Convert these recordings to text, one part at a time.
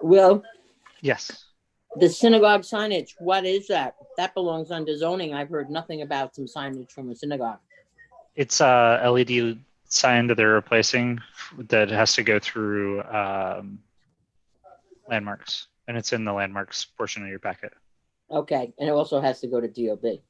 Will, Yes. the synagogue signage, what is that? That belongs under zoning. I've heard nothing about some signage from a synagogue. It's a LED sign that they're replacing that has to go through landmarks, and it's in the landmarks portion of your packet. Okay, and it also has to go to DOB.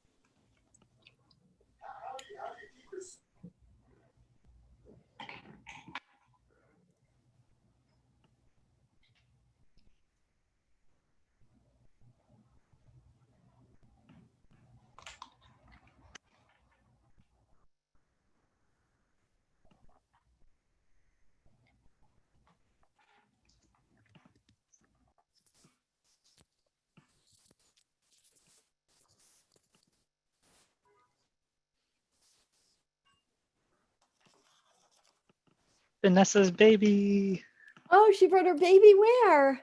Vanessa's baby. Oh, she brought her baby where?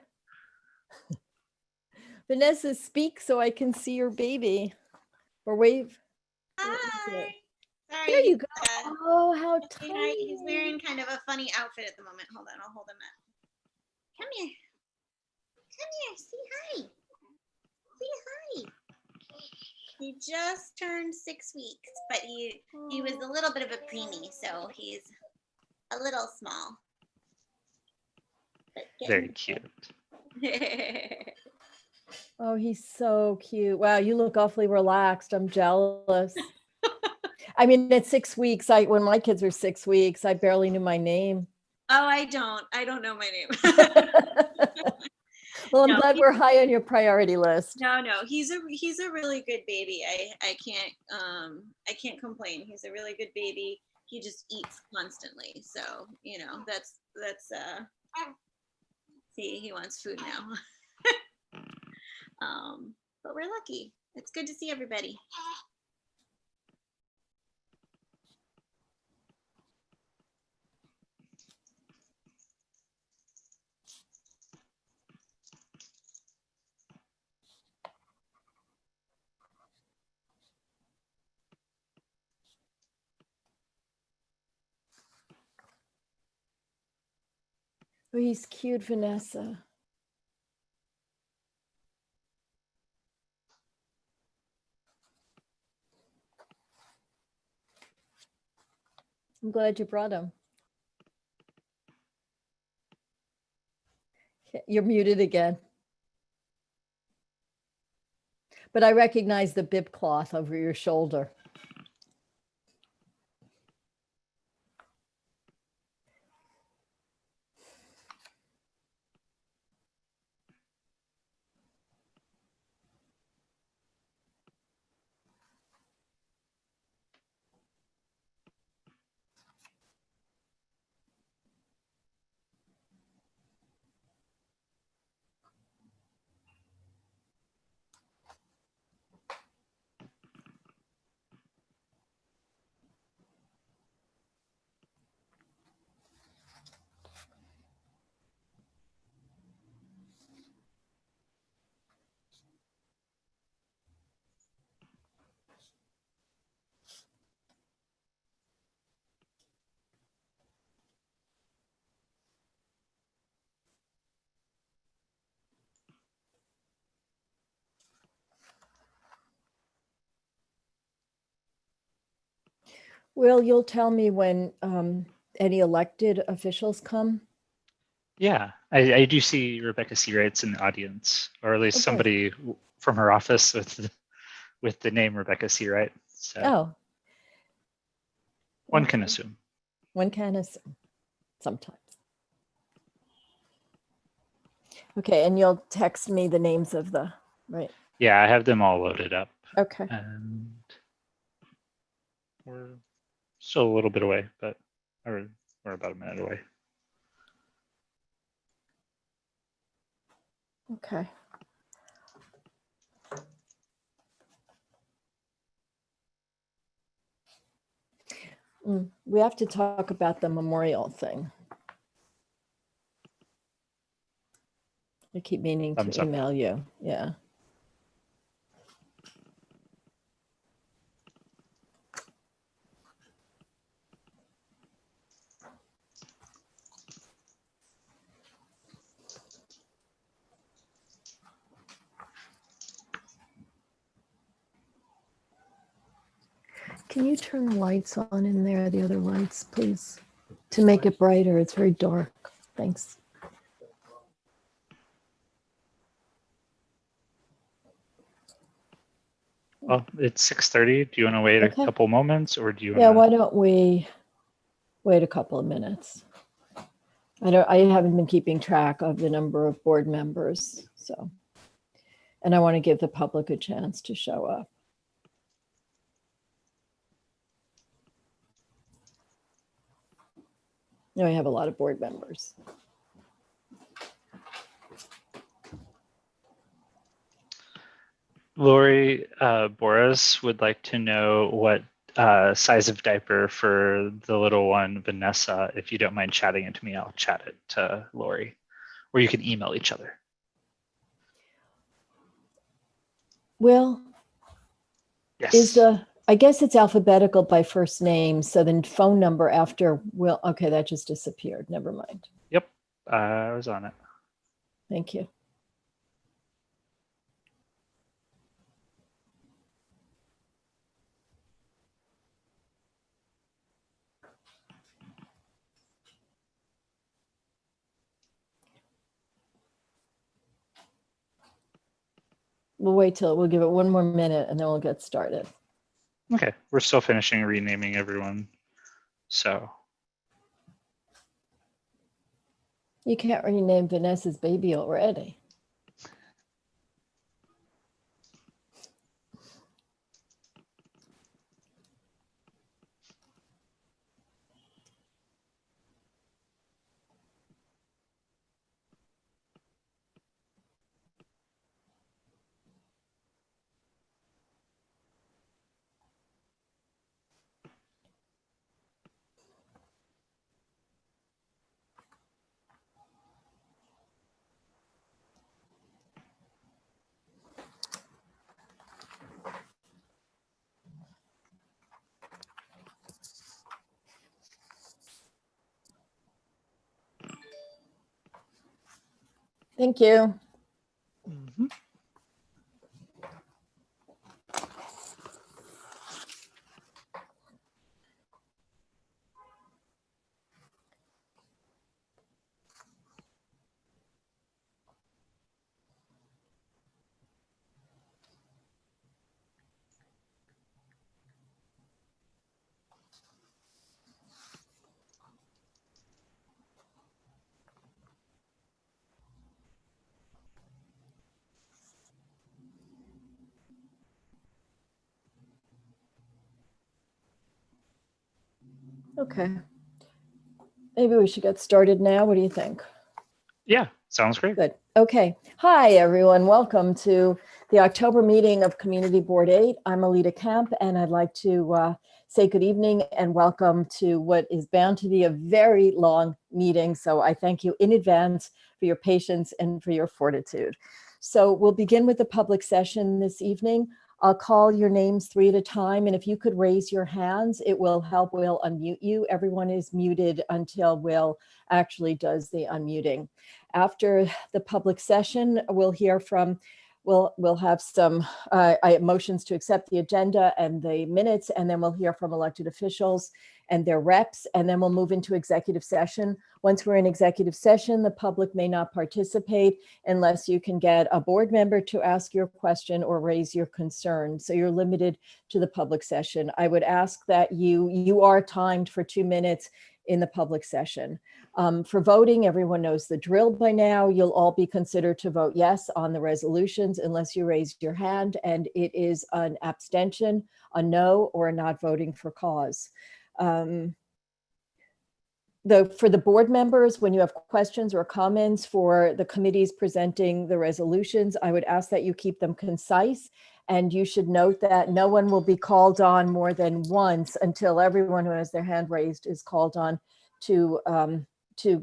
Vanessa, speak so I can see your baby. Or wave. Hi. Sorry. There you go. Oh, how Hi. He's tiny. wearing kind of a funny outfit at the moment. Hold on, I'll hold him up. Come here. Come here. Say hi. Say hi. He just turned 6 weeks, but he was a little bit of a preemie, so he's a little small. Very cute. Oh, he's so cute. Wow, you look awfully relaxed. I'm jealous. I mean, at 6 weeks, when my kids were 6 weeks, I barely knew my name. Oh, I don't know my name. Well, I'm No, glad we're high on your priority list. No, he's a really good baby. I can't complain. He's a really good baby. He just eats constantly, so that's see, he wants food now. But we're lucky. It's good to see everybody. Oh, he's cute, Vanessa. I'm glad you brought him. You're muted again. But I recognize the bib cloth over your shoulder. Will, you'll tell me when any elected officials come? Yeah, I do see Rebecca Seawright's in the audience, or at least somebody from her office with the name Rebecca Seawright. So one can assume. One can assume, sometimes. Okay, and you'll text me the names of the, right? Yeah, I have them all loaded up. Okay. And we're still a little bit away, but we're about a minute away. Okay. We have to talk about the memorial thing. I keep meaning to email you. Yeah. Can you turn the lights on in there, the other lights, please? To make it brighter, it's very dark. Thanks. Well, it's 6:30. Do you want to wait Okay. a couple moments, or do you Yeah, want why don't we wait a couple of minutes? I haven't been keeping track of the number of board members, so. And I want to give the public a chance to show up. You know, I have a lot of board members. Lori Boris would like to know what size of diaper for the little one, Vanessa. If you don't mind chatting it to me, I'll chat it to Lori, or you can email each other. Will, Yes. I guess it's alphabetical by first name. So then phone number after Will. Okay, that just disappeared. Never mind. Yep. I was on it. Thank you. We'll give it one more minute and then we'll get started. Okay. We're still finishing renaming everyone. So. You can't rename Vanessa's baby already. Thank you. Mm-hmm. Okay. Maybe we should get started now. What do you think? Yeah, sounds great. Good. Okay. Hi, everyone. Welcome to the October meeting of Community Board 8. I'm Alita Kemp, and I'd like to say good evening and welcome to what is bound to be a very long meeting. So I thank you in advance for your patience and for your fortitude. So we'll begin with the public session this evening. I'll call your names 3 at a time, and if you could raise your hands, it will help Will unmute you. Everyone is muted until Will actually does the unmuting. After the public session, we'll hear from, we'll have some motions to accept the agenda and the minutes, and then we'll hear from elected officials and their reps, and then we'll move into executive session. Once we're in executive session, the public may not participate unless you can get a board member to ask your question or raise your concern. So you're limited to the public session. I would ask that you are timed for 2 minutes in the public session. For voting, everyone knows the drill by now. You'll all be considered to vote yes on the resolutions unless you raise your hand, and it is an abstention, a no, or a not voting for cause. For the board members, when you have questions or comments for the committees presenting the resolutions, I would ask that you keep them concise. And you should note that no one will be called on more than once until everyone who has their hand raised is called on to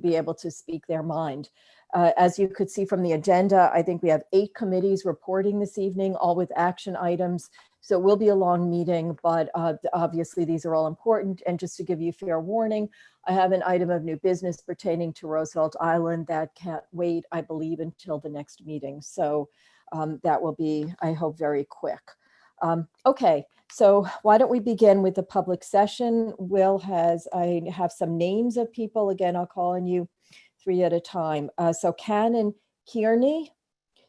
be able to speak their mind. As you could see from the agenda, I think we have 8 committees reporting this evening, all with action items. So it will be a long meeting, but obviously these are all important. And just to give you fair warning, I have an item of new business pertaining to Roosevelt Island that can't wait, I believe, until the next meeting. So that will be, I hope, very quick. Okay, so why don't we begin with the public session? I have some names of people. Again, I'll call on you 3 at a time. So Canon Kearney,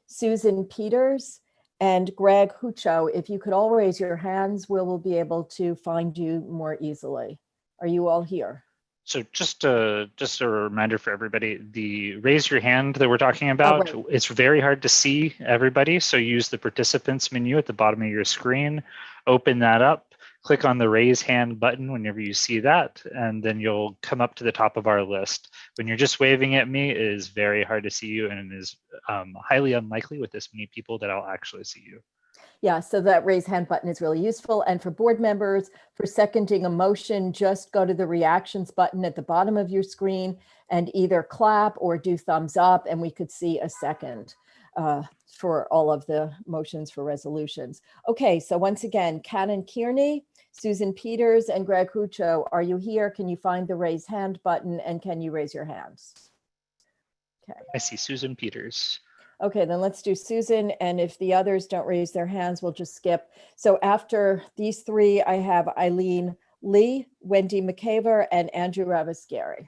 Susan Peters, and Greg Hucho. If you could all raise your hands, we'll be able to find you more easily. Are you all here? So just a reminder for everybody, the raise your hand that we're talking about, right. It's very hard to see everybody. So use the participants menu at the bottom of your screen, open that up, click on the raise hand button whenever you see that, and then you'll come up to the top of our list. When you're just waving at me, it is very hard to see you, and it is highly unlikely with this many people that I'll actually see you. Yeah, so that raise hand button is really useful. And for board members, for seconding a motion, just go to the reactions button at the bottom of your screen and either clap or do thumbs up, and we could see a second for all of the motions for resolutions. Okay, so once again, Canon Kearney, Susan Peters, and Greg Hucho, are you here? Can you find the raise hand button, and can you raise your hands? Okay. I see Susan Peters. Okay, then let's do Susan, and if the others don't raise their hands, we'll just skip. So after these 3, I have Eileen Lee, Wendy McCaver, and Andrew Ravascari.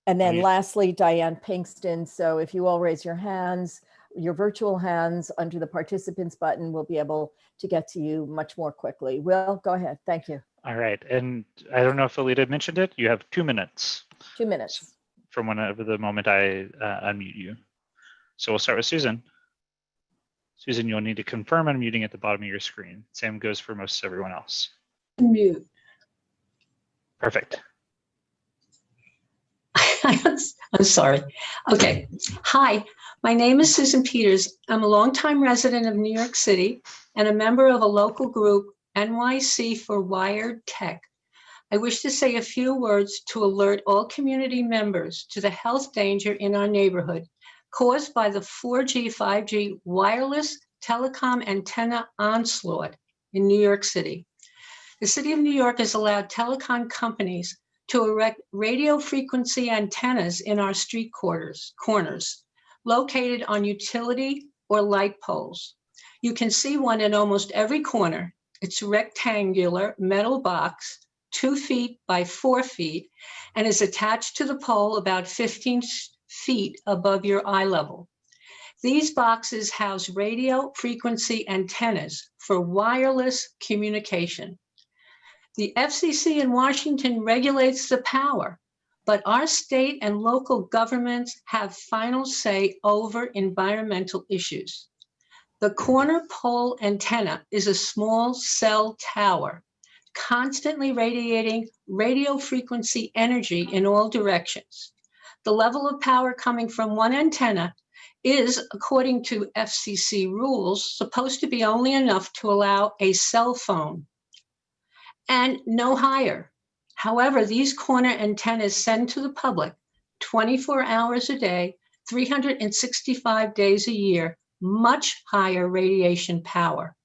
And then lastly, Diane Pinkston. So if you all raise your hands, your virtual hands under the participants button, we'll be able to get to you much more quickly. Will, go ahead. Thank you. All right, and I don't know if Alita mentioned it, you have 2 minutes. 2 minutes. From whenever the moment I unmute you. So we'll start with Susan. Susan, you'll need to confirm unmuting at the bottom of your screen. Same goes for most everyone else. Mute. Perfect. I'm sorry. Okay. Hi, my name is Susan Peters. I'm a longtime resident of New York City and a member of a local group, NYC for Wired Tech. I wish to say a few words to alert all community members to the health danger in our neighborhood caused by the 4G, 5G wireless telecom antenna onslaught in New York City. The City of New York has allowed telecom companies to erect radio frequency antennas in our street corners, located on utility or light poles. You can see one in almost every corner. It's a rectangular metal box, 2 feet by 4 feet, and is attached to the pole about 15 feet above your eye level. These boxes house radio frequency antennas for wireless communication. The FCC in Washington regulates the power, but our state and local governments have final say over environmental issues. The corner pole antenna is a small cell tower, constantly radiating radio frequency energy in all directions. The level of power coming from one antenna is, according to FCC rules, supposed to be only enough to allow a cell phone and no higher. However, these corner antennas send to the public 24 hours a day, 365 days a year, much higher radiation power.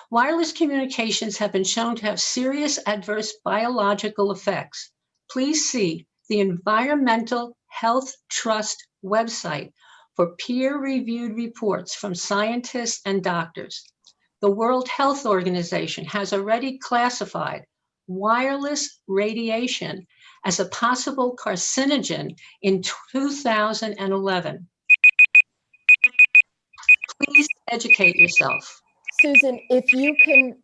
Wireless communications have been shown to have serious adverse biological effects. Please see the Environmental Health Trust website for peer-reviewed reports from scientists and doctors. The World Health Organization has already classified wireless radiation as a possible carcinogen in 2011. Please educate yourself. Susan, if you can,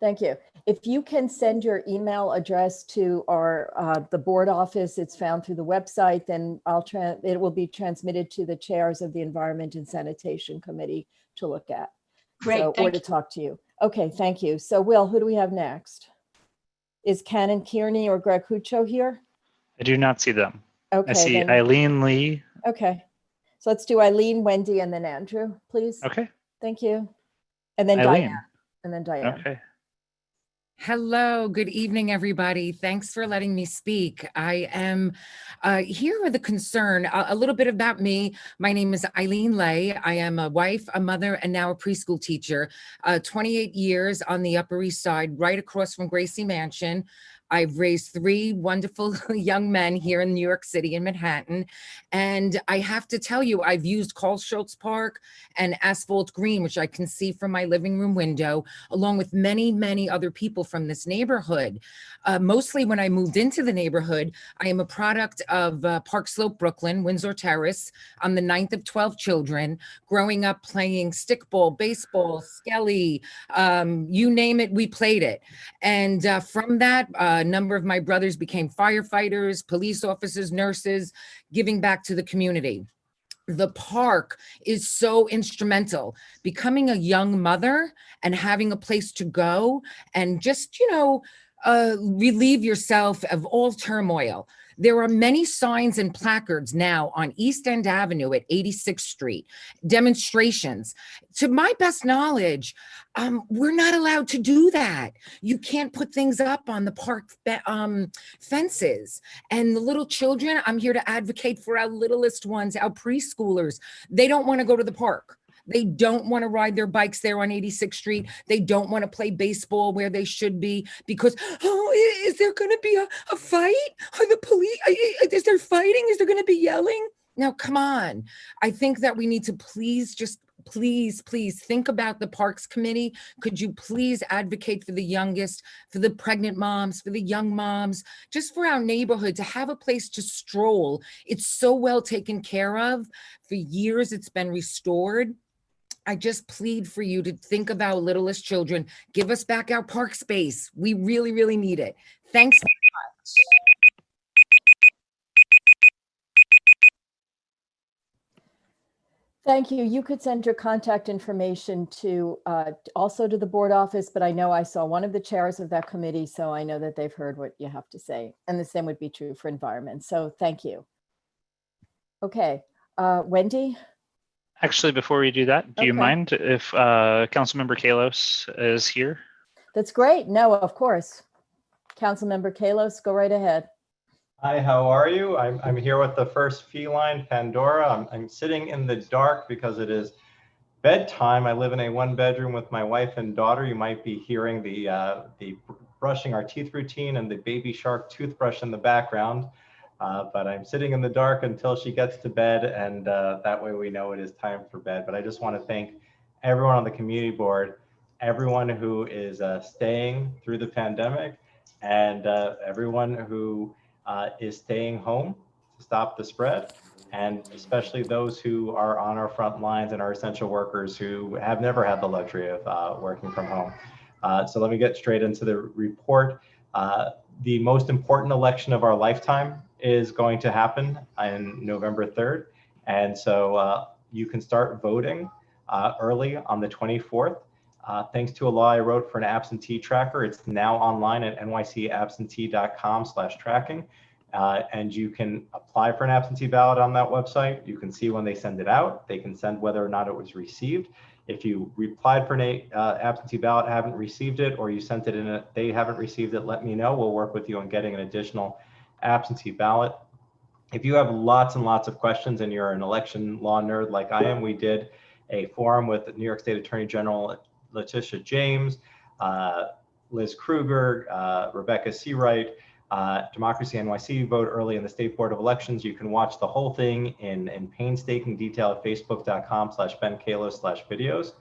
thank you. If you can send your email address to our the board office, it's found through the website, then it will be transmitted to the chairs of the Environment and Sanitation Committee to look at. Great, so, or to talk to you. Okay, thank you. So Will, who do we have next? Is Canon Kearney or Greg Hucho here? I do not see them. Okay. I see Eileen Lee. Okay. So let's do Eileen, Wendy, and then Andrew, please. Okay. Thank you. And then Eileen. Diane. And then Diane. Okay. Hello, good evening, everybody. Thanks for letting me speak. I am here with a concern. A little bit about me. My name is Eileen Lay. I am a wife, a mother, and now a preschool teacher. 28 years on the Upper East Side, right across from Gracie Mansion. I've raised 3 wonderful young men here in New York City in Manhattan. And I have to tell you, I've used Carl Schultz Park and Asphalt Green, which I can see from my living room window, along with many, many other people from this neighborhood. Mostly when I moved into the neighborhood, I am a product of Park Slope, Brooklyn, Windsor Terrace. I'm the 9th of 12 children, growing up playing stickball, baseball, skelly, you name it, we played it. And from that, a number of my brothers became firefighters, police officers, nurses, giving back to the community. The park is so instrumental. Becoming a young mother and having a place to go and just, relieve yourself of all turmoil. There are many signs and placards now on East End Avenue at 86th Street, demonstrations. To my best knowledge, we're not allowed to do that. You can't put things up on the park fences. And the little children, I'm here to advocate for our littlest ones, our preschoolers. They don't want to go to the park. They don't want to ride their bikes there on 86th Street. They don't want to play baseball where they should be because, is there going to be a fight? Are the police, is there fighting? Is there going to be yelling? Now, come on. I think that we need to please think about the Parks Committee. Could you please advocate for the youngest, for the pregnant moms, for the young moms, just for our neighborhood to have a place to stroll. It's so well taken care of. For years, it's been restored. I just plead for you to think of our littlest children. Give us back our park space. We really, really need it. Thanks so much. Thank you. You could send your contact information to also to the board office, but I know I saw one of the chairs of that committee, so I know that they've heard what you have to say. And the same would be true for environment. So thank you. Okay, Wendy? Actually, before we do that, do you Okay. mind if Councilmember Kalos is here? That's great. No, of course. Councilmember Kalos, go right ahead. Hi, how are you? I'm here with the first feline, Pandora. I'm sitting in the dark because it is bedtime. I live in a 1-bedroom with my wife and daughter. You might be hearing the brushing our teeth routine and the baby shark toothbrush in the background. But I'm sitting in the dark until she gets to bed, and that way we know it is time for bed. But I just want to thank everyone on the community board, everyone who is staying through the pandemic, and everyone who is staying home to stop the spread, and especially those who are on our front lines and our essential workers who have never had the luxury of working from home. So let me get straight into the report. The most important election of our lifetime is going to happen on November 3rd. And so you can start voting early on the 24th. Thanks to a law I wrote for an absentee tracker. It's now online at nycabsentee.com/tracking. And you can apply for an absentee ballot on that website. You can see when they send it out. They can send whether or not it was received. If you replied for an absentee ballot, haven't received it, or you sent it in, they haven't received it, let me know. We'll work with you on getting an additional absentee ballot. If you have lots and lots of questions and you're an election law nerd like I am, we did a forum with New York State Attorney General Letitia James, Liz Kruger, Rebecca Seawright, Democracy NYC. Vote early in the State Board of Elections. You can watch the whole thing in painstaking detail at facebook.com/benkalos/videos.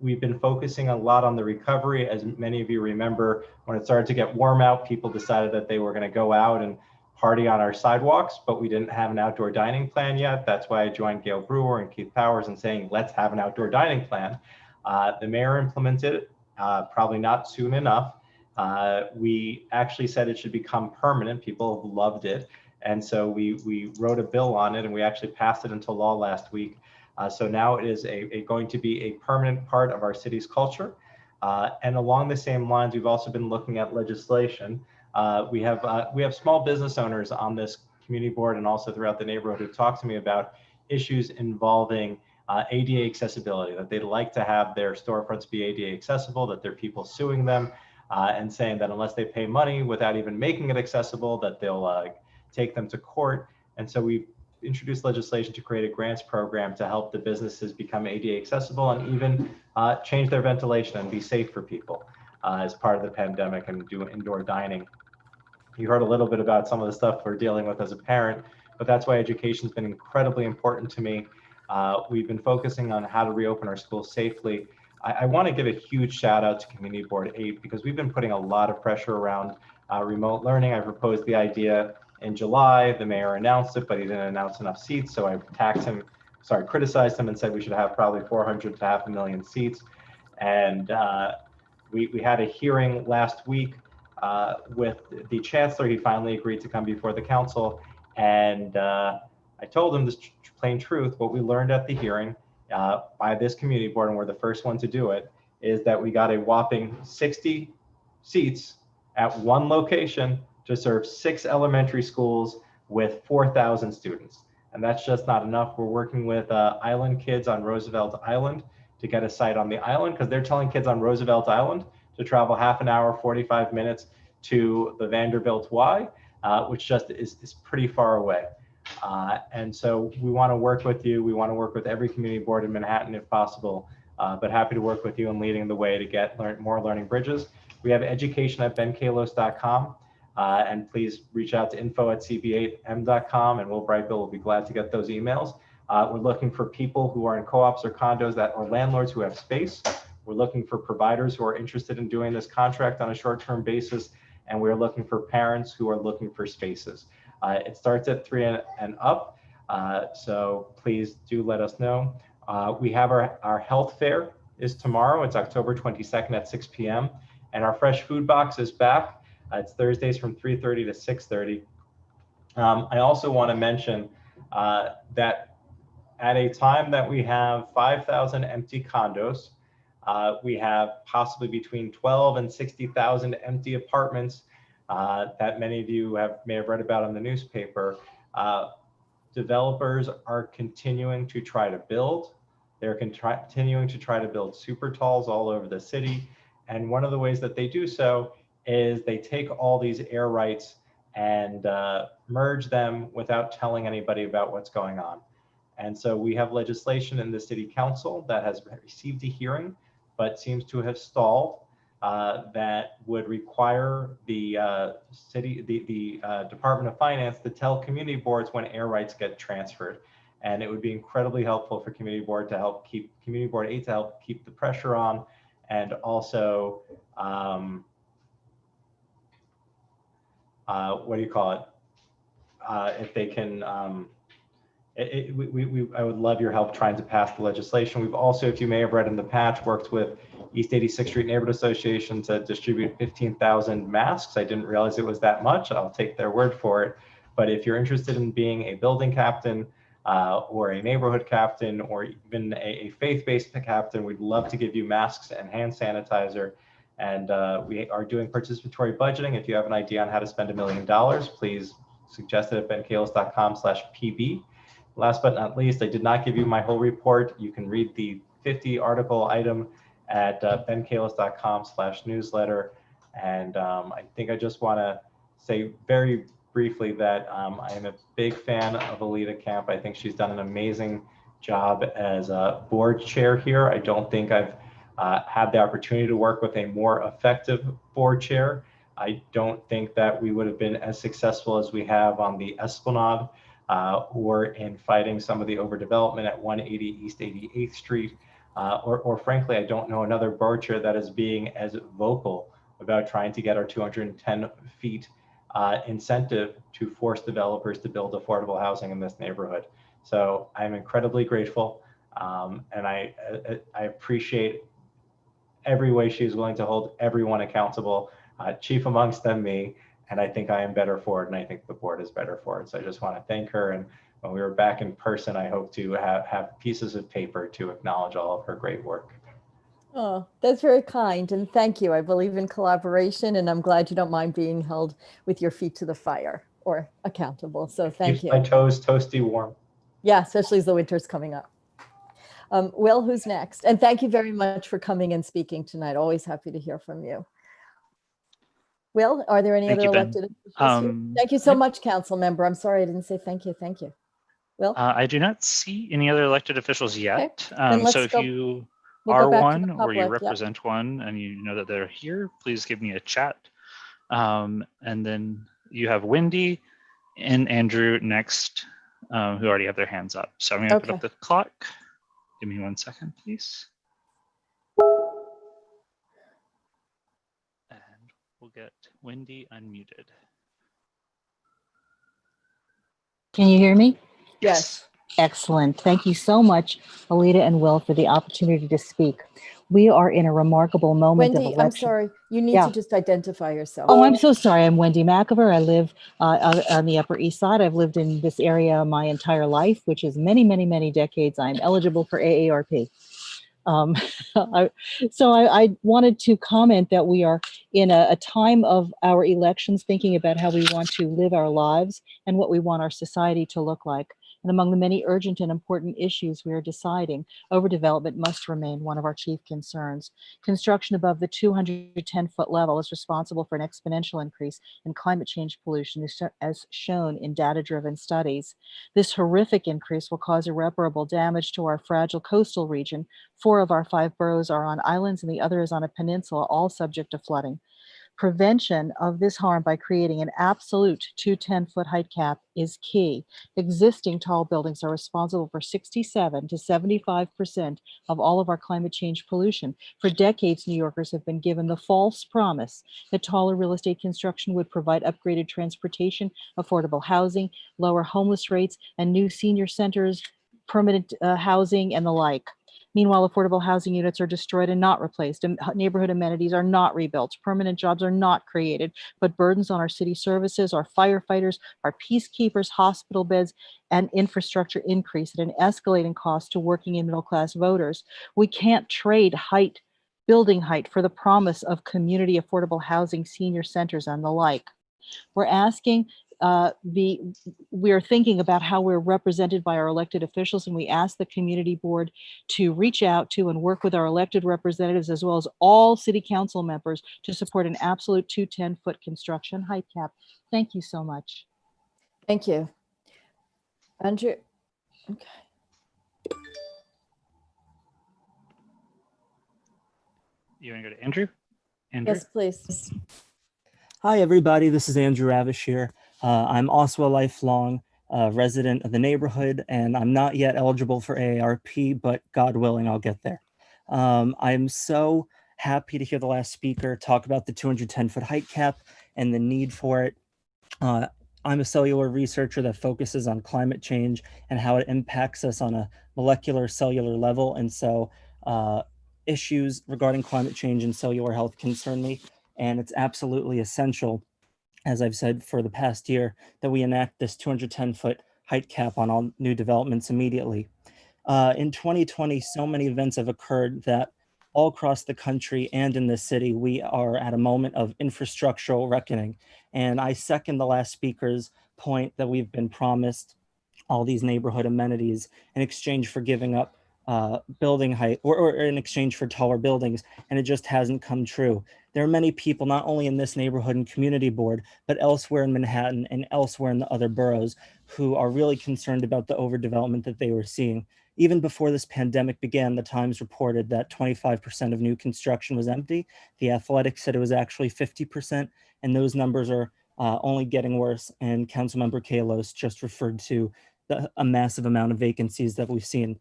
We've been focusing a lot on the recovery. As many of you remember, when it started to get warm out, people decided that they were going to go out and party on our sidewalks, but we didn't have an outdoor dining plan yet. That's why I joined Gail Brewer and Keith Powers in saying, let's have an outdoor dining plan. The mayor implemented it, probably not soon enough. We actually said it should become permanent. People have loved it. And so we wrote a bill on it, and we actually passed it into law last week. So now it is going to be a permanent part of our city's culture. And along the same lines, we've also been looking at legislation. We have small business owners on this community board and also throughout the neighborhood who talk to me about issues involving ADA accessibility, that they'd like to have their storefronts be ADA accessible, that there are people suing them and saying that unless they pay money without even making it accessible, that they'll take them to court. And so we've introduced legislation to create a grants program to help the businesses become ADA accessible and even change their ventilation and be safe for people. as part of the pandemic and do indoor dining. You heard a little bit about some of the stuff we're dealing with as a parent, but that's why education has been incredibly important to me. We've been focusing on how to reopen our schools safely. I want to give a huge shout out to Community Board 8 because we've been putting a lot of pressure around remote learning. I proposed the idea in July. The mayor announced it, but he didn't announce enough seats. So I criticized him and said we should have probably 400 to 500,000 seats. And we had a hearing last week with the chancellor. He finally agreed to come before the council. And I told him this plain truth. What we learned at the hearing by this community board, and we're the first one to do it, is that we got a whopping 60 seats at one location to serve 6 elementary schools with 4,000 students. And that's just not enough. We're working with Island Kids on Roosevelt Island to get a site on the island, because they're telling kids on Roosevelt Island to travel half an hour, 45 minutes to the Vanderbilt Y, which just is pretty far away. And so we want to work with you. We want to work with every community board in Manhattan if possible, but happy to work with you in leading the way to get more learning bridges. We have education@benkalos.com, and please reach out to info@cb8m.com, and Will Brightbill will be glad to get those emails. We're looking for people who are in co-ops or condos or landlords who have space. We're looking for providers who are interested in doing this contract on a short-term basis, and we're looking for parents who are looking for spaces. It starts at 3 and up, so please do let us know. We have our health fair is tomorrow. It's October 22nd at 6 p.m. And our fresh food box is back. It's Thursdays from 3:30 to 6:30. I also want to mention that at a time that we have 5,000 empty condos, we have possibly between 12 and 60,000 empty apartments that many of you may have read about in the newspaper. Developers are continuing to try to build. They're continuing to try to build super talls all over the city. And one of the ways that they do so is they take all these air rights and merge them without telling anybody about what's going on. And so we have legislation in the city council that has received a hearing, but seems to have stalled, that would require the Department of Finance to tell community boards when air rights get transferred. And it would be incredibly helpful for Community Board 8 to help keep the pressure on, and also what do you call it? If they can, I would love your help trying to pass the legislation. We've also, if you may have read in the patch, worked with East 86th Street Neighborhood Association to distribute 15,000 masks. I didn't realize it was that much. I'll take their word for it. But if you're interested in being a building captain or a neighborhood captain, or even a faith-based captain, we'd love to give you masks and hand sanitizer. And we are doing participatory budgeting. If you have an idea on how to spend $1 million, please suggest it at benkalos.com/pb. Last but not least, I did not give you my whole report. You can read the 50 article item at benkalos.com/newsletter. And I think I just want to say very briefly that I am a big fan of Alita Camp. I think she's done an amazing job as a board chair here. I don't think I've had the opportunity to work with a more effective board chair. I don't think that we would have been as successful as we have on the Esplanade or in fighting some of the overdevelopment at 180 East 88th Street. Or frankly, I don't know another board chair that is being as vocal about trying to get our 210 feet incentive to force developers to build affordable housing in this neighborhood. So I'm incredibly grateful, and I appreciate every way she's willing to hold everyone accountable, chief amongst them me, and I think I am better for it, and I think the board is better for it. So I just want to thank her, and when we were back in person, I hope to have pieces of paper to acknowledge all of her great work. Oh, that's very kind, and thank you. I believe in collaboration, and I'm glad you don't mind being held with your feet to the fire or accountable. So thank Keeps you. my toes toasty warm. Yeah, especially as the winter's coming up. Will, who's next? And thank you very much for coming and speaking tonight. Always happy to hear from you. Will, are there any Thank other you, Ben. elected officials here? Thank you so much, council member. I'm sorry I didn't say thank you. Thank you. Will? I do not see any other elected officials yet. Then let's So if go. you We'll are go back to the one or you public, yep. represent one and you know that they're here, please give me a chat. And then you have Wendy and Andrew next, who already have their hands up. So I'm going to put up the clock. Give me 1 second, please. And we'll get Wendy unmuted. Can you hear me? Yes. Excellent. Thank you so much, Alita and Will, for the opportunity to speak. We are in a remarkable moment of Wendy, election. I'm sorry. You need to just identify yourself. Oh, I'm so sorry. I'm Wendy McIver. I live on the Upper East Side. I've lived in this area my entire life, which is many, many, many decades. I'm eligible for AARP. I wanted to comment that we are in a time of our elections, thinking about how we want to live our lives and what we want our society to look like. And among the many urgent and important issues we are deciding, overdevelopment must remain one of our chief concerns. Construction above the 210-foot level is responsible for an exponential increase in climate change pollution, as shown in data-driven studies. This horrific increase will cause irreparable damage to our fragile coastal region. 4 of our 5 boroughs are on islands and the other is on a peninsula, all subject to flooding. Prevention of this harm by creating an absolute 210-foot height cap is key. Existing tall buildings are responsible for 67 to 75% of all of our climate change pollution. For decades, New Yorkers have been given the false promise that taller real estate construction would provide upgraded transportation, affordable housing, lower homeless rates, and new senior centers, permanent housing, and the like. Meanwhile, affordable housing units are destroyed and not replaced, and neighborhood amenities are not rebuilt, permanent jobs are not created, but burdens on our city services, our firefighters, our peacekeepers, hospital beds, and infrastructure increase at an escalating cost to working and middle-class voters. We can't trade building height for the promise of community affordable housing, senior centers, and the like. We're asking we are thinking about how we're represented by our elected officials, and we ask the community board to reach out to and work with our elected representatives as well as all city council members to support an absolute 210-foot construction height cap. Thank you so much. Thank you. Andrew, okay. You want to go to Andrew? Andrew? Yes, please. Hi, everybody. This is Andrew Ravish here. I'm also a lifelong resident of the neighborhood, and I'm not yet eligible for AARP, but God willing, I'll get there. I'm so happy to hear the last speaker talk about the 210-foot height cap and the need for it. I'm a cellular researcher that focuses on climate change and how it impacts us on a molecular cellular level. And so issues regarding climate change and cellular health concern me. And it's absolutely essential, as I've said for the past year, that we enact this 210-foot height cap on all new developments immediately. In 2020, so many events have occurred that all across the country and in the city, we are at a moment of infrastructural reckoning. And I second the last speaker's point that we've been promised all these neighborhood amenities in exchange for giving up building height or in exchange for taller buildings, and it just hasn't come true. There are many people, not only in this neighborhood and community board, but elsewhere in Manhattan and elsewhere in the other boroughs, who are really concerned about the overdevelopment that they were seeing. Even before this pandemic began, the Times reported that 25% of new construction was empty. The Athletic said it was actually 50%, and those numbers are only getting worse. And Councilmember Kalos just referred to a massive amount of vacancies that we've seen.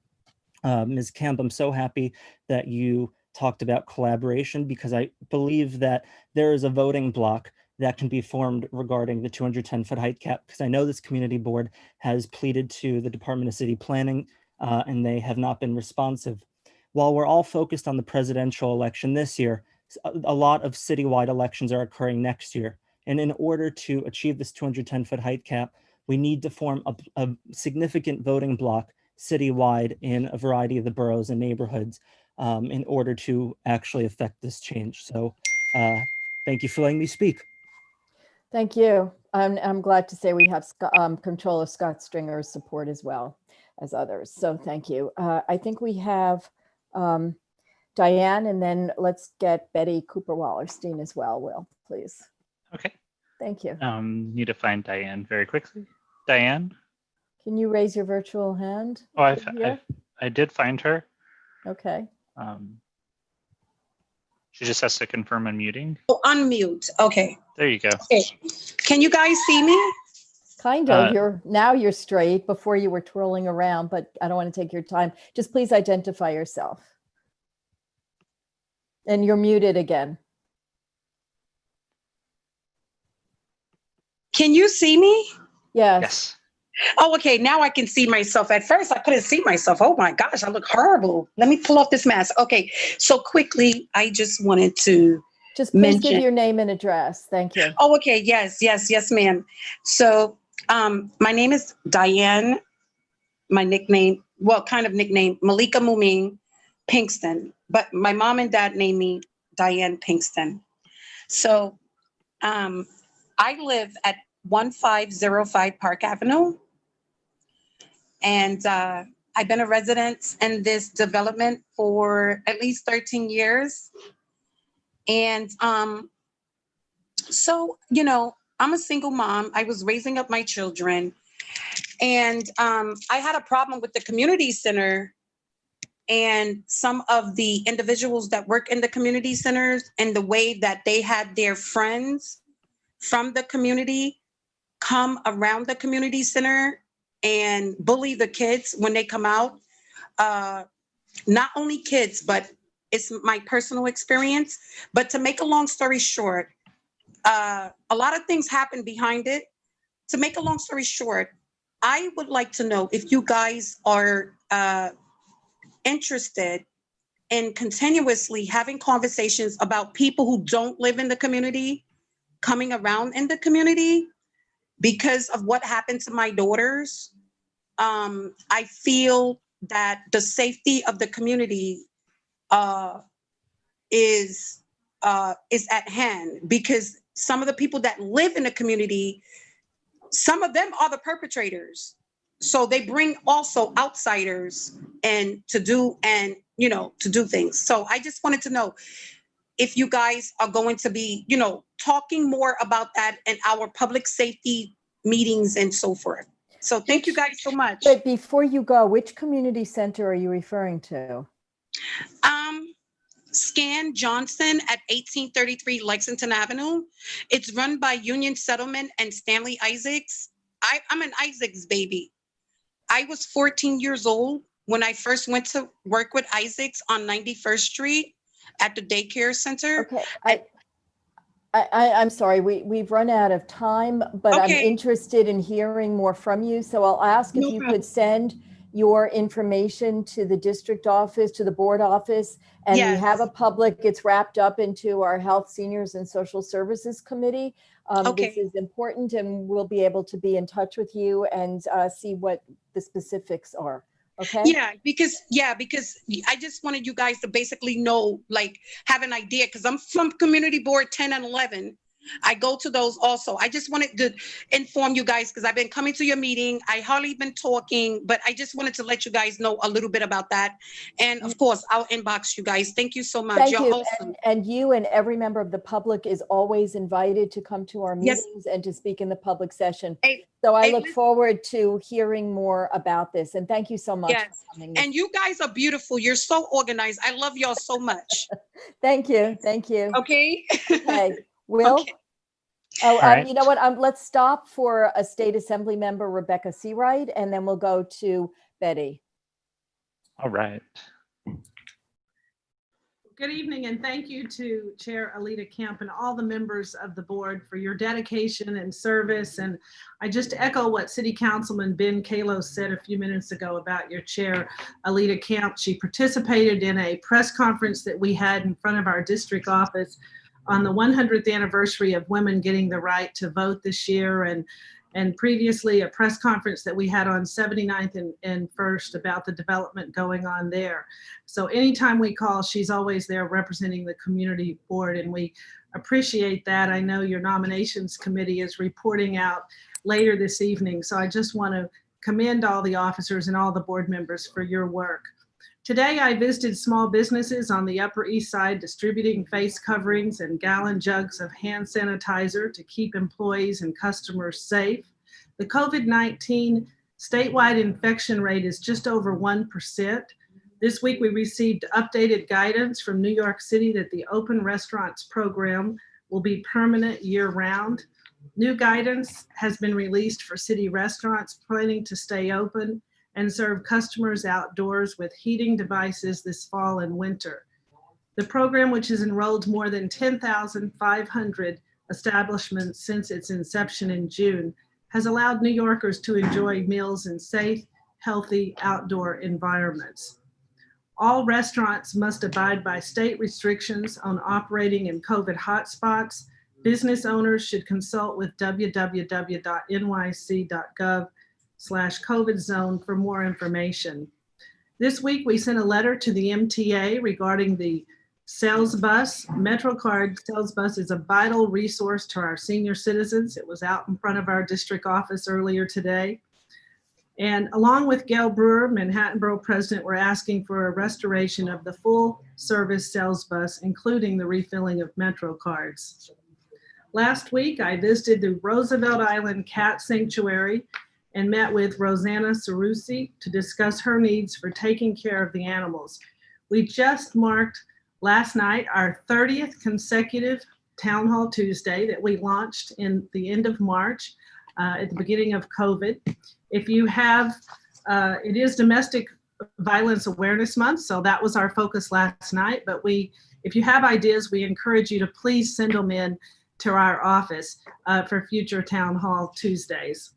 Ms. Kemp, I'm so happy that you talked about collaboration, because I believe that there is a voting block that can be formed regarding the 210-foot height cap, because I know this community board has pleaded to the Department of City Planning and they have not been responsive. While we're all focused on the presidential election this year, a lot of citywide elections are occurring next year. And in order to achieve this 210-foot height cap, we need to form a significant voting block citywide in a variety of the boroughs and neighborhoods in order to actually affect this change. So thank you for letting me speak. Thank you. I'm glad to say we have Comptroller Scott Stringer's support as well as others. So thank you. I think we have Diane, and then let's get Betty Cooper-Wallerstein as well, Will, please. Okay. Thank you. Need to find Diane very quickly. Diane? Can you raise your virtual hand? Oh, I did find her. Okay. She just has to confirm unmuting. Oh, unmute. Okay. There you go. Okay. Can you guys see me? Kind of. You're straight. Before you were twirling around, but I don't want to take your time. Just please identify yourself. And you're muted again. Can you see me? Yes. Yes. Oh, okay. Now I can see myself. At first, I couldn't see myself. Oh my gosh, I look horrible. Let me pull off this mask. Okay. So quickly, I just wanted to Just please give your name and address. Thank you. Oh, okay. Yes, ma'am. So, my name is Diane. My nickname, well, kind of nickname, Malika Muming Pinkston. But my mom and dad named me Diane Pinkston. So, I live at 1505 Park Avenue. And I've been a resident in this development for at least 13 years. And so, you know, I'm a single mom. I was raising up my children. And I had a problem with the community center and some of the individuals that work in the community centers and the way that they had their friends from the community come around the community center and bully the kids when they come out. Not only kids, but it's my personal experience. But to make a long story short, a lot of things happen behind it. To make a long story short, I would like to know if you guys are interested in continuously having conversations about people who don't live in the community coming around in the community because of what happened to my daughters. I feel that the safety of the community is at hand, because some of the people that live in the community, some of them are the perpetrators. So they bring also outsiders and to do things. So I just wanted to know if you guys are going to be, talking more about that in our public safety meetings and so forth. So thank you guys so much. But before you go, which community center are you referring to? Scan Johnson at 1833 Lexington Avenue. It's run by Union Settlement and Stanley Isaacs. I'm an Isaacs baby. I was 14 years old when I first went to work with Isaacs on 91st Street at the daycare center. Okay, I'm sorry, we've run out of time, but I'm interested in hearing more from you. So I'll ask if you could send your information to the district office, to the board office, and we have a public, it's wrapped up into our Health, Seniors, and Social Services Committee. This is important, and we'll be able to be in touch with you and see what the specifics are. Okay. Yeah, because I just wanted you guys to basically know, like, have an idea, because I'm from Community Board 10 and 11. I go to those also. I just wanted to inform you guys because I've been coming to your meeting. I hardly been talking, but I just wanted to let you guys know a little bit about that. And of course, I'll inbox you guys. Thank you so much. Thank You're you. awesome. And you and every member of the public is always invited to come to our meetings and to speak in the public session. So I look forward to hearing more about this. And thank you so much for coming. And you guys are beautiful. You're so organized. I love y'all so much. Thank you. Thank you. Okay. Okay. Will? Okay. Oh, right. You know what? Let's stop for a state assembly member, Rebecca Seawright, and then we'll go to Betty. All right. Good evening, and thank you to Chair Alita Camp and all the members of the board for your dedication and service. And I just echo what City Councilman Ben Kalos said a few minutes ago about your chair, Alita Camp. She participated in a press conference that we had in front of our district office on the 100th anniversary of women getting the right to vote this year, and previously a press conference that we had on 79th and First about the development going on there. So anytime we call, she's always there representing the community board, and we appreciate that. I know your nominations committee is reporting out later this evening, so I just want to commend all the officers and all the board members for your work. Today, I visited small businesses on the Upper East Side distributing face coverings and gallon jugs of hand sanitizer to keep employees and customers safe. The COVID-19 statewide infection rate is just over 1%. This week, we received updated guidance from New York City that the open restaurants program will be permanent year-round. New guidance has been released for city restaurants planning to stay open and serve customers outdoors with heating devices this fall and winter. The program, which has enrolled more than 10,500 establishments since its inception in June, has allowed New Yorkers to enjoy meals in safe, healthy outdoor environments. All restaurants must abide by state restrictions on operating in COVID hotspots. Business owners should consult with www.nyc.gov/COVID zone for more information. This week, we sent a letter to the MTA regarding the Sales Bus. MetroCard Sales Bus is a vital resource to our senior citizens. It was out in front of our district office earlier today. And along with Gail Brewer, Manhattan Borough President, we're asking for a restoration of the full service Sales Bus, including the refilling of MetroCards. Last week, I visited the Roosevelt Island Cat Sanctuary and met with Rosanna Cerusi to discuss her needs for taking care of the animals. We just marked last night our 30th consecutive Town Hall Tuesday that we launched in the end of March at the beginning of COVID. If you have, it is Domestic Violence Awareness Month, so that was our focus last night, but if you have ideas, we encourage you to please send them in to our office for future Town Hall Tuesdays.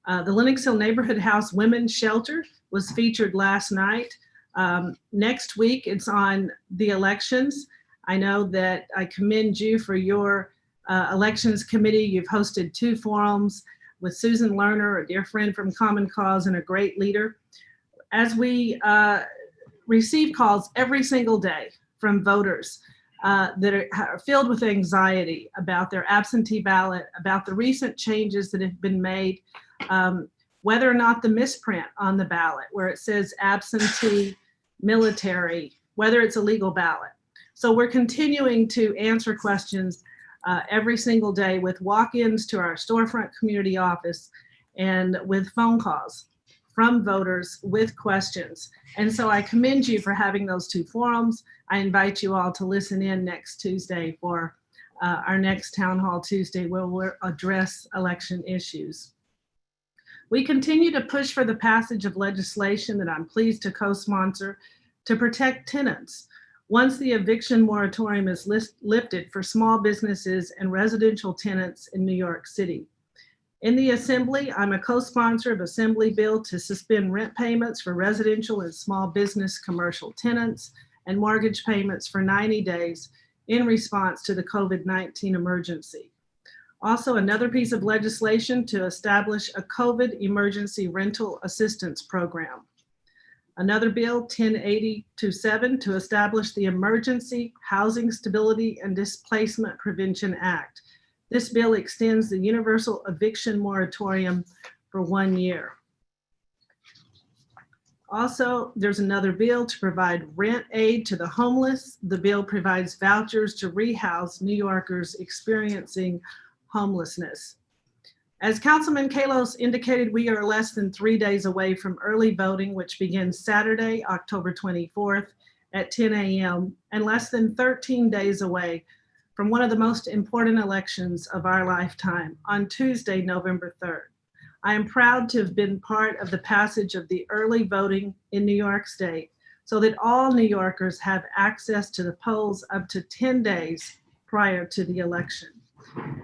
The Lenox Hill Neighborhood House Women's Shelter was featured last night. Next week, it's on the elections. I know that I commend you for your elections committee. You've hosted 2 forums with Susan Lerner, a dear friend from Common Cause and a great leader. As we receive calls every single day from voters that are filled with anxiety about their absentee ballot, about the recent changes that have been made, whether or not the misprint on the ballot where it says absentee military, whether it's a legal ballot. So we're continuing to answer questions every single day with walk-ins to our storefront community office and with phone calls from voters with questions. And so I commend you for having those 2 forums. I invite you all to listen in next Tuesday for our next Town Hall Tuesday where we'll address election issues. We continue to push for the passage of legislation that I'm pleased to co-sponsor to protect tenants. Once the eviction moratorium is lifted for small businesses and residential tenants in New York City. In the Assembly, I'm a co-sponsor of Assembly bill to suspend rent payments for residential and small business commercial tenants and mortgage payments for 90 days in response to the COVID-19 emergency. Also, another piece of legislation to establish a COVID emergency rental assistance program. Another bill, 1080-27, to establish the Emergency Housing Stability and Displacement Prevention Act. This bill extends the universal eviction moratorium for 1 year. Also, there's another bill to provide rent aid to the homeless. The bill provides vouchers to rehouse New Yorkers experiencing homelessness. As Councilman Kalos indicated, we are less than 3 days away from early voting, which begins Saturday, October 24th at 10 a.m., and less than 13 days away from one of the most important elections of our lifetime on Tuesday, November 3rd. I am proud to have been part of the passage of the early voting in New York State so that all New Yorkers have access to the polls up to 10 days prior to the election.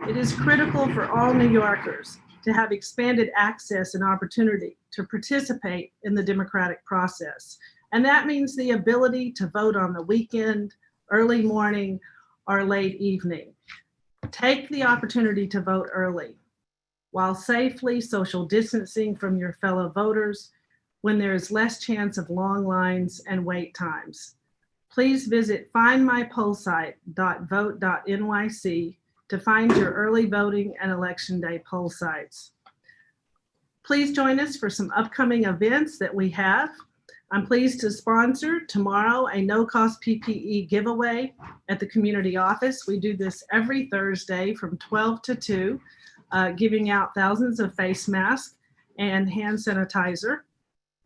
It is critical for all New Yorkers to have expanded access and opportunity to participate in the democratic process. And that means the ability to vote on the weekend, early morning, or late evening. Take the opportunity to vote early while safely social distancing from your fellow voters when there is less chance of long lines and wait times. Please visit findmypollsite.vote.nyc to find your early voting and election day poll sites. Please join us for some upcoming events that we have. I'm pleased to sponsor tomorrow a no-cost PPE giveaway at the community office. We do this every Thursday from 12 to 2, giving out thousands of face masks and hand sanitizer.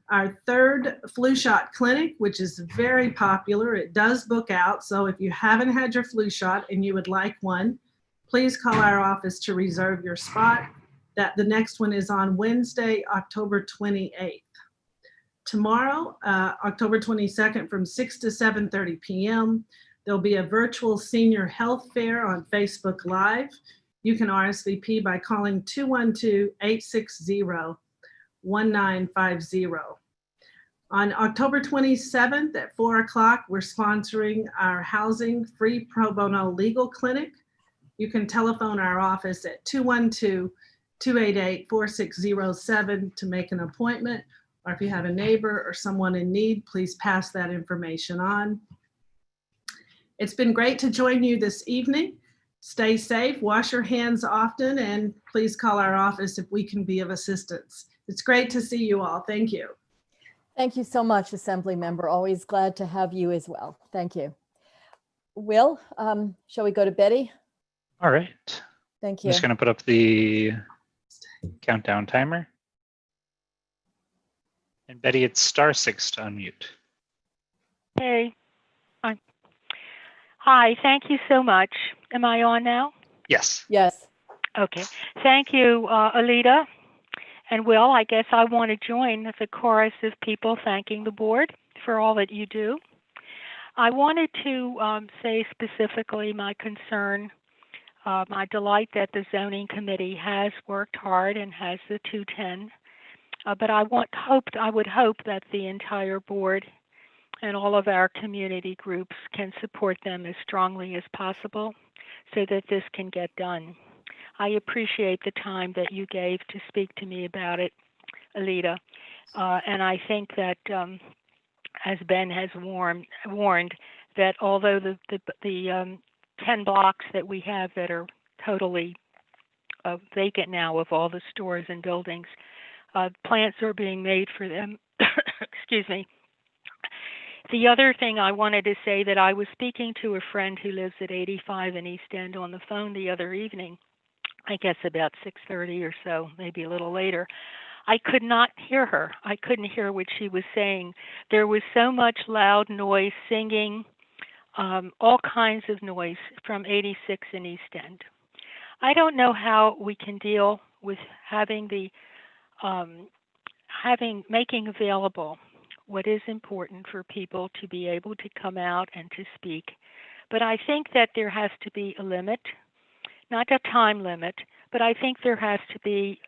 Our third flu shot clinic, which is very popular. It does book out. So if you haven't had your flu shot and you would like one, please call our office to reserve your spot. The next one is on Wednesday, October 28th. Tomorrow, October 22nd, from 6 to 7:30 p.m., there'll be a virtual senior health fair on Facebook Live. You can RSVP by calling 212-860-1950. On October 27th at 4 o'clock, we're sponsoring our housing free pro bono legal clinic. You can telephone our office at 212-288-4607 to make an appointment, or if you have a neighbor or someone in need, please pass that information on. It's been great to join you this evening. Stay safe, wash your hands often, and please call our office if we can be of assistance. It's great to see you all. Thank you. Thank you so much, Assembly Member. Always glad to have you as well. Thank you. Will, shall we go to Betty? All right. Thank I'm you. just going to put up the countdown timer. And Betty, it's *6 to unmute. Hey. Hi, thank you so much. Am I on now? Yes. Yes. Okay. Thank you, Alita. And Will, I guess I want to join the chorus of people thanking the board for all that you do. I wanted to say specifically my concern, my delight that the zoning committee has worked hard and has the 210. But I would hope that the entire board and all of our community groups can support them as strongly as possible so that this can get done. I appreciate the time that you gave to speak to me about it, Alita. And I think that, as Ben has warned, that although the 10 blocks that we have that are totally vacant now of all the stores and buildings, plans are being made for them. Excuse me. The other thing I wanted to say, that I was speaking to a friend who lives at 85 in East End on the phone the other evening, I guess about 6:30 or so, maybe a little later. I could not hear her. I couldn't hear what she was saying. There was so much loud noise, singing, all kinds of noise from 86 in East End. I don't know how we can deal with making available what is important for people to be able to come out and to speak. But I think that there has to be a limit, not a time limit, but I think there has to be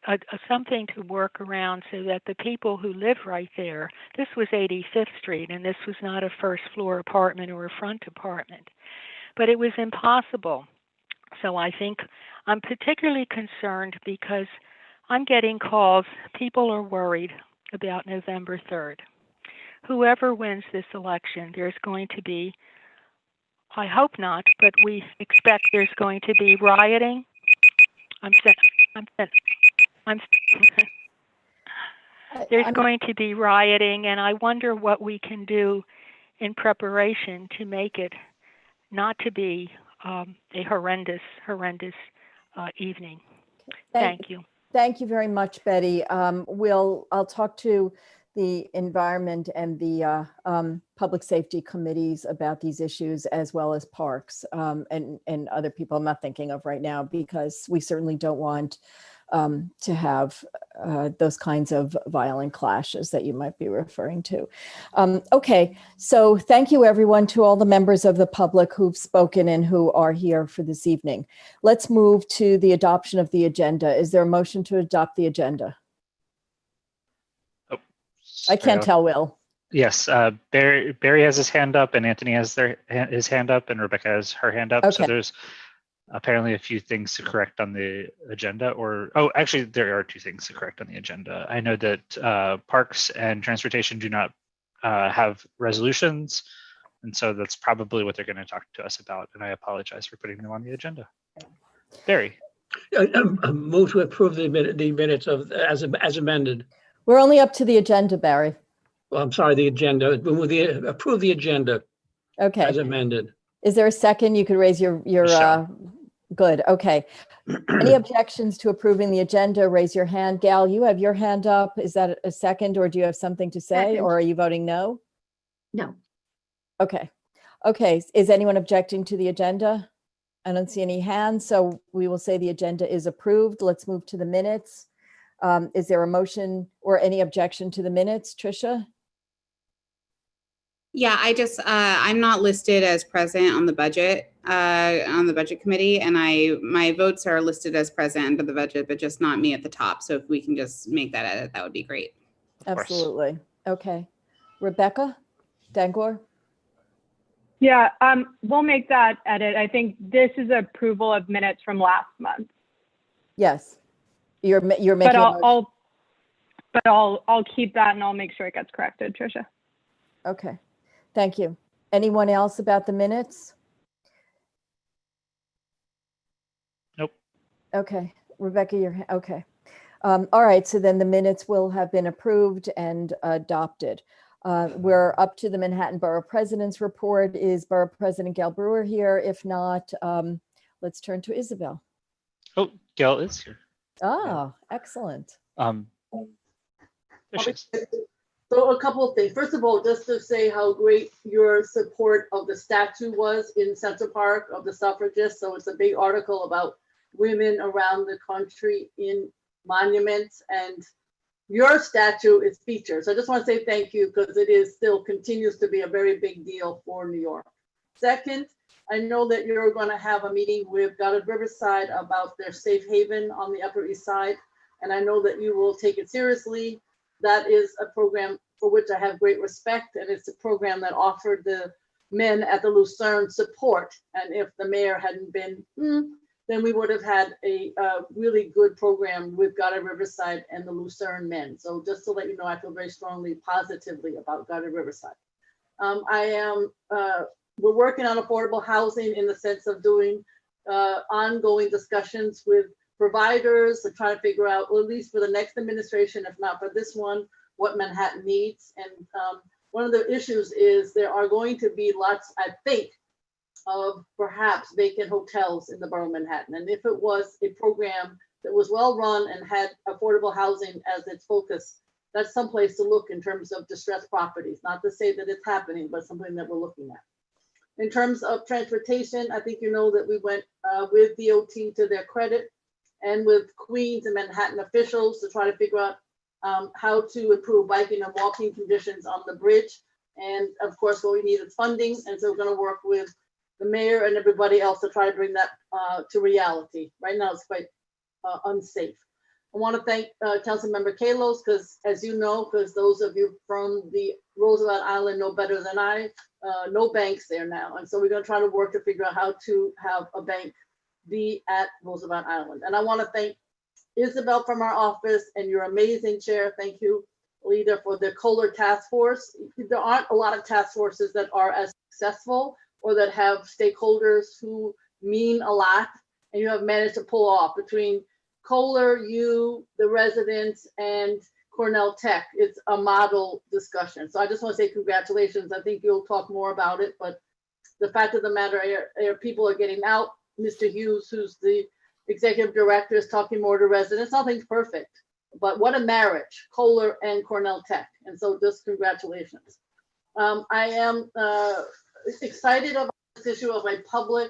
something to work around so that the people who live right there, this was 85th Street, and this was not a first floor apartment or a front apartment, but it was impossible. So I think I'm particularly concerned because I'm getting calls, people are worried about November 3rd. Whoever wins this election, there's going to be, I hope not, but we expect there's going to be rioting. There's going to be rioting, and I wonder what we can do in preparation to make it not to be a horrendous evening. Thank you. Thank you very much, Betty. I'll talk to the environment and the public safety committees about these issues, as well as parks and other people I'm not thinking of right now, because we certainly don't want to have those kinds of violent clashes that you might be referring to. Okay, so thank you everyone, to all the members of the public who've spoken and who are here for this evening. Let's move to the adoption of the agenda. Is there a motion to adopt the agenda? I can't tell, Will. Yes, Barry has his hand up, and Anthony has his hand up, and Rebecca has her hand up. Okay. So there's apparently a few things to correct on the agenda, actually there are 2 things to correct on the agenda. I know that Parks and Transportation do not have resolutions, and so that's probably what they're going to talk to us about, and I apologize for putting them on the agenda. Barry. Move to approve the minutes of as amended. We're only up to the agenda, Barry. Well, I'm sorry, the agenda. Approve the agenda. Okay. As amended. Is there a second? You could raise your Good, okay. Any objections to approving the agenda? Raise your hand. Gal, you have your hand up. Is that a second, or do you have something to say, Second. or are you voting no? No. Okay. Okay, is anyone objecting to the agenda? I don't see any hands, so we will say the agenda is approved. Let's move to the minutes. Is there a motion or any objection to the minutes, Tricia? Yeah, I'm not listed as present on the budget committee, and my votes are listed as present under the budget, but just not me at the top. So if we can just make that edit, that would be great. Of course. Absolutely. Okay. Rebecca Dangor? Yeah, we'll make that edit. I think this is approval of minutes from last month. Yes. You're making But a motion. I'll keep that and I'll make sure it gets corrected, Tricia. Okay. Thank you. Anyone else about the minutes? Nope. Okay. Rebecca, okay. All right. So then the minutes will have been approved and adopted. We're up to the Manhattan Borough President's report. Is Borough President Gail Brewer here? If not, let's turn to Isabel. Oh, Gail is here. Oh, excellent. There she is. So a couple of things. First of all, just to say how great your support of the statue was in Central Park of the suffragists. So it's a big article about women around the country in monuments, and your statue is featured. So I just want to say thank you, because it is still continues to be a very big deal for New York. Second, I know that you're going to have a meeting with Goddard Riverside about their safe haven on the Upper East Side, and I know that you will take it seriously. That is a program for which I have great respect, and it's a program that offered the men at the Lucerne support. And if the mayor hadn't been, then we would have had a really good program with Goddard Riverside and the Lucerne men. So just to let you know, I feel very strongly, positively about Goddard Riverside. We're working on affordable housing in the sense of doing ongoing discussions with providers to try to figure out, or at least for the next administration, if not for this one, what Manhattan needs. And one of the issues is there are going to be lots, I think, of perhaps vacant hotels in the borough of Manhattan. And if it was a program that was well run and had affordable housing as its focus, that's someplace to look in terms of distressed properties. Not to say that it's happening, but something that we're looking at. In terms of transportation, I think you know that we went with DOT, to their credit, and with Queens and Manhattan officials to try to figure out how to improve biking and walking conditions on the bridge. And of course, what we need is funding. And so we're going to work with the mayor and everybody else to try to bring that to reality. Right now, it's quite unsafe. I want to thank Councilmember Kalos, because as you know, because those of you from the Roosevelt Island know better than I, no banks there now. And so we're going to try to work to figure out how to have a bank be at Roosevelt Island. And I want to thank Isabel from our office and your amazing chair. Thank you, Leader, for the Kohler Task Force. There aren't a lot of task forces that are as successful or that have stakeholders who mean a lot, and you have managed to pull off between Kohler, you, the residents, and Cornell Tech. It's a model discussion. So I just want to say congratulations. I think you'll talk more about it, but the fact of the matter are people are getting out. Mr. Hughes, who's the executive director, is talking more to residents. Nothing's perfect, but what a marriage, Kohler and Cornell Tech. And so just congratulations. I am excited about this issue of a public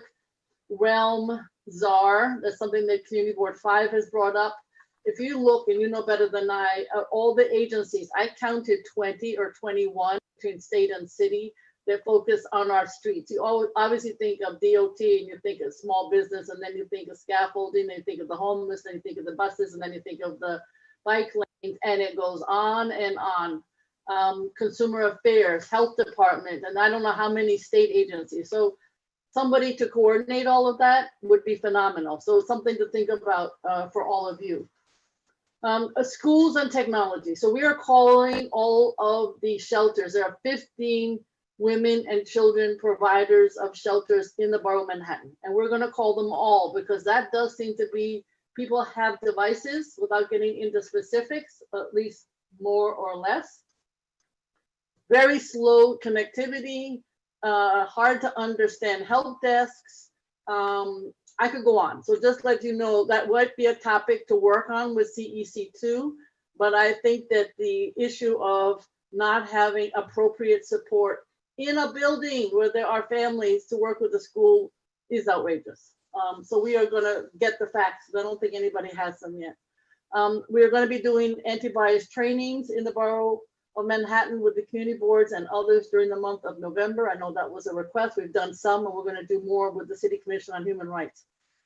realm czar. That's something that Community Board 5 has brought up. If you look, and you know better than I, all the agencies, I counted 20 or 21 between state and city that focus on our streets. You obviously think of DOT, and you think of small business, and then you think of scaffolding, then you think of the homeless, then you think of the buses, and then you think of the bike lanes, and it goes on and on. Consumer affairs, health department, and I don't know how many state agencies. So somebody to coordinate all of that would be phenomenal. So it's something to think about for all of you. Schools and technology. So we are calling all of the shelters. There are 15 women and children providers of shelters in the borough of Manhattan. And we're going to call them all, because that does seem to be, people have devices, without getting into specifics, at least more or less. Very slow connectivity, hard to understand help desks, I could go on. So just let you know that might be a topic to work on with CEC2, but I think that the issue of not having appropriate support in a building where there are families to work with the school is outrageous. So we are gonna get the facts. I don't think anybody has them yet. We are gonna be doing anti-bias trainings in the borough of Manhattan with the community boards and others during the month of November. I know that was a request. We've done some, and we're going to do more with the City Commission on Human Rights.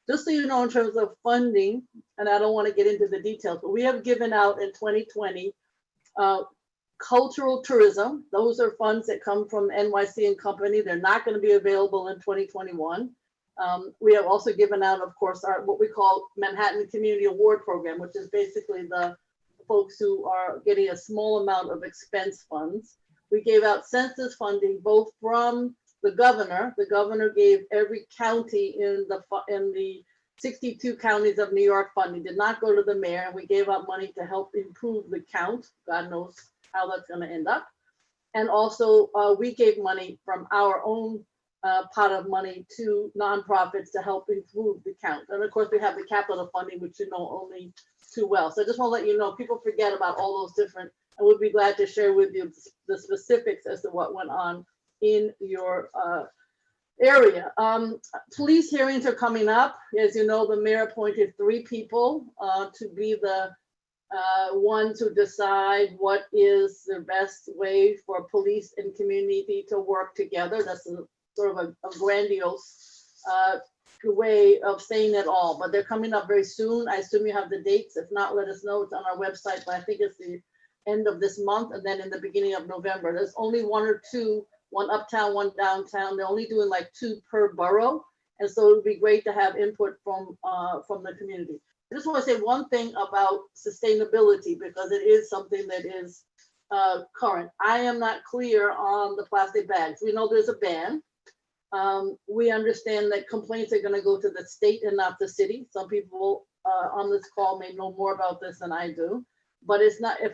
Just so you know, in terms of funding, and I don't want to get into the details, but we have given out in 2020 cultural tourism. Those are funds that come from NYC and company. They're not going to be available in 2021. We have also given out, of course, our what we call Manhattan Community Award Program, which is basically the folks who are getting a small amount of expense funds. We gave out census funding both from the governor. The governor gave every county in the 62 counties of New York funding. Did not go to the mayor, and we gave out money to help improve the count. God knows how that's going to end up. And also, we gave money from our own pot of money to nonprofits to help improve the count. And of course, we have the capital funding, which you know only too well. So I just want to let you know, people forget about all those different, and we'll be glad to share with you the specifics as to what went on in your area. Police hearings are coming up. As you know, the mayor appointed 3 people to be the ones who decide what is the best way for police and community to work together. That's sort of a grandiose way of saying it all, but they're coming up very soon. I assume you have the dates. If not, let us know. It's on our website, but I think it's the end of this month and then in the beginning of November. There's only 1 or 2, one uptown, one downtown. They're only doing like 2 per borough. And so it would be great to have input from the community. I just want to say one thing about sustainability, because it is something that is current. I am not clear on the plastic bags. We know there's a ban. We understand that complaints are going to go to the state and not the city. Some people on this call may know more about this than I do, but it's not, if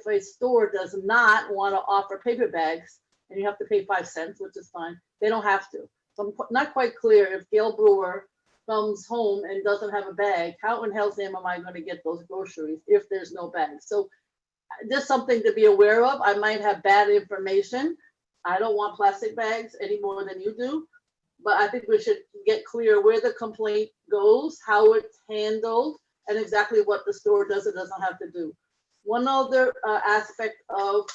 a store does not want to offer paper bags and you have to pay 5 cents, which is fine, they don't have to. So I'm not quite clear if Gail Brewer comes home and doesn't have a bag, how in hell's name am I going to get those groceries if there's no bag? So just something to be aware of. I might have bad information. I don't want plastic bags any more than you do, but I think we should get clear where the complaint goes, how it's handled, and exactly what the store does or doesn't have to do. One other aspect of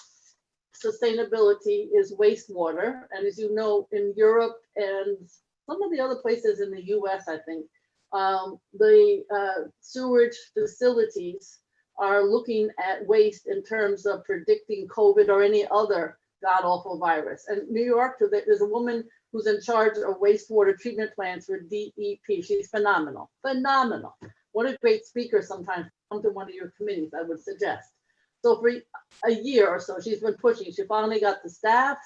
sustainability is wastewater. And as you know, in Europe and some of the other places in the US, I think, the sewage facilities are looking at waste in terms of predicting COVID or any other god-awful virus. And New York, there's a woman who's in charge of wastewater treatment plants for DEP. She's phenomenal, phenomenal. What a great speaker sometimes. Come to one of your committees, I would suggest. So for a year or so, she's been pushing. She finally got the staff,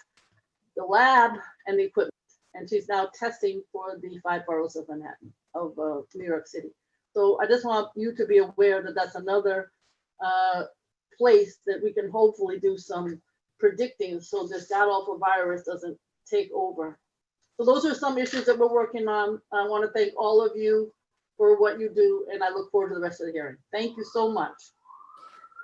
the lab, and the equipment. And she's now testing for the 5 boroughs of Manhattan, of New York City. So I just want you to be aware that that's another place that we can hopefully do some predicting so this god-awful virus doesn't take over. So those are some issues that we're working on. I want to thank all of you for what you do, and I look forward to the rest of the hearing. Thank you so much.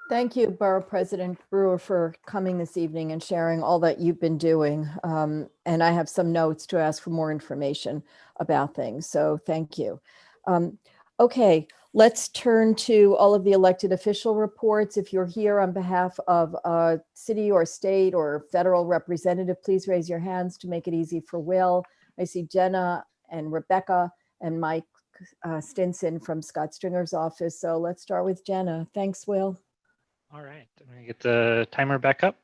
Thank you, Borough President Brewer, for coming this evening and sharing all that you've been doing. And I have some notes to ask for more information about things, so thank you. Okay, let's turn to all of the elected official reports. If you're here on behalf of a city or state or federal representative, please raise your hands to make it easy for Will. I see Jenna and Rebecca and Mike Stinson from Scott Stringer's office. So let's start with Jenna. Thanks, Will. All right, I'm going to get the timer back up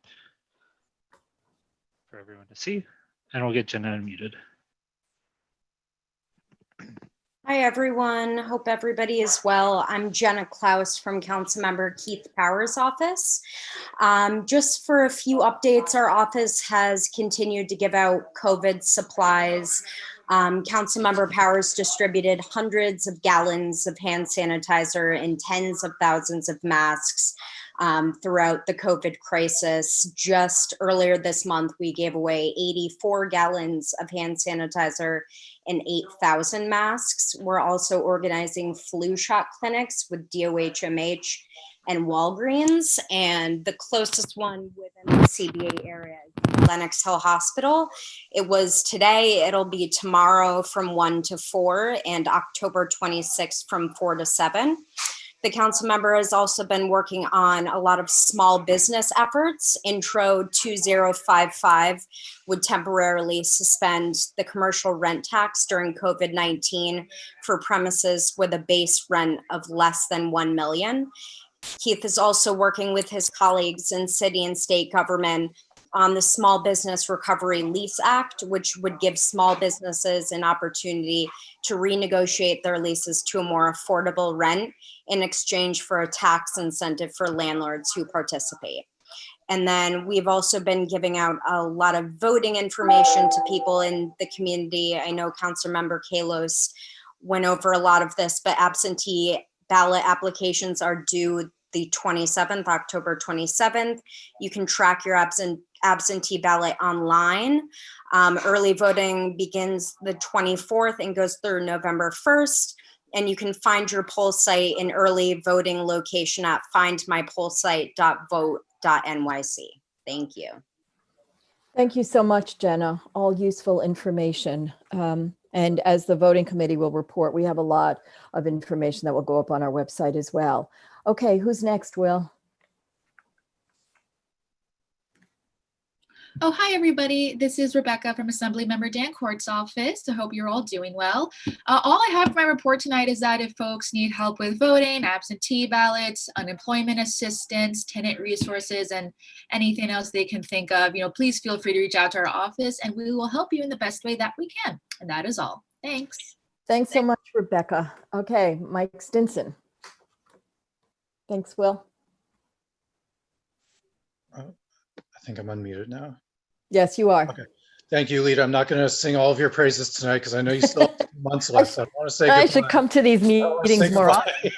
for everyone to see, and we'll get Jenna unmuted. Hi, everyone. Hope everybody is well. I'm Jenna Klaus from Councilmember Keith Powers' office. Just for a few updates, our office has continued to give out COVID supplies. Councilmember Powers distributed hundreds of gallons of hand sanitizer and tens of thousands of masks throughout the COVID crisis. Just earlier this month, we gave away 84 gallons of hand sanitizer and 8,000 masks. We're also organizing flu shot clinics with DOHMH and Walgreens, and the closest one within the CB8 area is Lenox Hill Hospital. It was today, it'll be tomorrow from 1 to 4, and October 26th from 4 to 7. The council member has also been working on a lot of small business efforts. Intro 2055 would temporarily suspend the commercial rent tax during COVID-19 for premises with a base rent of less than 1 million. Keith is also working with his colleagues in city and state government on the Small Business Recovery Lease Act, which would give small businesses an opportunity to renegotiate their leases to a more affordable rent in exchange for a tax incentive for landlords who participate. And then we've also been giving out a lot of voting information to people in the community. I know Councilmember Kalos went over a lot of this, but absentee ballot applications are due the 27th, October 27th. You can track your absentee ballot online. Early voting begins the 24th and goes through November 1st. And you can find your poll site and early voting location at findmypollsite.vote.nyc. Thank you. Thank you so much, Jenna. All useful information. And as the voting committee will report, we have a lot of information that will go up on our website as well. Okay, who's next, Will? Oh, hi, everybody. This is Rebecca from Assemblymember Dancourt's office. I hope you're all doing well. All I have for my report tonight is that if folks need help with voting, absentee ballots, unemployment assistance, tenant resources, and anything else they can think of, please feel free to reach out to our office and we will help you in the best way that we can. And that is all. Thanks. Thanks so much, Rebecca. Okay, Mike Stinson. Thanks, Will. I think I'm unmuted now. Yes, you are. Okay. Thank you, Lita. I'm not going to sing all of your praises tonight because I know you still have 2 months left. So I want to say I goodbye. should come to these meetings more often.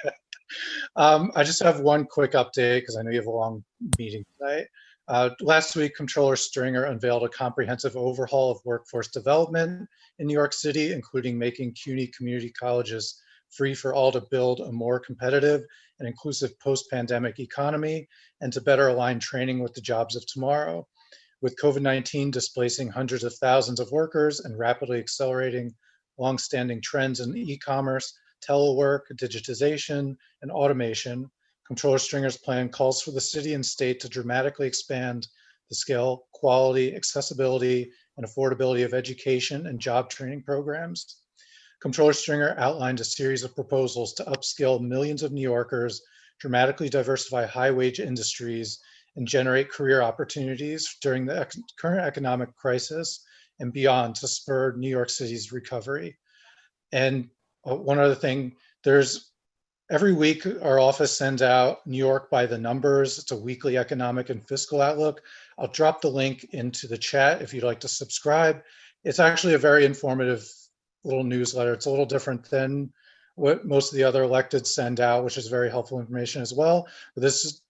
I just have one quick update because I know you have a long meeting tonight. Last week, Comptroller Stringer unveiled a comprehensive overhaul of workforce development in New York City, including making CUNY community colleges free for all to build a more competitive and inclusive post-pandemic economy and to better align training with the jobs of tomorrow. With COVID-19 displacing hundreds of thousands of workers and rapidly accelerating longstanding trends in e-commerce, telework, digitization, and automation, Comptroller Stringer's plan calls for the city and state to dramatically expand the scale, quality, accessibility, and affordability of education and job training programs. Comptroller Stringer outlined a series of proposals to upskill millions of New Yorkers, dramatically diversify high-wage industries, and generate career opportunities during the current economic crisis and beyond to spur New York City's recovery. And one other thing, every week our office sends out New York by the numbers. It's a weekly economic and fiscal outlook. I'll drop the link into the chat if you'd like to subscribe. It's actually a very informative little newsletter. It's a little different than what most of the other electeds send out, which is very helpful information as well. But this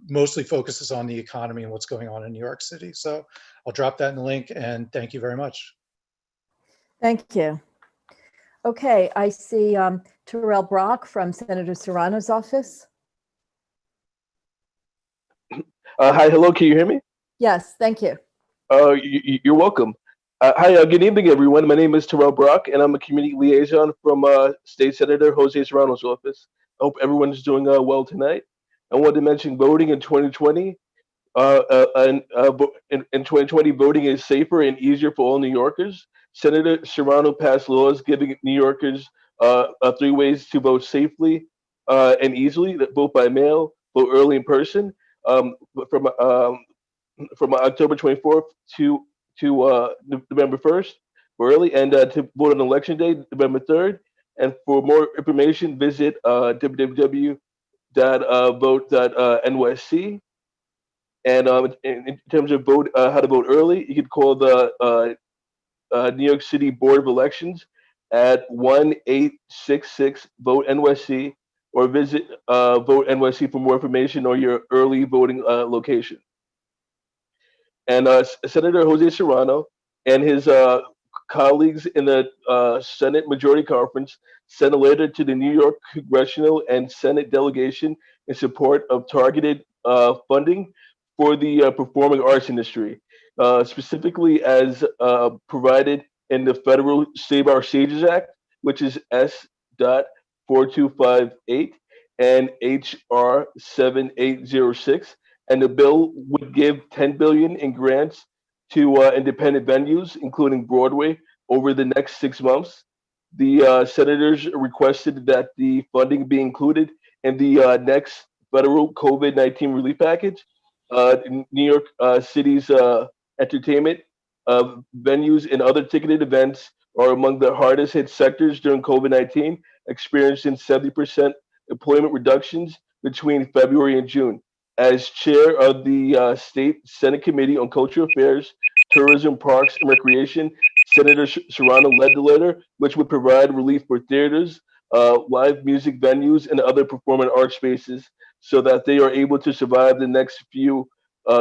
mostly focuses on the economy and what's going on in New York City. So I'll drop that in the link and thank you very much. Thank you. Okay, I see Terrell Brock from Senator Serrano's office. Hi, hello, can you hear me? Yes, thank you. You're welcome. Hi, good evening, everyone. My name is Terrell Brock, and I'm a community liaison from State Senator Jose Serrano's office. I hope everyone is doing well tonight. I wanted to mention voting in 2020. In 2020, voting is safer and easier for all New Yorkers. Senator Serrano passed laws giving New Yorkers 3 ways to vote safely and easily: vote by mail, vote early in person, from October 24th to November 1st for early, and to vote on election day, November 3rd. And for more information, visit www.vote.nysc. And in terms of how to vote early, you can call the New York City Board of Elections at 1-866-VOTE-NYC, or visit Vote NYC for more information on your early voting location. And Senator Jose Serrano and his colleagues in the Senate Majority Conference sent a letter to the New York Congressional and Senate delegation in support of targeted funding for the performing arts industry, specifically as provided in the federal Save Our Sages Act, which is S.4258 and HR 7806. And the bill would give 10 billion in grants to independent venues, including Broadway, over the next 6 months. The senators requested that the funding be included in the next federal COVID-19 relief package. New York City's entertainment venues and other ticketed events are among the hardest hit sectors during COVID-19, experiencing 70% employment reductions between February and June. As chair of the State Senate Committee on Cultural Affairs, Tourism, Parks, and Recreation, Senator Serrano led the letter, which would provide relief for theaters, live music venues, and other performing arts spaces so that they are able to survive the next few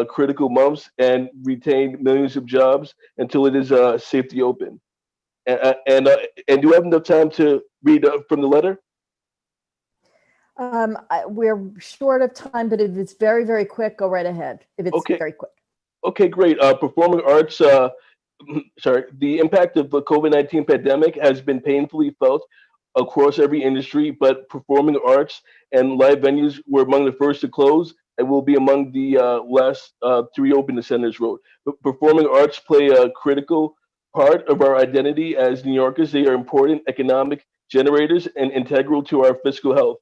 critical months and retain millions of jobs until it is safe to open. And do you have enough time to read from the letter? We're short of time, but if it's very, very quick, go right ahead. If it's Okay. very quick. Okay, great. Performing arts, sorry, the impact of the COVID-19 pandemic has been painfully felt across every industry, but performing arts and live venues were among the first to close and will be among the last to reopen, the Senators wrote. But performing arts play a critical part of our identity as New Yorkers. They are important economic generators and integral to our fiscal health.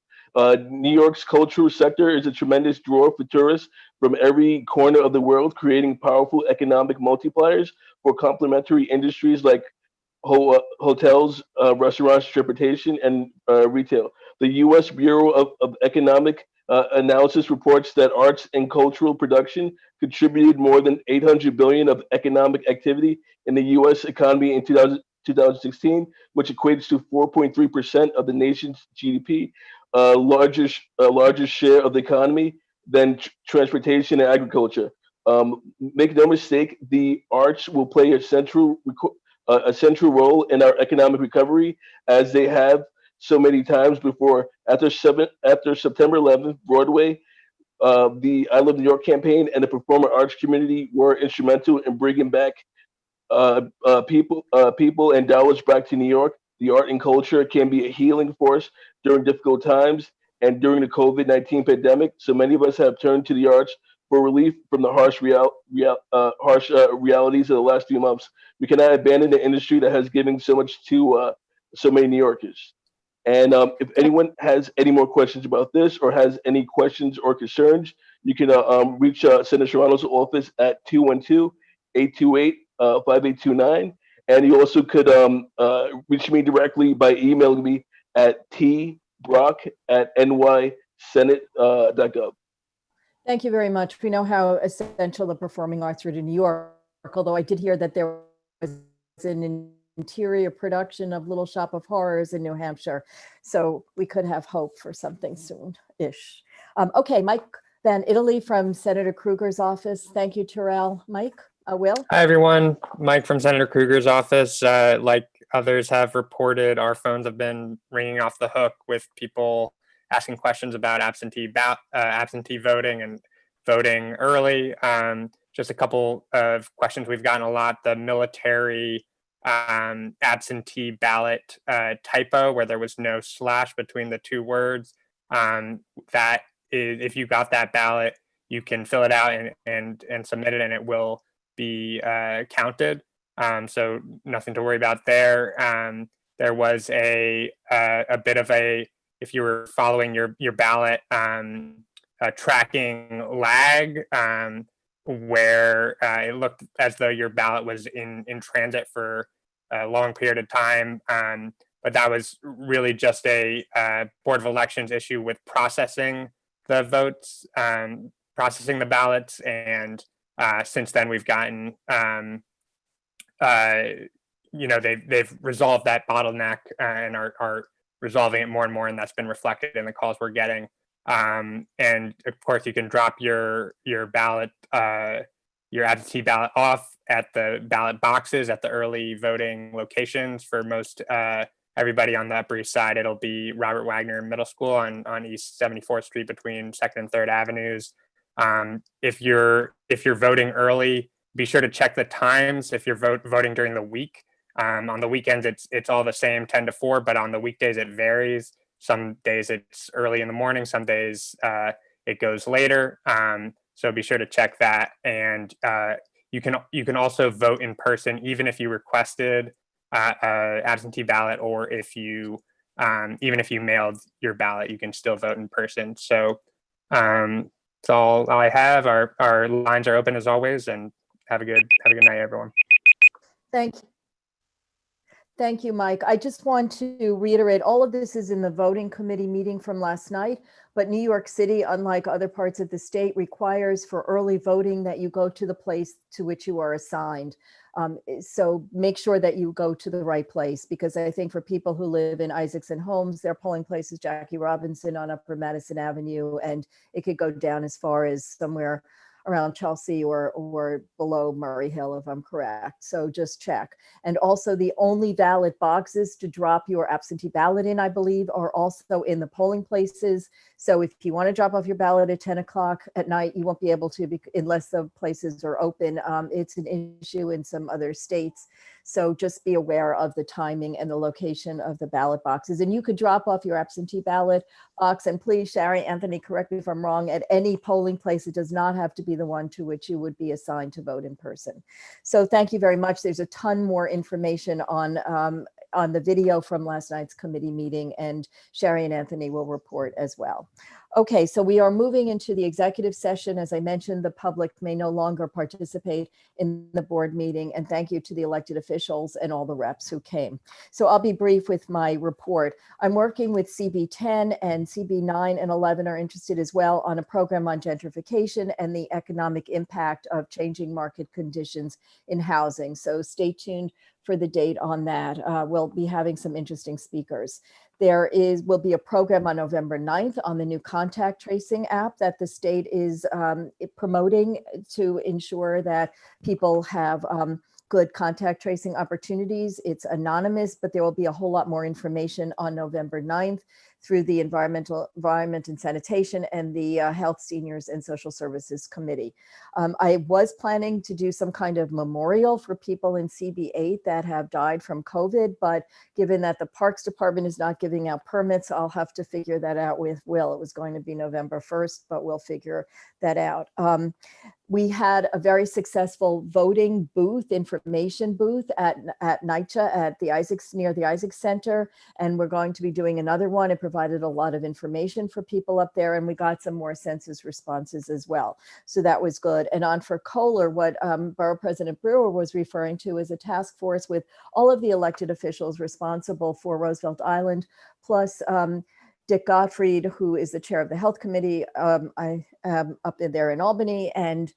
New York's cultural sector is a tremendous draw for tourists from every corner of the world, creating powerful economic multipliers for complementary industries like hotels, restaurants, transportation, and retail. The U.S. Bureau of Economic Analysis reports that arts and cultural production contributed more than 800 billion of economic activity in the U.S. economy in 2016, which equates to 4.3% of the nation's GDP, largest share of the economy than transportation and agriculture. Make no mistake, the arts will play a central role in our economic recovery, as they have so many times before. After September 11th, Broadway, the I Love New York campaign, and the performing arts community were instrumental in bringing back people and dollars back to New York. The art and culture can be a healing force during difficult times and during the COVID-19 pandemic. So many of us have turned to the arts for relief from the harsh realities of the last few months. We cannot abandon the industry that has given so much to so many New Yorkers. And if anyone has any more questions about this or has any questions or concerns, you can reach Senator Serrano's office at 212-828-5829. And you also could reach me directly by emailing me at tbrock@nysenate.gov. Thank you very much. We know how essential the performing arts are to New York, although I did hear that there was an interior production of Little Shop of Horrors in New Hampshire. So we could have hope for something soon-ish. Okay, Mike Van Italy from Senator Krueger's office. Thank you, Terrell. Mike, Will? Hi, everyone. Mike from Senator Krueger's office. Like others have reported, our phones have been ringing off the hook with people asking questions about absentee voting and voting early. Just a couple of questions we've gotten a lot. The military absentee ballot typo where there was no slash between the two words. That is, if you got that ballot, you can fill it out and submit it, and it will be counted. So nothing to worry about there. There was a bit of a, if you were following your ballot, tracking lag, where it looked as though your ballot was in transit for a long period of time. But that was really just a Board of Elections issue with processing the votes, processing the ballots. And since then we've gotten, they've resolved that bottleneck and are resolving it more and more, and that's been reflected in the calls we're getting. And of course, you can drop your ballot, your absentee ballot off at the ballot boxes at the early voting locations for most everybody on the Upper East Side. It'll be Robert Wagner Middle School on East 74th Street between 2nd and 3rd Avenues. If you're voting early, be sure to check the times. If you're voting during the week, on the weekends it's all the same, 10 to 4, but on the weekdays it varies. Some days it's early in the morning, some days it goes later. So be sure to check that. And you can also vote in person, even if you requested absentee ballot, or if you even if you mailed your ballot, you can still vote in person. So that's all I have. Our lines are open as always, and have a good night, everyone. Thank you. Thank you, Mike. I just want to reiterate, all of this is in the voting committee meeting from last night, but New York City, unlike other parts of the state, requires for early voting that you go to the place to which you are assigned. So make sure that you go to the right place, because I think for people who live in Isaacson Homes, their polling place is Jackie Robinson on Upper Madison Avenue, and it could go down as far as somewhere around Chelsea or below Murray Hill, if I'm correct. So just check. And also the only valid boxes to drop your absentee ballot in, I believe, are also in the polling places. So if you want to drop off your ballot at 10 o'clock at night, you won't be able to unless the places are open. It's an issue in some other states. So just be aware of the timing and the location of the ballot boxes. And you could drop off your absentee ballot box, and please, Sherry, Anthony, correct me if I'm wrong, at any polling place. It does not have to be the one to which you would be assigned to vote in person. So thank you very much. There's a ton more information on the video from last night's committee meeting, and Sherry and Anthony will report as well. Okay, so we are moving into the executive session. As I mentioned, the public may no longer participate in the board meeting, and thank you to the elected officials and all the reps who came. So I'll be brief with my report. I'm working with CB10, and CB9 and 11 are interested as well on a program on gentrification and the economic impact of changing market conditions in housing. So stay tuned for the date on that. We'll be having some interesting speakers. There will be a program on November 9th on the new contact tracing app that the state is promoting to ensure that people have good contact tracing opportunities. It's anonymous, but there will be a whole lot more information on November 9th through the Environment and Sanitation and the Health, Seniors and Social Services Committee. I was planning to do some kind of memorial for people in CB8 that have died from COVID, but given that the Parks Department is not giving out permits, I'll have to figure that out with Will. It was going to be November 1st, but we'll figure that out. We had a very successful voting booth, information booth at NYCHA at the near the Isaacs Center, and we're going to be doing another one. It provided a lot of information for people up there, and we got some more census responses as well. So that was good. And on for Kohler, what Borough President Brewer was referring to is a task force with all of the elected officials responsible for Roosevelt Island, plus Dick Gottfried, who is the chair of the Health Committee I am up in there in Albany, and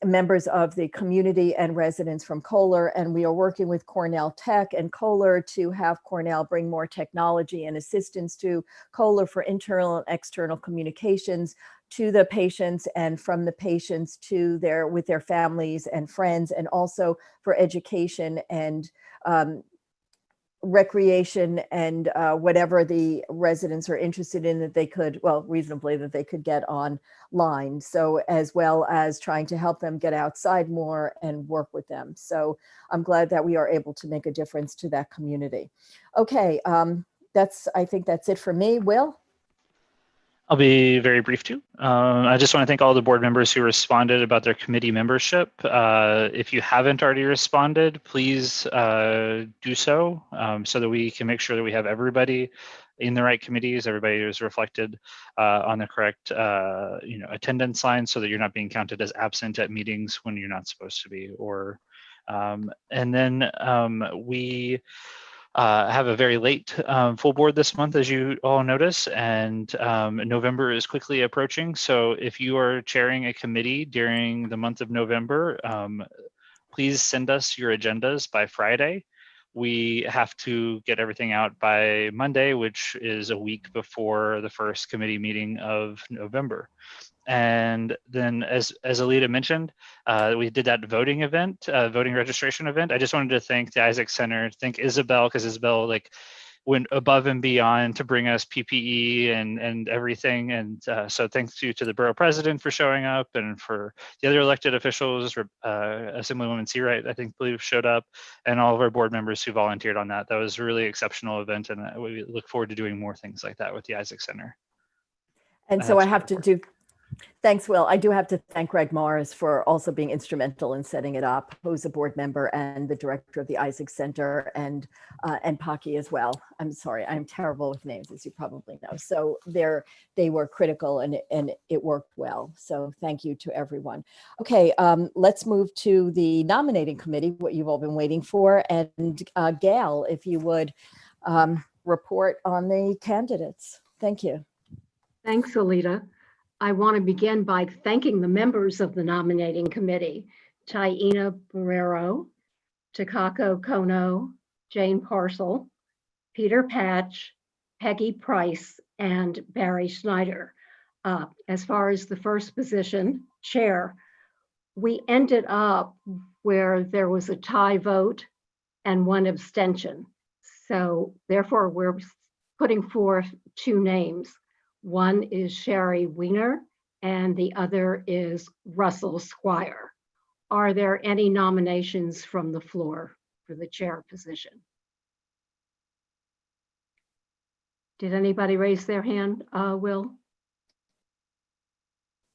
members of the community and residents from Kohler. And we are working with Cornell Tech and Kohler to have Cornell bring more technology and assistance to Kohler for internal and external communications to the patients and from the patients to with their families and friends, and also for education and recreation and whatever the residents are interested in that they could, well, reasonably that they could get online. So as well as trying to help them get outside more and work with them. So I'm glad that we are able to make a difference to that community. Okay, I think that's it for me. Will? I'll be very brief too. I just want to thank all the board members who responded about their committee membership. If you haven't already responded, please do so so that we can make sure that we have everybody in the right committees, everybody who's reflected on the correct attendance line, so that you're not being counted as absent at meetings when you're not supposed to be. And then we have a very late full board this month, as you all notice, and November is quickly approaching. So if you are chairing a committee during the month of November, please send us your agendas by Friday. we have to get everything out by Monday, which is a week before the first committee meeting of November. And then as Alita mentioned, we did that voting event, voting registration event. I just wanted to thank the Isaac Center, thank Isabel, because Isabel like went above and beyond to bring us PPE and everything. And so thanks you to the borough president for showing up, and for the other elected officials, Assemblywoman Seawright, I believe showed up, and all of our board members who volunteered on that. That was a really exceptional event, and we look forward to doing more things like that with the Isaac Center. And so I have to do, thanks, Will. I do have to thank Greg Morris for also being instrumental in setting it up, who's a board member and the director of the Isaac Center, and Paki as well. I'm sorry, I'm terrible with names, as you probably know. So they were critical, and it worked well. So thank you to everyone. Okay, let's move to the nominating committee, what you've all been waiting for. And Gail, if you would report on the candidates. Thank you. Thanks, Alita. I want to begin by thanking the members of the nominating committee, Taina Barrero, Takako Kono, Jane Parcel, Peter Patch, Peggy Price, and Barry Schneider. As far as the first position, chair, we ended up where there was a tie vote and one abstention. So therefore, we're putting forth two names. One is Sherry Weiner, and the other is Russell Squire. Are there any nominations from the floor for the chair position? Did anybody raise their hand, Will?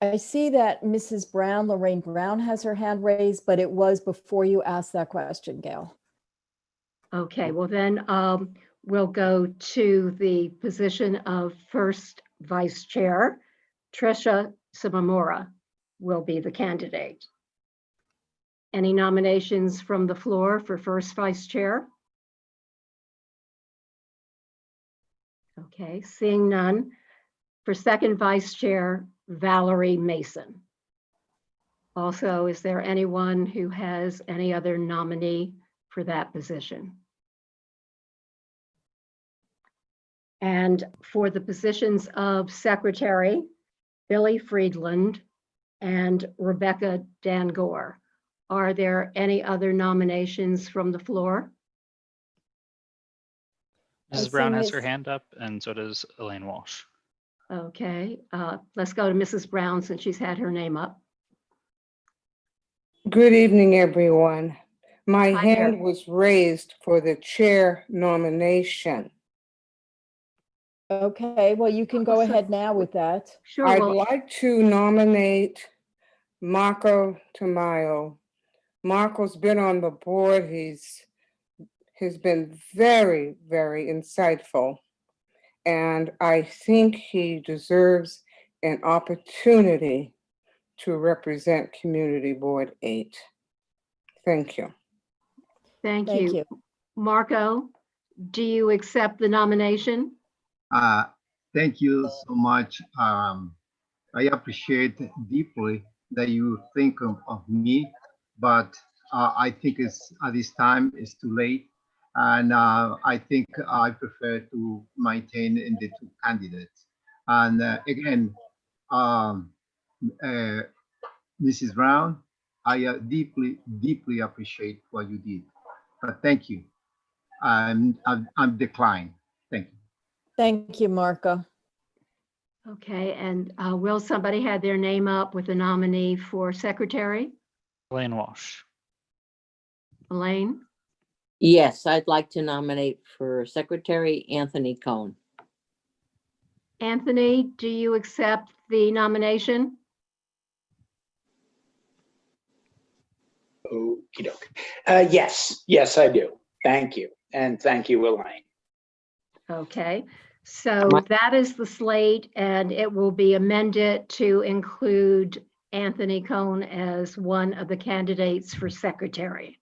I see that Mrs. Brown, Lorraine Brown, has her hand raised, but it was before you asked that question, Gail. Okay, well then we'll go to the position of first vice chair. Tricia Simamura will be the candidate. Any nominations from the floor for first vice chair? Okay, seeing none. For second vice chair, Valerie Mason. Also, is there anyone who has any other nominee for that position? And for the positions of secretary, Billy Friedland and Rebecca Dangor. Are there any other nominations from the floor? Mrs. Brown has her hand up, and so does Elaine Walsh. Okay, let's go to Mrs. Brown since she's had her name up. Good evening, everyone. My Hi hand there. was raised for the chair nomination. Okay, well, you can go ahead now with that. Sure. I'd Well, like to nominate Marco Tamayo. Marco's been on the board. He's been very, very insightful. And I think he deserves an opportunity to represent Community Board 8. Thank you. thank you. Marco, do you accept the nomination? Thank you so much. I appreciate deeply that you think of me, but I think it's at this time it's too late. And I think I prefer to maintain in the two candidates. And again, Mrs. Brown, I deeply, deeply appreciate what you did. But thank you. I'm declined. Thank you. Thank you, Marco. Okay, and will somebody have their name up with a nominee for secretary? Elaine Walsh. Elaine? Yes, I'd like to nominate for secretary Anthony Cohn. Anthony, do you accept the nomination? Okey doke. Yes, I do. Thank you. And thank you, Elaine. Okay, so that is the slate, and it will be amended to include Anthony Cohn as one of the candidates for secretary.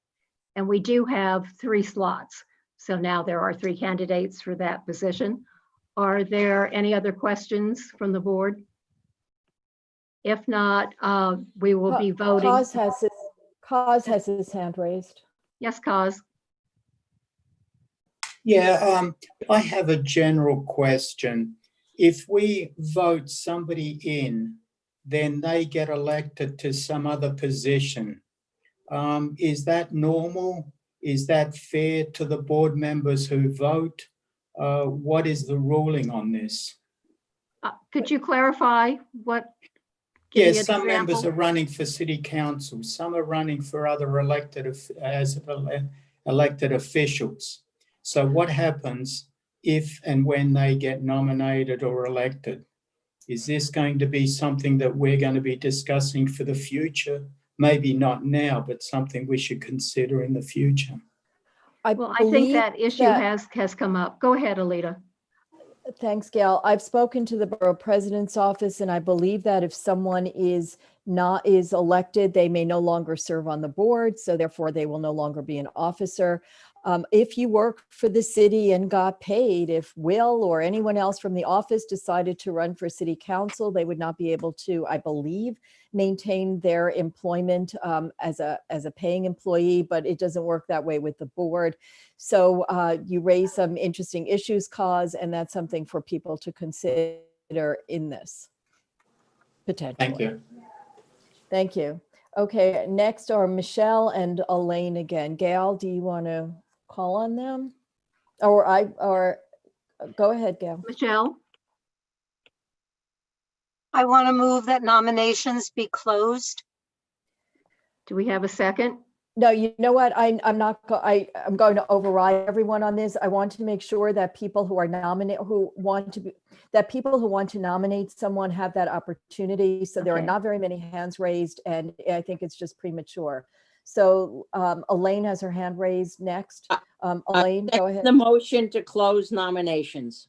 And we do have 3 slots. So now there are 3 candidates for that position. Are there any other questions from the board? If not, we will be voting. Cause has his hand raised. Yes, Cause. Yeah, I have a general question. If we vote somebody in, then they get elected to some other position. Is that normal? Is that fair to the board members who vote? What is the ruling on this? Could you clarify what? Give Yes, me an some members example. are running for city council, some are running for other elected officials. So what happens if and when they get nominated or elected? Is this going to be something that we're going to be discussing for the future? Maybe not now, but something we should consider in the future. I think that issue has come up. Go ahead, Alita. Thanks, Gail. I've spoken to the borough president's office, and I believe that if someone is elected, they may no longer serve on the board, so therefore they will no longer be an officer. If you work for the city and got paid, if Will or anyone else from the office decided to run for city council, they would not be able to, I believe, maintain their employment as a paying employee, but it doesn't work that way with the board. So you raise some interesting issues, Cause, and that's something for people to consider in this potentially. Thank you. Thank you. Okay, next are Michelle and Elaine again. Gail, do you want to call on them? Or go ahead, Gail. Michelle? I want to move that nominations be closed. Do we have a second? No, you know what? I'm going to override everyone on this. I want to make sure that people who are people who want to nominate someone have that opportunity. So there are not very many hands raised, and I think it's just premature. So Elaine has her hand raised next. Elaine, go ahead. The motion to close nominations.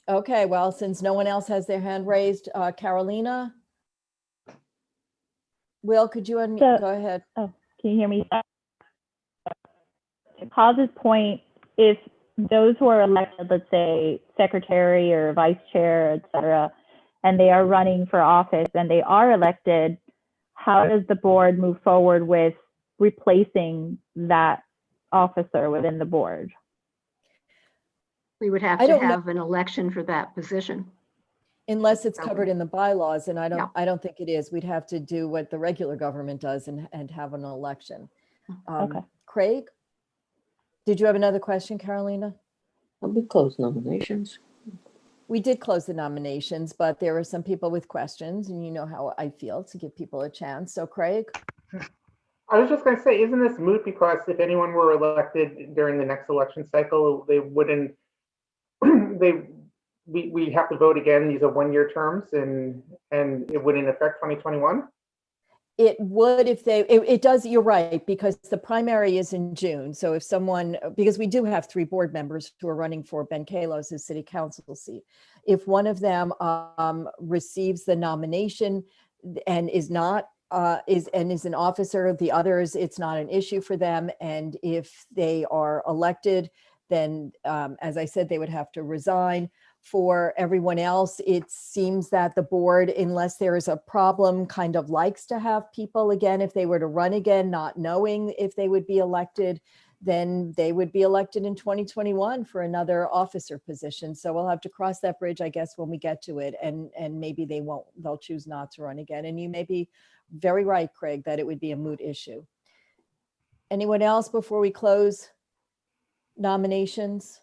Okay, well, since no one else has their hand raised, Carolina? Will, could you unmute? Go ahead. Oh, can you hear me? To Cause's point, if those who are elected, let's say secretary or vice chair, et cetera, and they are running for office and they are elected, how does the board move forward with replacing that officer within the board? We would have to have an election for that position. Unless it's covered in the bylaws, and I don't think it is. We'd have to do what the regular government does and have an election. Okay. Craig, did you have another question, Carolina? We closed nominations. We did close the nominations, but there are some people with questions, and you know how I feel to give people a chance. So Craig? I was just going to say, isn't this moot because if anyone were elected during the next election cycle, they wouldn't, we have to vote again. These are one-year terms, and it wouldn't affect 2021. It would if it does, you're right, because the primary is in June. So if someone, because we do have 3 board members who are running for Ben Kalos' city council seat. If one of them receives the nomination and is not, is an officer, the others, it's not an issue for them. And if they are elected, then as I said, they would have to resign. For everyone else, it seems that the board, unless there is a problem, kind of likes to have people again, if they were to run again, not knowing if they would be elected, then they would be elected in 2021 for another officer position. So we'll have to cross that bridge, I guess, when we get to it, and maybe they'll choose not to run again. And you may be very right, Craig, that it would be a moot issue. Anyone else before we close nominations?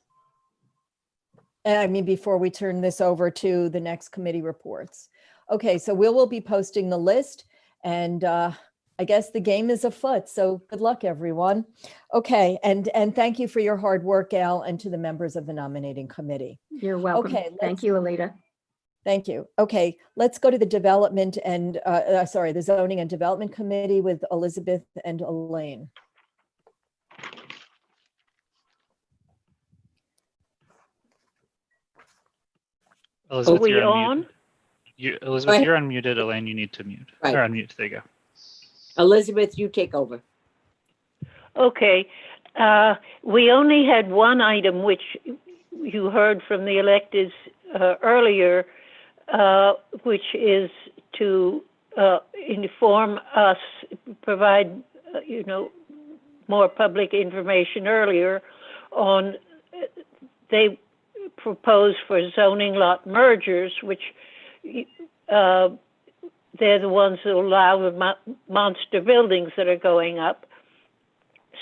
I mean, before we turn this over to the next committee reports. Okay, so we'll be posting the list, and I guess the game is afoot. So good luck, everyone. Okay, and thank you for your hard work, Al, and to the members of the nominating committee. You're welcome. Okay, thank you, Alita. Thank you. Okay, let's go to the development and the zoning and development committee with Elizabeth and Elaine. Elizabeth, Are we you're on? Elizabeth, you're unmuted. Elaine, you need to mute. Right. Or unmute. There you go. Elizabeth, you take over. Okay. We only had one item, which you heard from the electeds earlier, which is to inform us, provide, more public information earlier on they propose for zoning lot mergers, which they're the ones that allow the monster buildings that are going up.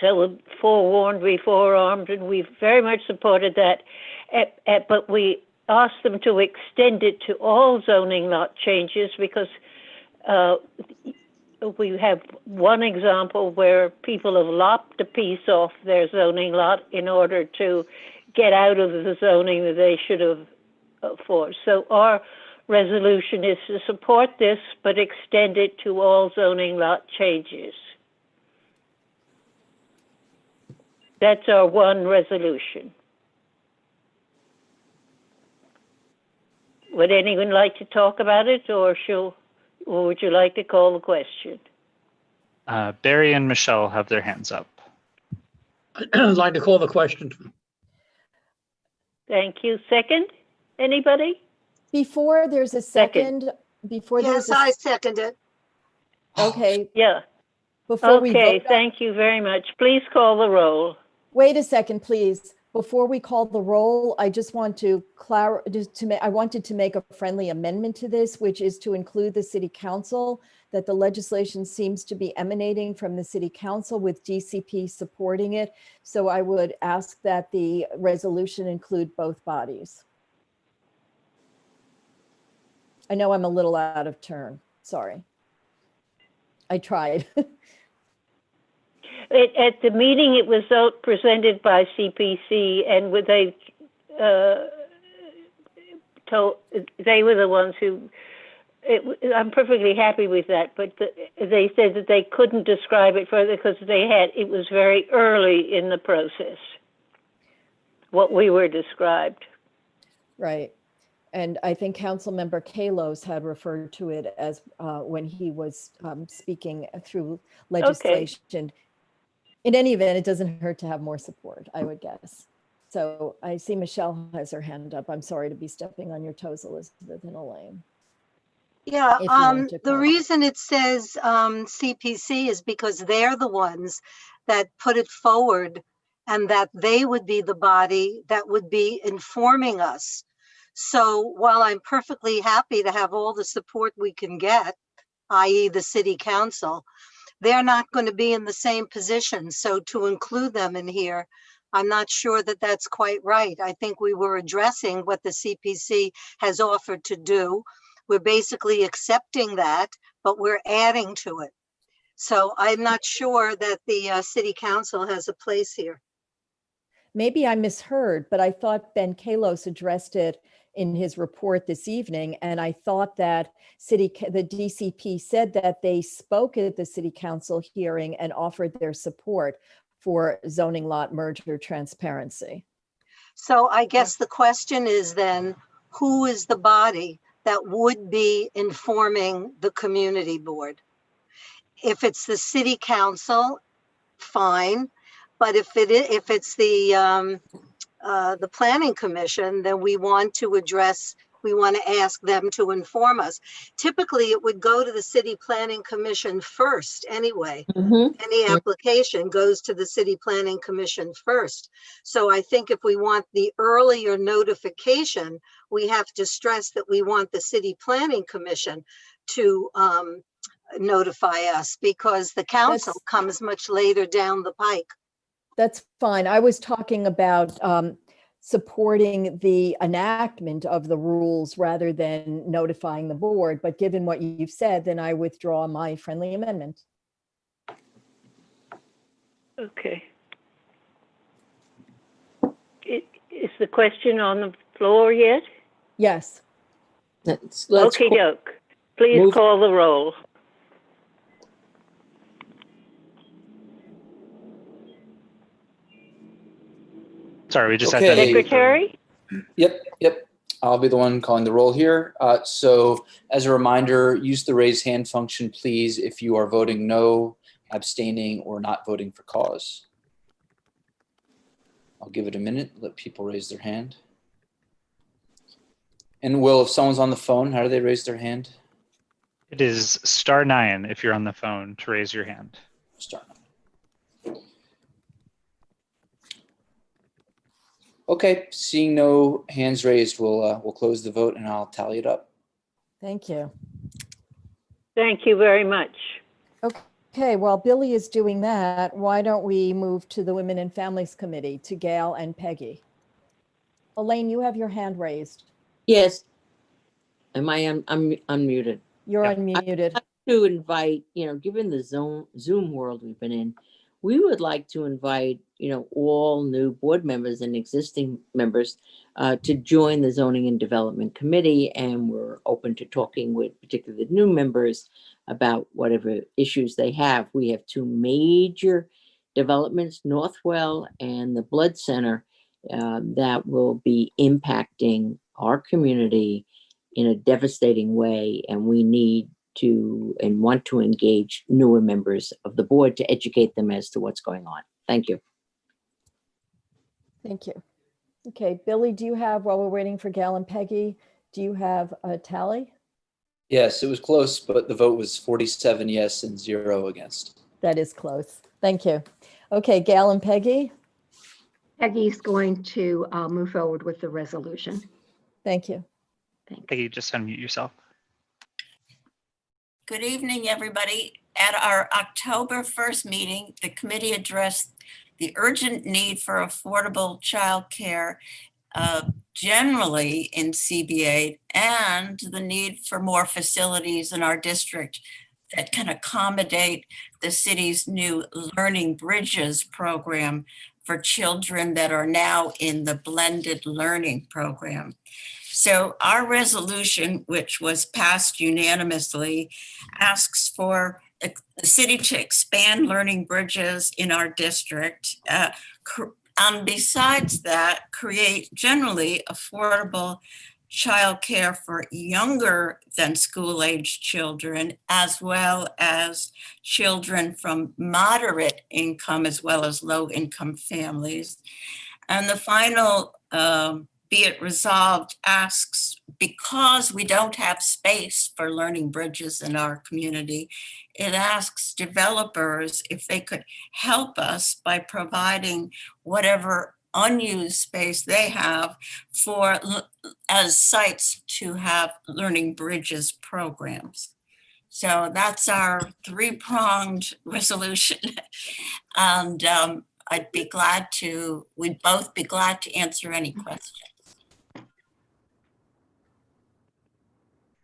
So we're forewarned, we forearmed, and we've very much supported that. But we asked them to extend it to all zoning lot changes because we have one example where people have lopped a piece off their zoning lot in order to get out of the zoning that they should have for. So our resolution is to support this, but extend it to all zoning lot changes. That's our one resolution. Would anyone like to talk about it, or would you like to call the question? Barry and Michelle have their hands up. I'd like to call the question. Thank you. Second, anybody? Before there's a second, before Yes, there's I second it. Okay. Yeah. Before we Okay, vote thank you very much. Please call the roll. Wait a second, please. Before we call the roll, I just want to I wanted to make a friendly amendment to this, which is to include the city council, that the legislation seems to be emanating from the city council with DCP supporting it. So I would ask that the resolution include both bodies. I know I'm a little out of turn, sorry. I tried. At the meeting, it was presented by CPC, and they were the ones who. I'm perfectly happy with that, but they said that they couldn't describe it further because it was very early in the process. What we were described. Right. And I think Councilmember Kalos had referred to it as when he was speaking through legislation. Okay. In any event, it doesn't hurt to have more support, I would guess. So I see Michelle has her hand up. I'm sorry to be stepping on your toes, Elizabeth and Elaine. Yeah, the reason it says CPC is because they're the ones that put it forward, and that they would be the body that would be informing us. So while I'm perfectly happy to have all the support we can get, i.e. the city council, they're not going to be in the same position. So to include them in here, I'm not sure that that's quite right. I think we were addressing what the CPC has offered to do. We're basically accepting that, but we're adding to it. So I'm not sure that the city council has a place here. Maybe I misheard, but I thought Ben Kalos addressed it in his report this evening. And I thought that the DCP said that they spoke at the city council hearing and offered their support for zoning lot merger transparency. So I guess the question is then, who is the body that would be informing the community board? If it's the city council, fine. But if it's the planning commission, then we want to ask them to inform us. Typically, it would go to the city planning commission first anyway. Any application goes to the city planning commission first. So I think if we want the earlier notification, we have to stress that we want the city planning commission to notify us, because the council comes much later down the pike. That's fine. I was talking about supporting the enactment of the rules rather than notifying the board. But given what you've said, then I withdraw my friendly amendment. Okay. Is the question on the floor yet? Yes. Okey doke. Please call the roll. Sorry, we just had Secretary? Yep. I'll be the one calling the roll here. So as a reminder, use the raise hand function, please, if you are voting no, abstaining, or not voting for cause. I'll give it a minute, let people raise their hand. And Will, if someone's on the phone, how do they raise their hand? It is *9 if you're on the phone to raise your hand. *9. Okay, seeing no hands raised, we'll close the vote and I'll tally it up. Thank you. Thank you very much. Okay, while Billy is doing that, why don't we move to the Women and Families Committee, to Gail and Peggy? Elaine, you have your hand raised. Yes. Am I unmuted? You're unmuted. I'd like to invite, given the Zoom world we've been in, we would like to invite, all new board members and existing members to join the Zoning and Development Committee. And we're open to talking with particularly the new members about whatever issues they have. We have two major developments, Northwell and the Blood Center, that will be impacting our community in a devastating way, and we need to and want to engage newer members of the board to educate them as to what's going on. Thank you. Thank you. Okay, Billy, do you have, while we're waiting for Gail and Peggy, do you have a tally? Yes, it was close, but the vote was 47 yes and 0 against. That is close. Thank you. Okay, Gail and Peggy. Peggy's going to move forward with the resolution. Thank you. Peggy, just unmute yourself. Good evening, everybody. At our October 1st meeting, the committee addressed the urgent need for affordable childcare generally in CB8 and the need for more facilities in our district that can accommodate the city's new Learning Bridges program for children that are now in the blended learning program. So our resolution, which was passed unanimously, asks for the city to expand learning bridges in our district. And besides that, create generally affordable childcare for younger than school-age children, as well as children from moderate income as well as low-income families. And the final be it resolved asks, because we don't have space for learning bridges in our community, it asks developers if they could help us by providing whatever unused space they have for as sites to have learning bridges programs. So that's our three-pronged resolution. And we'd both be glad to answer any questions.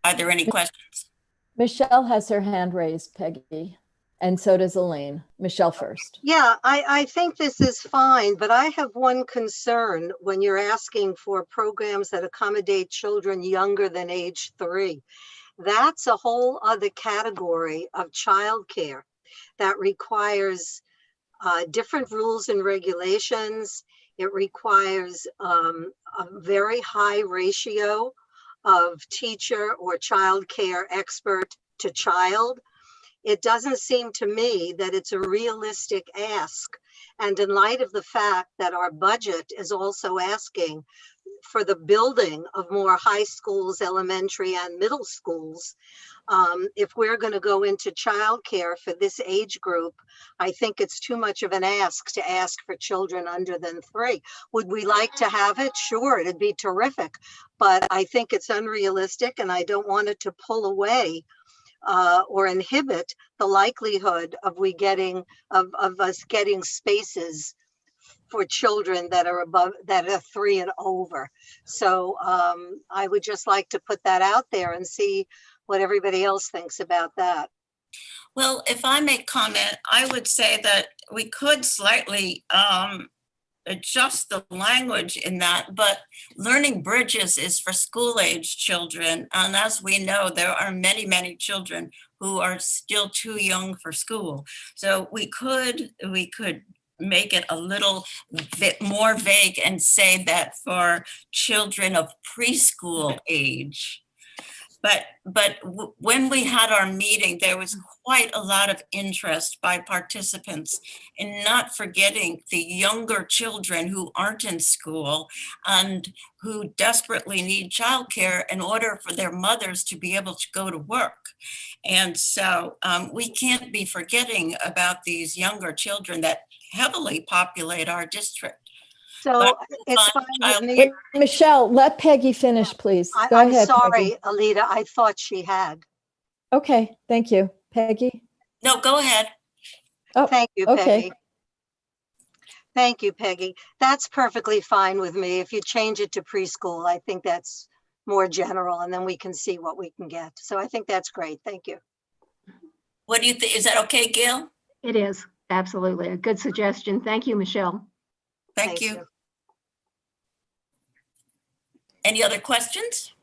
Are there any questions? Michelle has her hand raised, Peggy, and so does Elaine. Michelle first. Yeah, I think this is fine, but I have one concern when you're asking for programs that accommodate children younger than age 3. That's a whole other category of childcare that requires different rules and regulations. It requires a very high ratio of teacher or child care expert to child. It doesn't seem to me that it's a realistic ask. And in light of the fact that our budget is also asking for the building of more high schools, elementary and middle schools, if we're going to go into childcare for this age group, I think it's too much of an ask to ask for children under than 3. Would we like to have it? Sure, it'd be terrific, but I think it's unrealistic, and I don't want it to pull away or inhibit the likelihood of us getting spaces for children that are 3 and over. So I would just like to put that out there and see what everybody else thinks about that. Well, if I may comment, I would say that we could slightly adjust the language in that, but Learning Bridges is for school-age children. And as we know, there are many, many children who are still too young for school. So we could make it a little bit more vague and say that for children of preschool age. But when we had our meeting, there was quite a lot of interest by participants in not forgetting the younger children who aren't in school and who desperately need childcare in order for their mothers to be able to go to work. And so we can't be forgetting about these younger children that heavily populate our district. So it's fine with me. Wait, Michelle, let Peggy finish, please. Go I'm ahead, sorry, Peggy. Alita. I thought she had. Okay, thank you. Peggy? No, go ahead. Oh, Thank you, okay. Peggy. Thank you, Peggy. That's perfectly fine with me. If you change it to preschool, I think that's more general, and then we can see what we can get. So I think that's great. Thank you. What do you think? Is that okay, Gail? It is, absolutely. A good suggestion. Thank you, Michelle. Thank you. Any other questions?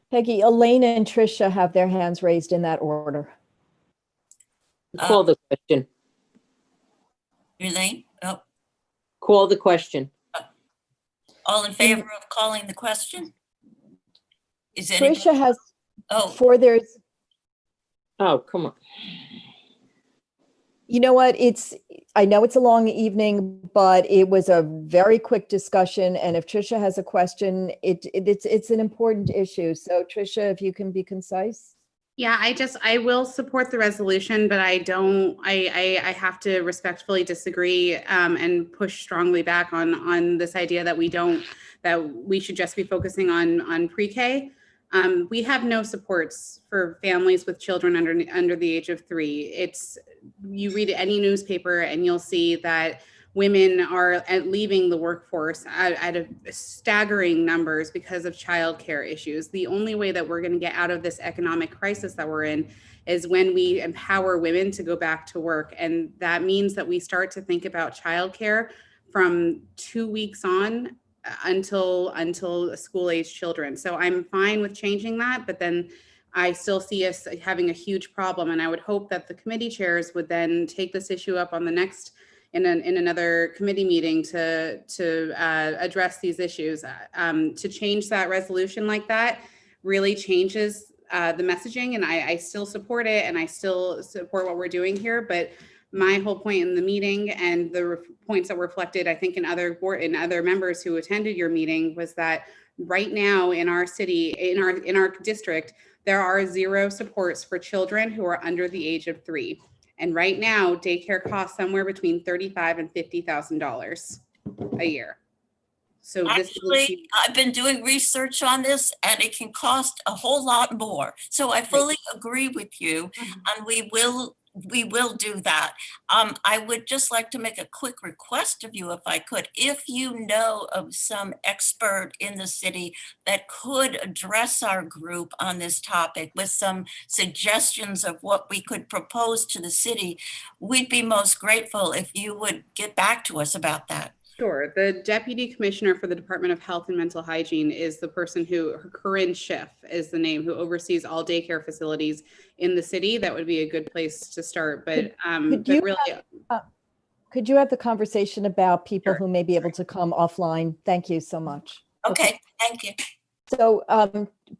Peggy, Elaine and Tricia have their hands raised in that order. Call the question. Elaine? Oh, Call the question. all in favor of calling the question? Is anybody? Tricia has, Oh, for there's, Oh, come on. you know what, I know it's a long evening, but it was a very quick discussion. And if Tricia has a question, it's an important issue. So Tricia, if you can be concise. Yeah, I will support the resolution, but I have to respectfully disagree and push strongly back on this idea that we should just be focusing on pre-K. We have no supports for families with children under the age of 3. You read any newspaper and you'll see that women are leaving the workforce at a staggering numbers because of childcare issues. The only way that we're going to get out of this economic crisis that we're in is when we empower women to go back to work. And that means that we start to think about childcare from 2 weeks on until school-age children. So I'm fine with changing that, but then I still see us having a huge problem. And I would hope that the committee chairs would then take this issue up on the next in another committee meeting to address these issues. To change that resolution like that really changes the messaging, and I still support it, and I still support what we're doing here. But my whole point in the meeting and the points that were reflected, I think, in other members who attended your meeting was that right now in our city, in our district, there are 0 supports for children who are under the age of 3. And right now, daycare costs somewhere between $35,000 and $50,000 a year. So actually, I've been doing research on this, and it can cost a whole lot more. So I fully agree with you, and we will do that. I would just like to make a quick request of you, if I could. If you know of some expert in the city that could address our group on this topic with some suggestions of what we could propose to the city, we'd be most grateful if you would get back to us about that. Sure. The Deputy Commissioner for the Department of Health and Mental Hygiene is the person Corinne Schiff is the name, who oversees all daycare facilities in the city. That would be a good place to start. But, could you have the conversation about people who may be able to come offline? Thank you so much. Okay, thank you. So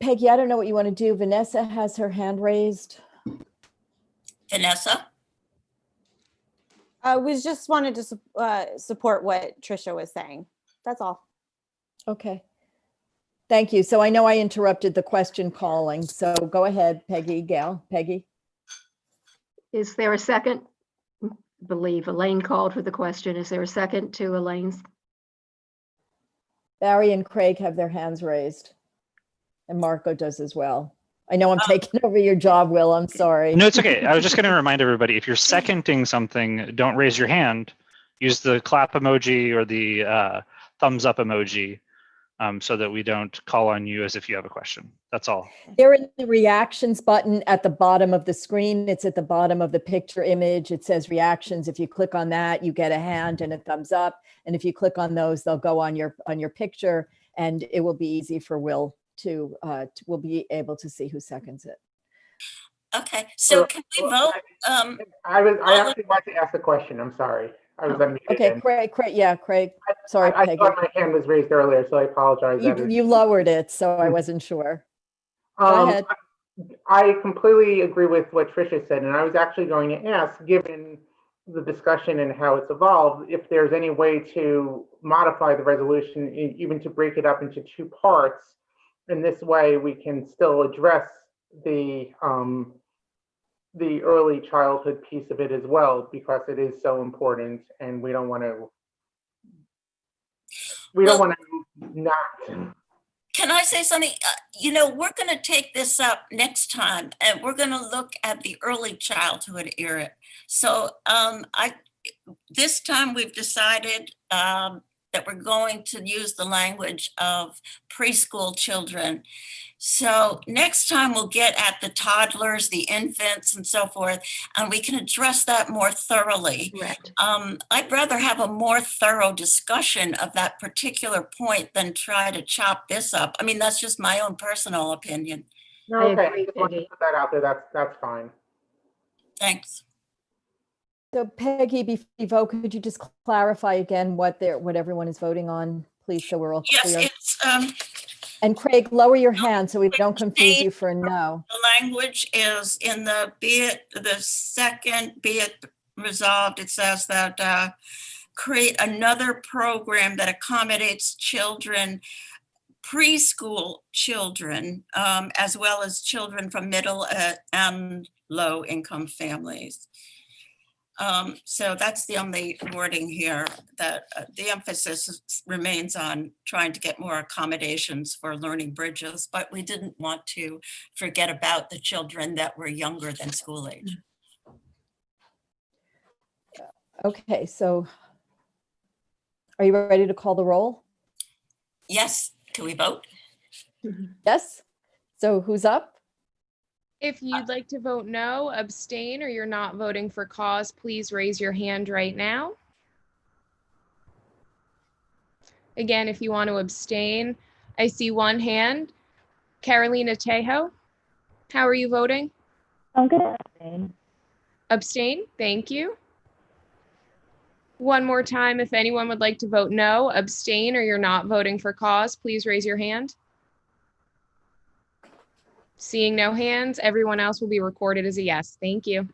Peggy, I don't know what you want to do. Vanessa has her hand raised. Vanessa? We just wanted to support what Tricia was saying. That's all. Okay. Thank you. So I know I interrupted the question calling. So go ahead, Peggy, Gail. Peggy. Is there a second? I believe Elaine called for the question. Is there a second to Elaine's? Barry and Craig have their hands raised. And Marco does as well. I know I'm taking over your job, Will. I'm sorry. No, it's okay. I was just going to remind everybody, if you're seconding something, don't raise your hand. Use the clap emoji or the thumbs up emoji so that we don't call on you as if you have a question. That's all. There is the reactions button at the bottom of the screen. It's at the bottom of the picture image. It says reactions. If you click on that, you get a hand and a thumbs up. And if you click on those, they'll go on your picture, and it will be easy for Will to we'll be able to see who seconds it. Okay, so can we vote? I actually want to ask a question. I'm sorry. I was unmuted. Okay, Craig. Yeah, Craig. Sorry, I Peggy. thought my hand was raised earlier, so I apologize. You lowered it, so I wasn't sure. Go ahead. I completely agree with what Tricia said, and I was actually going to ask, given the discussion and how it's evolved, if there's any way to modify the resolution, even to break it up into 2 parts. In this way, we can still address the early childhood piece of it as well, because it is so important, and we don't want to. we don't Well- want to not. Can I say something? You know, we're going to take this up next time, and we're going to look at the early childhood era. So this time we've decided that we're going to use the language of preschool children. So next time we'll get at the toddlers, the infants, and so forth, and we can address that more thoroughly. Correct. I'd rather have a more thorough discussion of that particular point than try to chop this up. I mean, that's just my own personal opinion. No, I okay, agree, just want to Peggy. put that out there. That's fine. Thanks. So Peggy, before you vote, could you just clarify again what everyone is voting on, please, so we're all Yes, clear? it's And Craig, lower your hand so we don't confuse you for a no. the language is in the second, be it resolved, it says that create another program that accommodates children, preschool children, as well as children from middle and low income families. So that's the only wording here, that the emphasis remains on trying to get more accommodations for learning bridges, but we didn't want to forget about the children that were younger than school age. Okay, so are you ready to call the roll? Yes, can we vote? Yes? So who's up? If you'd like to vote no, abstain, or you're not voting for cause, please raise your hand right now. Again, if you want to abstain, I see one hand. Carolina Tejo, how are you voting? I'm gonna abstain. Abstain, thank you. One more time, if anyone would like to vote no, abstain, or you're not voting for cause, please raise your hand. Seeing no hands, everyone else will be recorded as a yes. Thank you.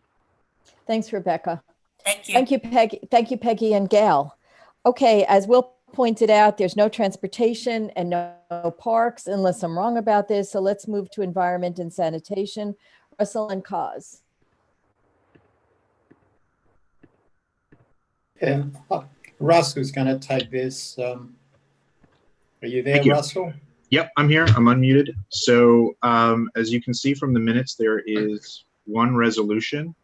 Thanks, Rebecca. Thank you. Thank you, Peggy. Thank you, Peggy and Gail. Okay, as Will pointed out, there's no transportation and no parks, unless I'm wrong about this. So let's move to environment and sanitation. Russell and Cause. Yeah, Russell's going to take this. Are you there, Thank you. Russell? Yep, I'm here. I'm unmuted. So as you can see from the minutes, there is one resolution.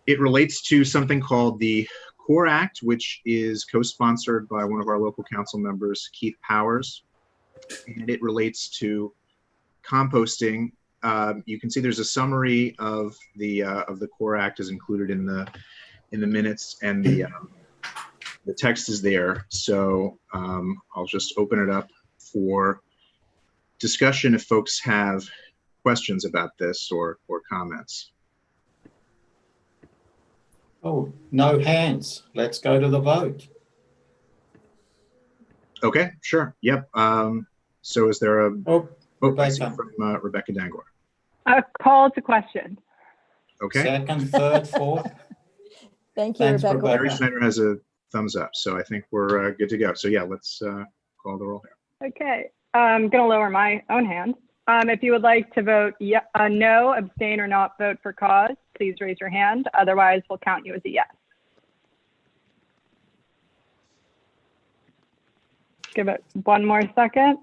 It relates to something called the CORE Act, which is co-sponsored by one of our local council members, Keith Powers. And it relates to composting. You can see there's a summary of the CORE Act is included in the minutes, and the text is there. So I'll just open it up for discussion if folks have questions about this or comments. Oh, no hands. Let's go to the vote. Okay, sure. Yep. So is there a Rebecca. from Rebecca Dangor? A call to question. Okay. Second, third, fourth. Thank you, Thanks, Rebecca. Larry Schneider has a thumbs up, so I think we're good to go. So yeah, let's call the roll here. Okay, I'm going to lower my own hand. If you would like to vote no, abstain, or not vote for cause, please raise your hand. Otherwise, we'll count you as a yes. Give it one more second.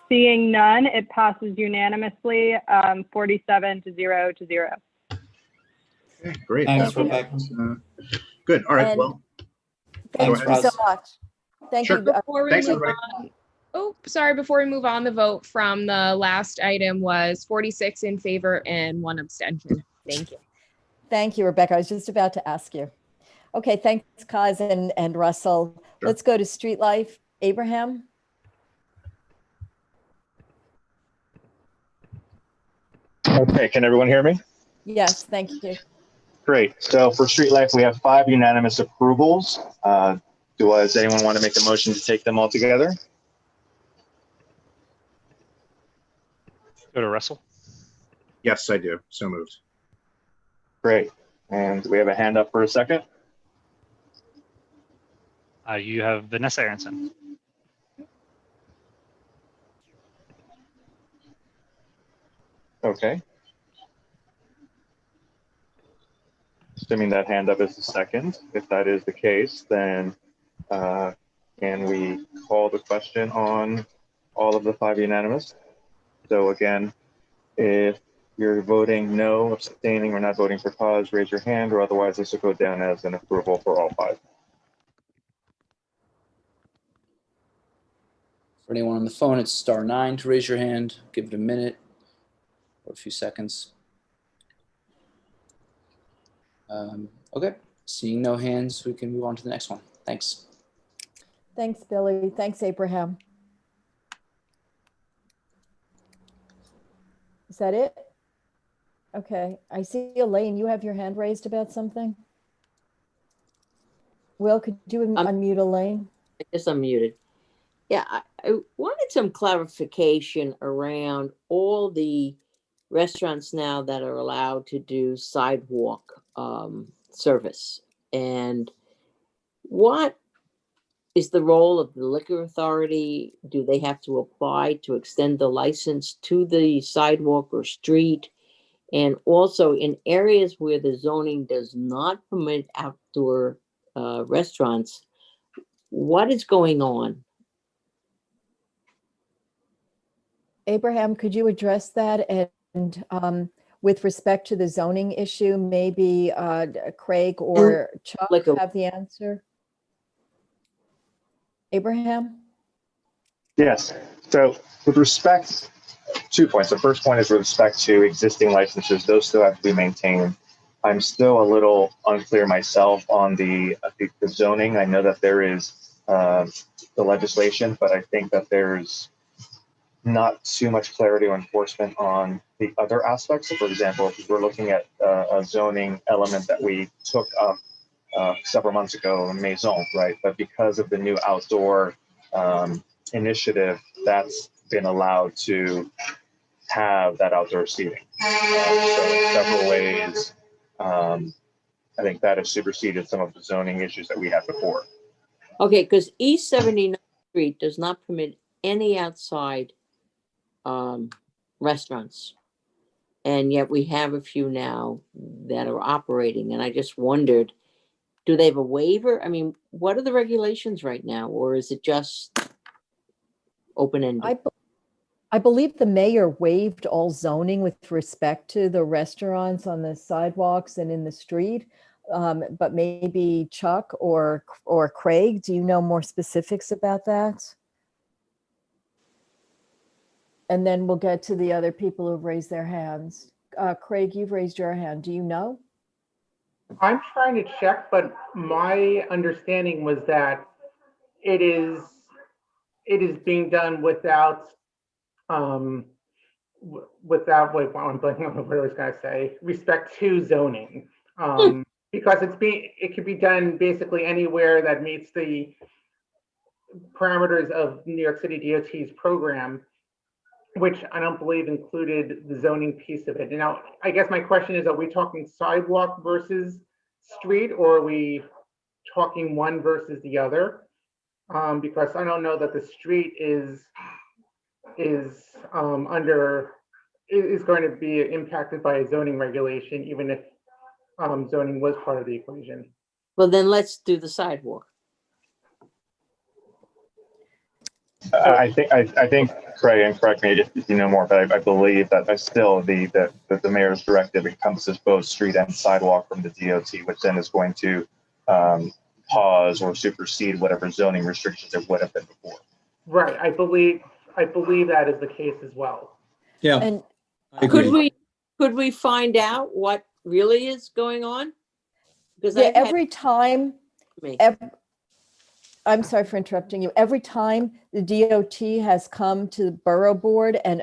Seeing none, it passes unanimously, 47-0. Okay, great. Thanks, Rebecca. Good. All right. And well, thank go you ahead. so much. Thank Sure. you. Before we Thanks, move everybody. on, before we move on, the vote from the last item was 46 in favor and 1 abstention. Thank you. Thank you, Rebecca. I was just about to ask you. Okay, thanks, Kaz and Russell. Sure. Let's go to street life. Abraham? Okay, can everyone hear me? Yes, thank you. Great. So for street life, we have 5 unanimous approvals. Does anyone want to make a motion to take them all together? Go to Russell. Yes, I do. So moved. Great. And we have a hand up for a second. You have Vanessa Aronson. Okay. Assuming that hand up is the second. If that is the case, then Can we call the question on all of the 5 unanimous? So again, if you're voting no, abstaining, or not voting for cause, raise your hand, or otherwise this will go down as an approval for all 5. For anyone on the phone, it's *9 to raise your hand. Give it a minute or a few seconds. Okay, seeing no hands, we can move on to the next one. Thanks. Thanks, Billy. Thanks, Abraham. Is that it? Okay, I see Elaine, you have your hand raised about something? Will, could you unmute Elaine? I guess I'm muted. Yeah, I wanted some clarification around all the restaurants now that are allowed to do sidewalk service. And what is the role of the liquor authority? Do they have to apply to extend the license to the sidewalk or street? And also in areas where the zoning does not permit outdoor restaurants, what is going on? Abraham, could you address that? And with respect to the zoning issue, maybe Craig or Chuck have the answer? Abraham? Yes. So with respect, 2 points. The first point is with respect to existing licenses, those still have to be maintained. I'm still a little unclear myself on the zoning. I know that there is the legislation, but I think that there's not too much clarity or enforcement on the other aspects. So for example, if we're looking at a zoning element that we took up several months ago, Maison, right? But because of the new outdoor initiative, that's been allowed to have that outdoor seating. So in several ways, I think that has superseded some of the zoning issues that we had before. Okay, because East 79th Street does not permit any outside restaurants. And yet we have a few now that are operating. And I just wondered, do they have a waiver? I mean, what are the regulations right now? Or is it just open-ended? I believe the mayor waived all zoning with respect to the restaurants on the sidewalks and in the street. But maybe Chuck or Craig, do you know more specifics about that? And then we'll get to the other people who've raised their hands. Craig, you've raised your hand. Do you know? I'm trying to check, but my understanding was that it is being done without wait, I'm blanking on what I was going to say, respect to zoning, because it could be done basically anywhere that meets the parameters of New York City DOT's program, which I don't believe included the zoning piece of it. Now, I guess my question is, are we talking sidewalk versus street, or are we talking one versus the other? Because I don't know that the street is going to be impacted by a zoning regulation, even if zoning was part of the equation. Well, then let's do the sidewalk. I think, Craig, and correct me if you know more, but I believe that still the mayor's directive encompasses both street and sidewalk from the DOT, which then is going to pause or supersede whatever zoning restrictions there would have been before. Right. I believe that is the case as well. Yeah. And I agree. could we find out what really is going on? Because Yeah, every time, I'm sorry for interrupting you. Every time the DOT has come to the borough board and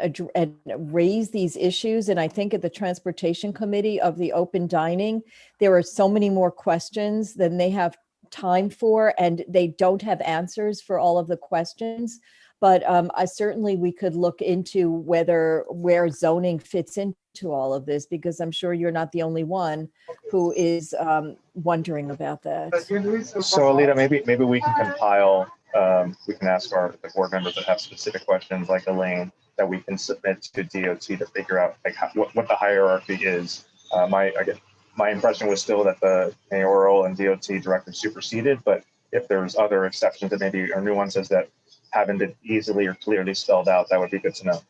raised these issues, and I think at the transportation committee of the open dining, there are so many more questions than they have time for, and they don't have answers for all of the questions. But certainly we could look into where zoning fits into all of this, because I'm sure you're not the only one who is wondering about that. So Alita, maybe we can compile, we can ask the board members that have specific questions like Elaine, that we can submit to DOT to figure out like what the hierarchy is. My impression was still that the mayoral and DOT directive superseded, but if there's other exceptions that maybe or nuances that haven't been easily or clearly spelled out, that would be good to know.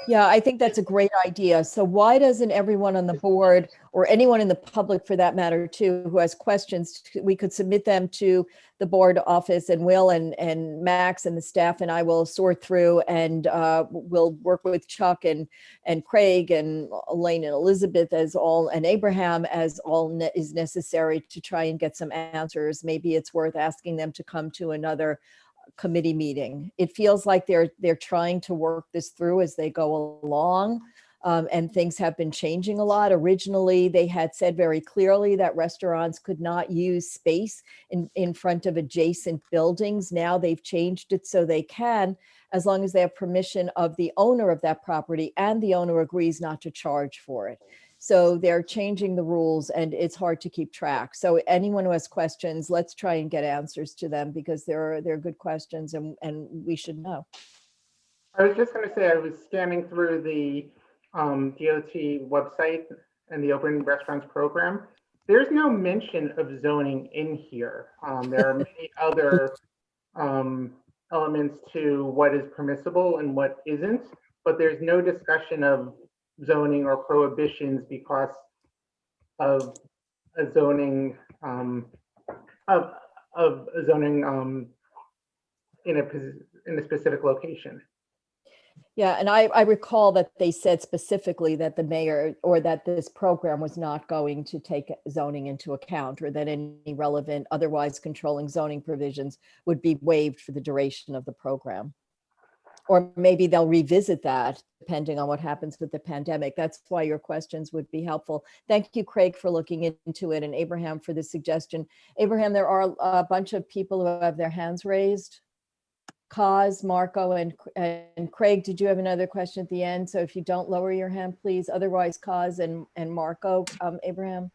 Yeah, I think that's a great idea. So why doesn't everyone on the board, or anyone in the public for that matter too, who has questions, we could submit them to the board office, and Will and Max and the staff and I will sort through, and we'll work with Chuck and Craig and Elaine and Elizabeth as all, and Abraham as all is necessary to try and get some answers. Maybe it's worth asking them to come to another committee meeting. It feels like they're trying to work this through as they go along, and things have been changing a lot. Originally, they had said very clearly that restaurants could not use space in front of adjacent buildings. Now they've changed it so they can, as long as they have permission of the owner of that property and the owner agrees not to charge for it. So they're changing the rules, and it's hard to keep track. So anyone who has questions, let's try and get answers to them, because they're good questions, and we should know. I was just going to say, I was scanning through the DOT website and the Open Restaurants program. There's no mention of zoning in here. There are many other elements to what is permissible and what isn't, but there's no discussion of zoning or prohibitions because of a zoning of a zoning in a specific location. Yeah, and I recall that they said specifically that the mayor, or that this program was not going to take zoning into account, or that any relevant otherwise controlling zoning provisions would be waived for the duration of the program. Or maybe they'll revisit that depending on what happens with the pandemic. That's why your questions would be helpful. Thank you, Craig, for looking into it, and Abraham for the suggestion. Abraham, there are a bunch of people who have their hands raised. Kaz, Marco, and Craig, did you have another question at the end? So if you don't lower your hand, please. Otherwise, Kaz and Marco, Abraham.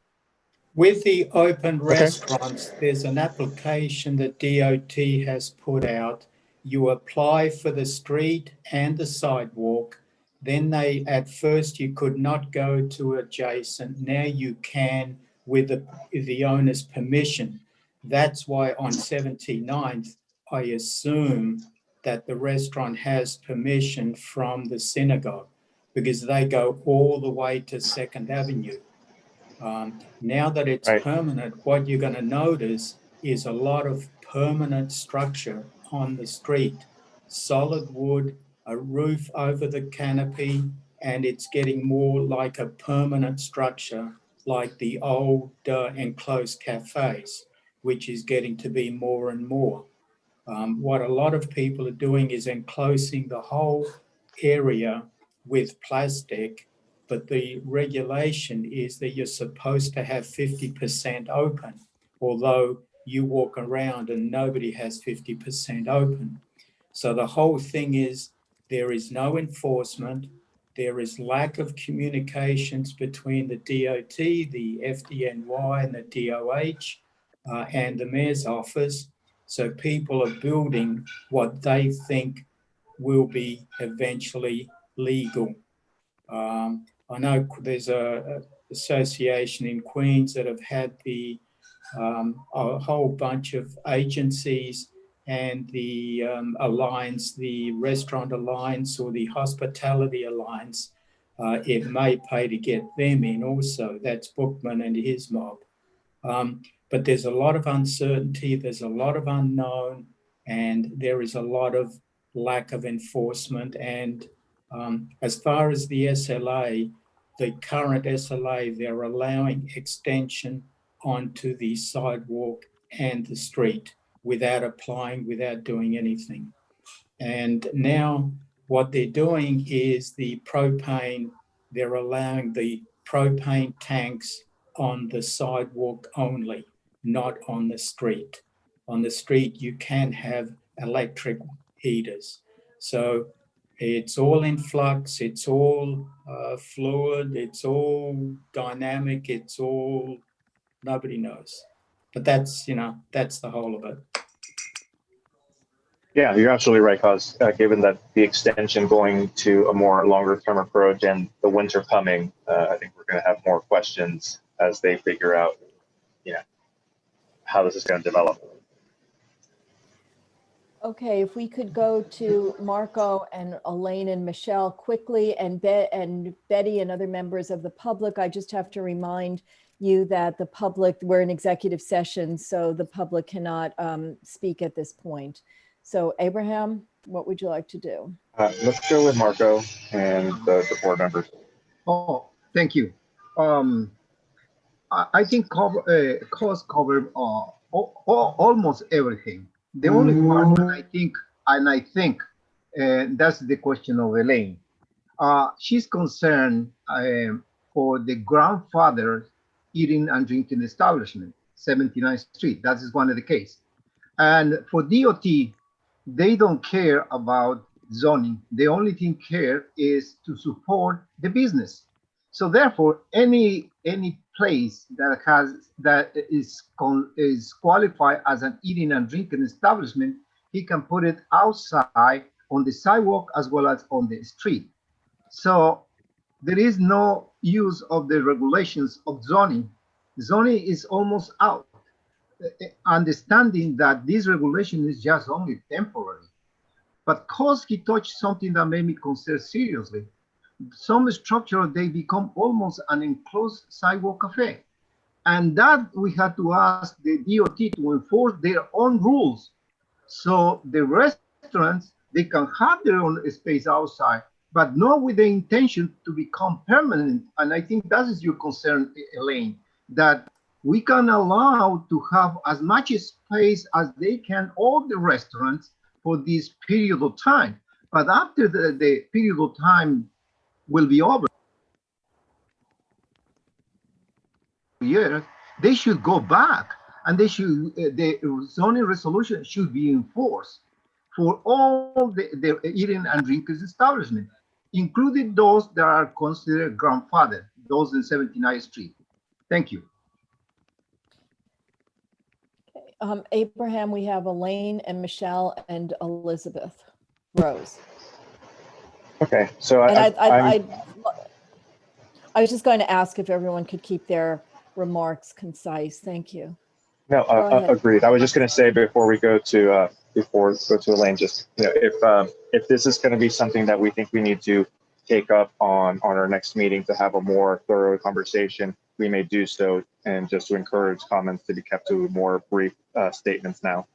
With the open restaurants, there's an application that DOT has put out. You apply for the street and the sidewalk. Then at first you could not go to adjacent. Now you can with the owner's permission. That's why on 79th, I assume that the restaurant has permission from the synagogue, because they go all the way to 2nd Avenue. Now that it's permanent, what you're going to notice is a lot of permanent structure on the street. Solid wood, a roof over the canopy, and it's getting more like a permanent structure, like the old enclosed cafes, which is getting to be more and more. What a lot of people are doing is enclosing the whole area with plastic, but the regulation is that you're supposed to have 50% open, although you walk around and nobody has 50% open. So the whole thing is there is no enforcement, there is lack of communications between the DOT, the FDNY and the DOH and the mayor's office. So people are building what they think will be eventually legal. I know there's a association in Queens that have had a whole bunch of agencies and the Alliance, the Restaurant Alliance or the Hospitality Alliance. It may pay to get them in also. That's Bookman and his mob. But there's a lot of uncertainty, there's a lot of unknown, and there is a lot of lack of enforcement. And as far as the SLA, the current SLA, they're allowing extension onto the sidewalk and the street without applying, without doing anything. And now what they're doing is the propane, they're allowing the propane tanks on the sidewalk only, not on the street. On the street, you can have electric heaters. So it's all in flux, it's all fluid, it's all dynamic, it's all, nobody knows. But that's, that's the whole of it. Yeah, you're absolutely right, Cos. Given that the extension going to a more longer term approach and the winter coming, I think we're going to have more questions as they figure out, how this is going to develop. Okay, if we could go to Marco and Elaine and Michelle quickly, and Betty and other members of the public. I just have to remind you that the public, we're in executive session, so the public cannot speak at this point. So Abraham, what would you like to do? Let's go with Marco and the board members. Oh, thank you. I think cost cover almost everything. The only part I think that's the question of Elaine. She's concerned for the grandfather eating and drinking establishment, 79th Street. That is one of the case. And for DOT, they don't care about zoning. The only thing care is to support the business. So therefore, any place that is qualified as an eating and drinking establishment, he can put it outside on the sidewalk as well as on the street. So there is no use of the regulations of zoning. Zoning is almost out. Understanding that this regulation is just only temporary. But cause he touched something that made me consider seriously. Some structure, they become almost an enclosed sidewalk cafe. And that we had to ask the DOT to enforce their own rules. So the restaurants, they can have their own space outside, but not with the intention to become permanent. And I think that is your concern, Elaine, that we can allow to have as much space as they can, all the restaurants, for this period of time. But after the period of time will be over, they should go back, and they should the zoning resolution should be enforced for all the eating and drinking establishments, including those that are considered grandfather, those in 79th Street. Thank you. Abraham, we have Elaine and Michelle and Elizabeth Rose. Okay, so I was just going to ask if everyone could keep their remarks concise. Thank you. No, agreed. I was just going to say before we go to Elaine, just if this is going to be something that we think we need to take up on our next meeting to have a more thorough conversation, we may do so, and just to encourage comments to be kept to more brief statements now.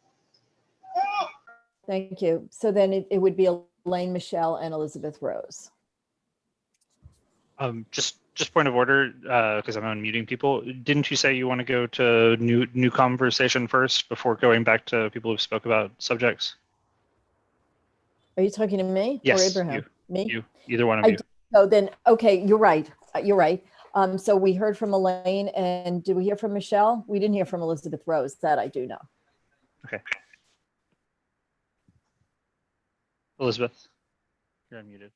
Thank you. So then it would be Elaine, Michelle, and Elizabeth Rose. Just point of order, because I'm unmuting people. Didn't you say you want to go to new conversation first before going back to people who spoke about subjects? Are you talking to me Yes, or Abraham? You, either one of you. So then, okay, you're right. You're right. So we heard from Elaine, and did we hear from Michelle? We didn't hear from Elizabeth Rose. That I do know. Okay. Elizabeth, you're unmuted.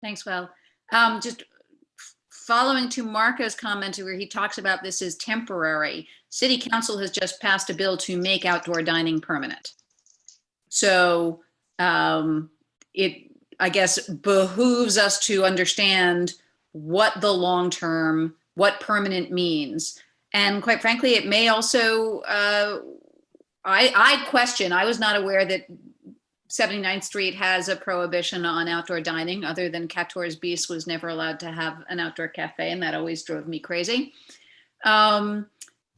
Thanks, Will. Just following to Marco's comment where he talks about this is temporary, City Council has just passed a bill to make outdoor dining permanent. So it, I guess, behooves us to understand what the long-term, what permanent means. And quite frankly, it may also, I question, I was not aware that 79th Street has a prohibition on outdoor dining, other than Cator's Beast was never allowed to have an outdoor cafe, and that always drove me crazy. May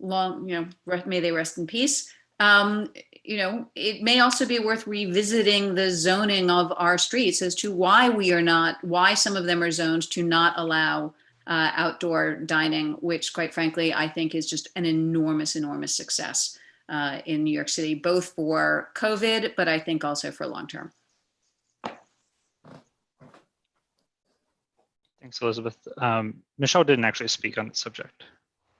they rest in peace. It may also be worth revisiting the zoning of our streets as to why some of them are zoned to not allow outdoor dining, which quite frankly, I think is just an enormous, enormous success in New York City, both for COVID, but I think also for long term. Thanks, Elizabeth. Michelle didn't actually speak on the subject.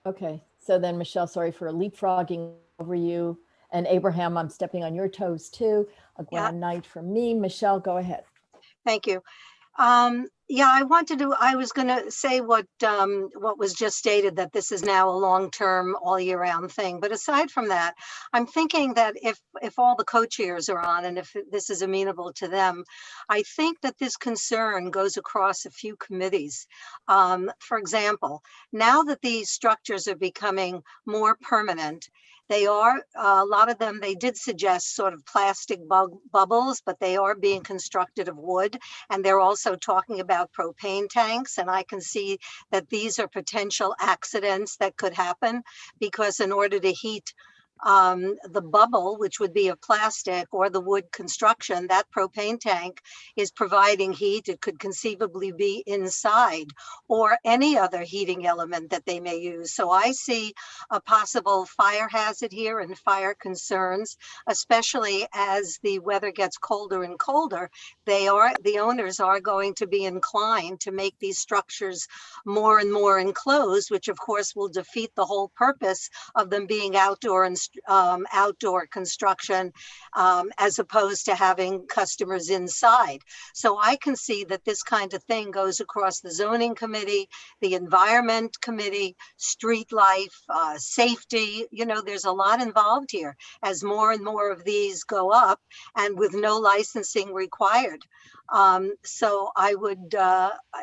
Okay, so then Michelle, sorry for leapfrogging over you. And Abraham, I'm stepping on your toes too. A grand night for me. Michelle, go ahead. Thank you. I was going to say what was just stated, that this is now a long-term, all year round thing. But aside from that, I'm thinking that if all the co-chairs are on and if this is amenable to them, I think that this concern goes across a few committees. For example, now that these structures are becoming more permanent They are, a lot of them, they did suggest sort of plastic bubbles, but they are being constructed of wood. And they're also talking about propane tanks. And I can see that these are potential accidents that could happen, because in order to heat the bubble, which would be of plastic, or the wood construction, that propane tank is providing heat. It could conceivably be inside, or any other heating element that they may use. So I see a possible fire hazard here and fire concerns, especially as the weather gets colder and colder. The owners are going to be inclined to make these structures more and more enclosed, which of course will defeat the whole purpose of them being outdoor and outdoor construction, as opposed to having customers inside. So I can see that this kind of thing goes across the zoning committee, the environment committee, street life, safety. You know, there's a lot involved here as more and more of these go up, and with no licensing required. So I would,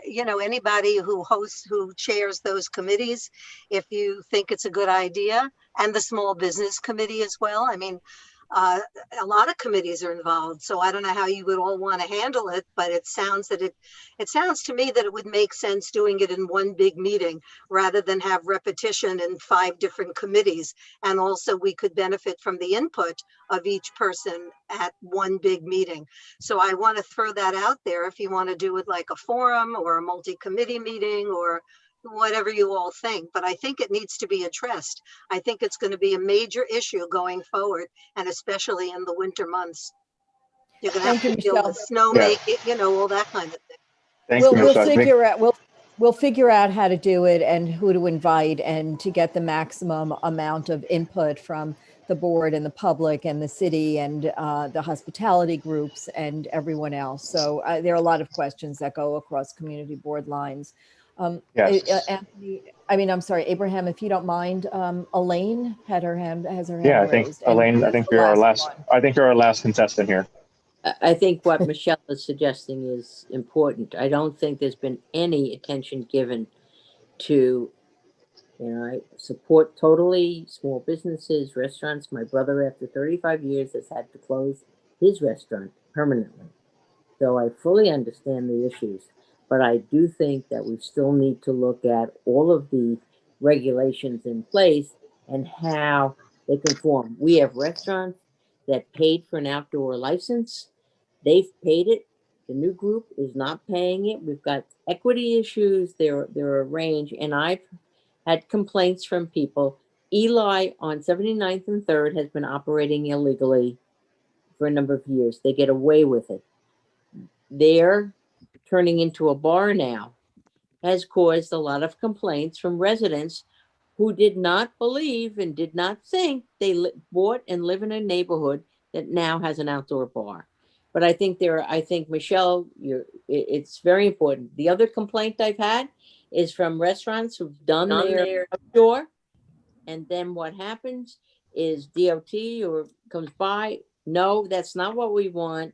you know, anybody who chairs those committees, if you think it's a good idea, and the small business committee as well. I mean, a lot of committees are involved, so I don't know how you would all want to handle it, but it sounds to me that it would make sense doing it in one big meeting rather than have repetition in 5 different committees. And also we could benefit from the input of each person at one big meeting. So I want to throw that out there, if you want to do it like a forum or a multi-committee meeting or whatever you all think, but I think it needs to be addressed. I think it's going to be a major issue going forward, and especially in the winter months. You're going to have to deal with snow making, you know, all that kind of thing. Thank you, We'll Michelle. figure out how to do it and who to invite, and to get the maximum amount of input from the board and the public and the city and the hospitality groups and everyone else. So there are a lot of questions that go across community board lines. Yes. Anthony, I'm sorry, Abraham, if you don't mind, Elaine has her hand Yeah, I think raised. Elaine, I think you're our last contestant here. I think what Michelle is suggesting is important. I don't think there's been any attention given to, you know, I support totally small businesses, restaurants. My brother, after 35 years, has had to close his restaurant permanently. So I fully understand the issues, but I do think that we still need to look at all of the regulations in place and how they conform. We have restaurants that paid for an outdoor license. They've paid it. The new group is not paying it. We've got equity issues. There are a range, and I've had complaints from people. Eli on 79th and 3rd has been operating illegally for a number of years. They get away with it. They're turning into a bar now, has caused a lot of complaints from residents who did not believe and did not think they bought and live in a neighborhood that now has an outdoor bar. But I think Michelle, it's very important. The other complaint I've had is from restaurants who've done their outdoor, and then what happens is DOT or comes by, no, that's not what we want.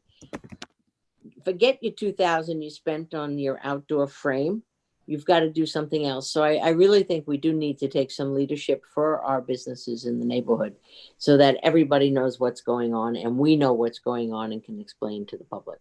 Forget your $2,000 you spent on your outdoor frame. You've got to do something else. So I really think we do need to take some leadership for our businesses in the neighborhood so that everybody knows what's going on and we know what's going on and can explain to the public.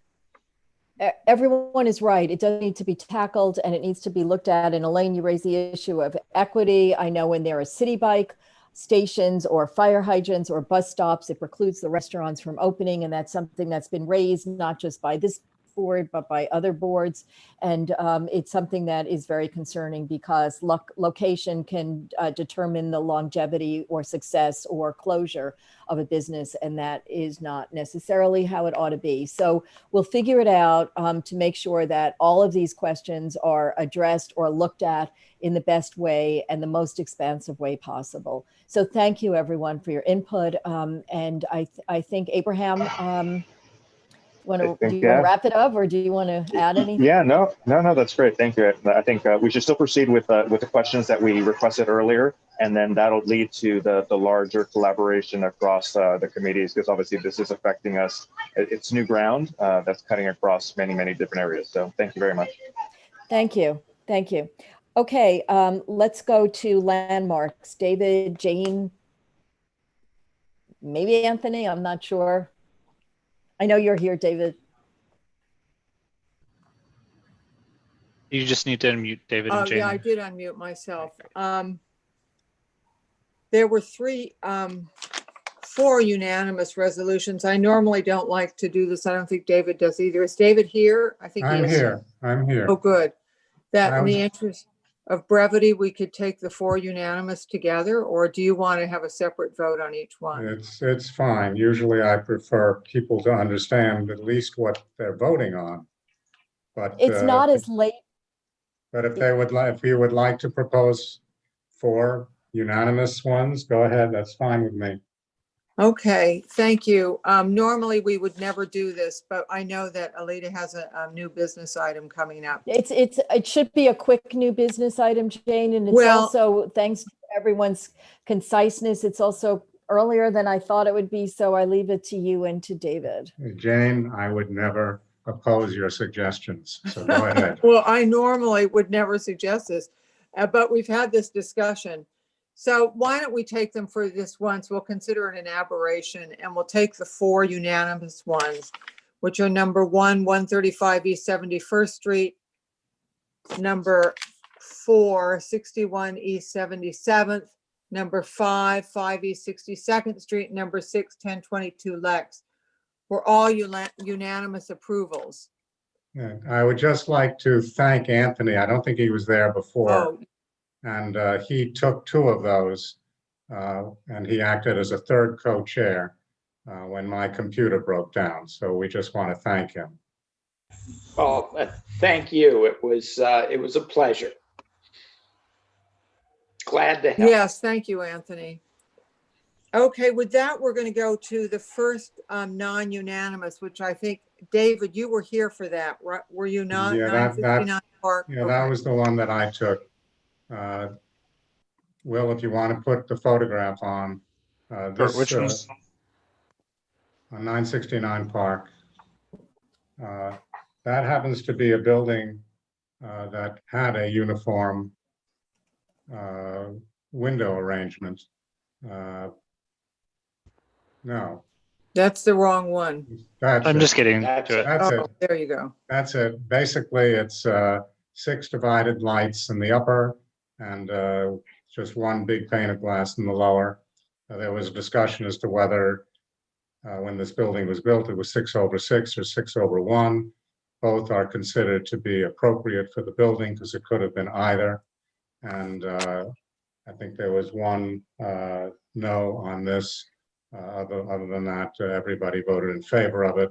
Everyone is right. It does need to be tackled and it needs to be looked at. And Elaine, you raised the issue of equity. I know when there are city bike stations or fire hydrants or bus stops, it precludes the restaurants from opening. And that's something that's been raised not just by this board, but by other boards. And it's something that is very concerning because location can determine the longevity or success or closure of a business. And that is not necessarily how it ought to be. So we'll figure it out to make sure that all of these questions are addressed or looked at in the best way and the most expansive way possible. So thank you everyone for your input. And I think Abraham, do you want to wrap it up or do you want to add anything? Yeah, no, that's great. Thank you. I think we should still proceed with the questions that we requested earlier, and then that'll lead to the larger collaboration across the committees, because obviously this is affecting us. It's new ground that's cutting across many, many different areas. So thank you very much. Thank you. Thank you. Okay, let's go to landmarks. David, Jane, maybe Anthony, I'm not sure. I know you're here, David. You just need to unmute David and Jane. Yeah, I did unmute myself. There were four unanimous resolutions. I normally don't like to do this. I don't think David does either. Is David here? I think he I'm is. here. I'm here. Oh, good. That I in was- the interest of brevity, we could take the four unanimous together, or do you want to have a separate vote on each one? It's fine. Usually I prefer people to understand at least what they're voting on. But It's not as late. But if you would like to propose four unanimous ones, go ahead. That's fine with me. Okay, thank you. Normally we would never do this, but I know that Alita has a new business item coming up. It should be a quick new business item, Jane, and it's Well- also, thanks to everyone's conciseness, it's also earlier than I thought it would be, so I leave it to you and to David. Jane, I would never oppose your suggestions, so go ahead. Well, I normally would never suggest this, but we've had this discussion. So why don't we take them for this once? We'll consider it an aberration, and we'll take the four unanimous ones, which are number 1, 135 East 71st Street, number 4, 61 East 77th, number 5, 5 East 62nd Street, number 6, 1022 Lex. Were all unanimous approvals. Yeah, I would just like to thank Anthony. I don't think he was there before. Oh, And he took two of those, and he acted as a third co-chair when my computer broke down. So we just want to thank him. Well, thank you. It was a pleasure. Glad to help. yes, thank you, Anthony. Okay, with that, we're going to go to the first non-unanimous, which I think, David, you were here for that, right? Were you not? Yeah, 959 Park. Yeah, that was the one that I took. Will, if you want to put the photograph on. Which one's? On 969 Park. That happens to be a building that had a uniform window arrangement. No. That's the wrong one. I'm just getting to it. That's it. There you go. That's it. Basically, it's 6 divided lights in the upper and just one big pane of glass in the lower. There was a discussion as to whether when this building was built, it was 6/6 or 6/1. Both are considered to be appropriate for the building because it could have been either. And I think there was one no on this. Other than that, everybody voted in favor of it.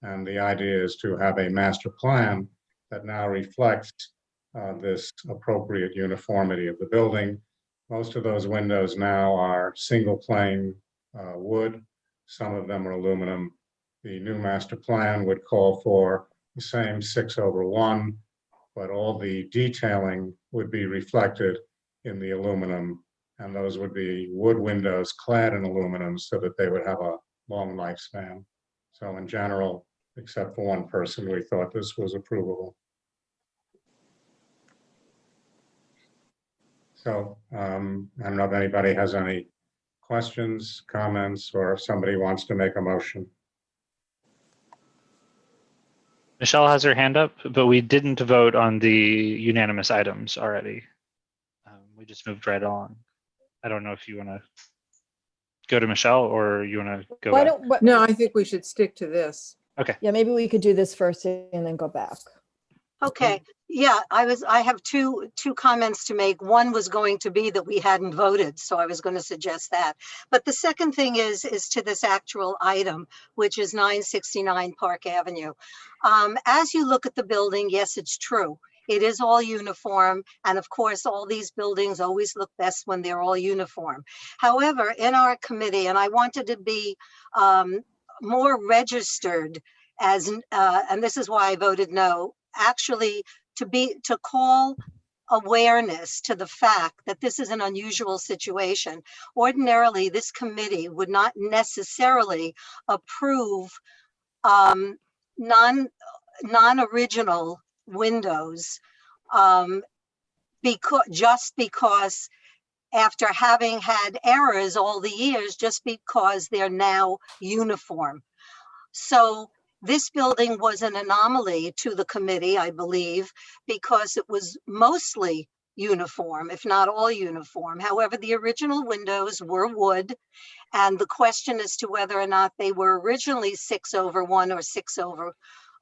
And the idea is to have a master plan that now reflects this appropriate uniformity of the building. Most of those windows now are single pane wood. Some of them are aluminum. The new master plan would call for the same 6/1, but all the detailing would be reflected in the aluminum, and those would be wood windows clad in aluminum so that they would have a long lifespan. So in general, except for one person, we thought this was approvable. So I don't know if anybody has any questions, comments, or if somebody wants to make a motion. Michelle has her hand up, but we didn't vote on the unanimous items already. We just moved right on. I don't know if you want to go to Michelle or you want to go back. No, I think we should stick to this. Okay. Yeah, maybe we could do this first and then go back. Okay, yeah, I have two comments to make. One was going to be that we hadn't voted, so I was going to suggest that. But the second thing is to this actual item, which is 969 Park Avenue. As you look at the building, yes, it's true. It is all uniform. And of course, all these buildings always look best when they're all uniform. However, in our committee, and I wanted to be more registered as, and this is why I voted no, actually to call awareness to the fact that this is an unusual situation. Ordinarily, this committee would not necessarily approve non-original windows just because after having had errors all the years just because they're now uniform. So this building was an anomaly to the committee, I believe, because it was mostly uniform, if not all uniform. However, the original windows were wood, and the question as to whether or not they were originally 6/1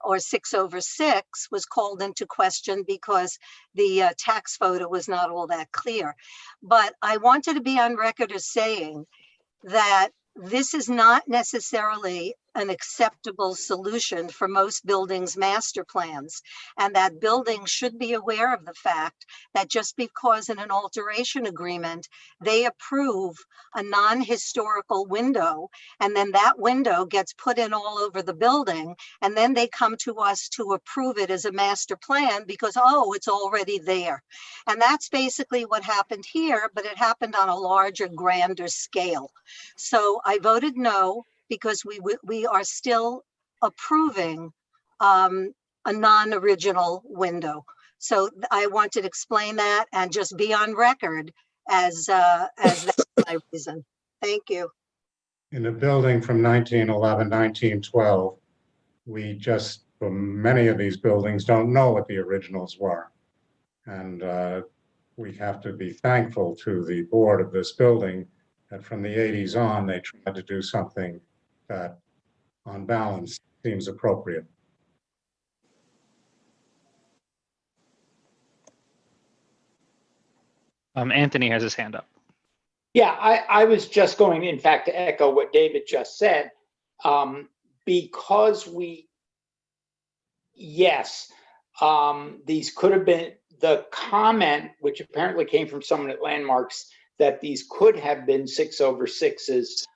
or 6/6 was called into question because the tax photo was not all that clear. But I wanted to be on record as saying that this is not necessarily an acceptable solution for most buildings' master plans, and that buildings should be aware of the fact that just because in an alteration agreement, they approve a non-historical window, and then that window gets put in all over the building, and then they come to us to approve it as a master plan because, oh, it's already there. And that's basically what happened here, but it happened on a larger, grander scale. So I voted no because we are still approving a non-original window. So I wanted to explain that and just be on record as that's my reason. Thank you. In a building from 1911, 1912, we just, for many of these buildings, don't know what the originals were. And we have to be thankful to the board of this building that from the 80s on, they tried to do something that, on balance, seems appropriate. Anthony has his hand up. Yeah, I was just going, in fact, to echo what David just said, because yes, these could have been, the comment, which apparently came from someone at Landmarks, that these could have been 6/6s,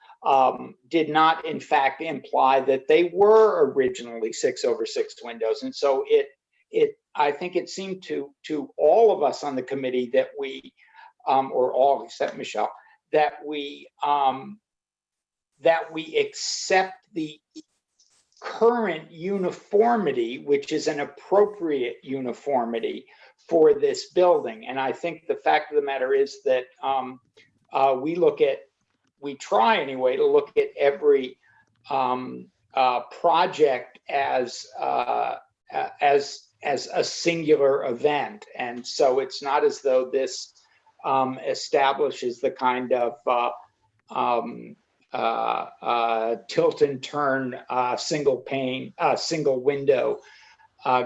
did not, in fact, imply that they were originally 6/6 windows. And so I think it seemed to all of us on the committee that we, or all except Michelle, that we accept the current uniformity, which is an appropriate uniformity for this building. And I think the fact of the matter is that we try anyway to look at every project as a singular event. And so it's not as though this establishes the kind of tilt and turn single pane, single window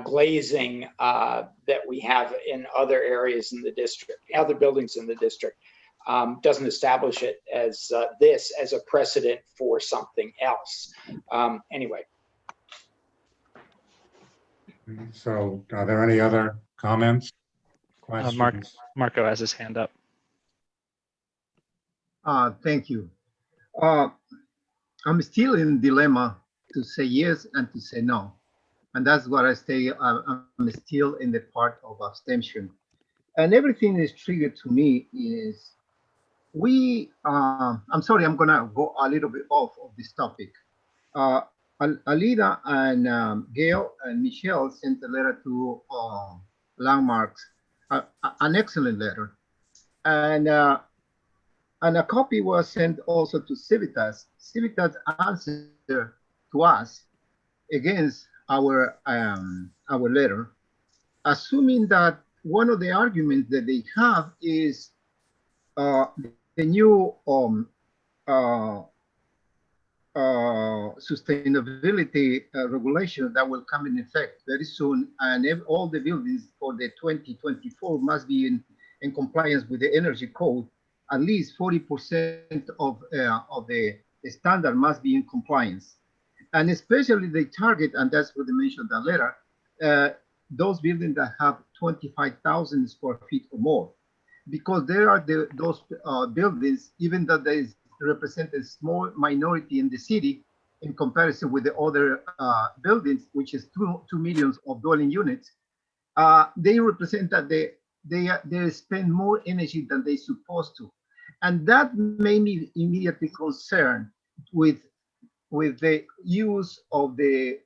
glazing that we have in other areas in the district, other buildings in the district. Doesn't establish it as this as a precedent for something else. Anyway. So are there any other comments, questions? Marco has his hand up. Thank you. I'm still in dilemma to say yes and to say no. And that's what I say. I'm still in the part of abstention. And everything is triggered to me is I'm sorry, I'm gonna go a little bit off of this topic. Alida and Gail and Michelle sent a letter to Landmarks, an excellent letter. And a copy was sent also to Civitas. Civitas answered to us against our letter, assuming that one of the arguments that they have is the new sustainability regulation that will come in effect very soon, and all the buildings for the 2024 must be in compliance with the energy code. At least 40% of the standard must be in compliance. And especially they target, and that's what they mentioned in the letter, those buildings that have 25,000 square feet or more. Because there are those buildings, even though they represent a small minority in the city in comparison with the other buildings, which is 2 million of dwelling units, they represent that they spend more energy than they're supposed to. And that made me immediately concerned with the use of the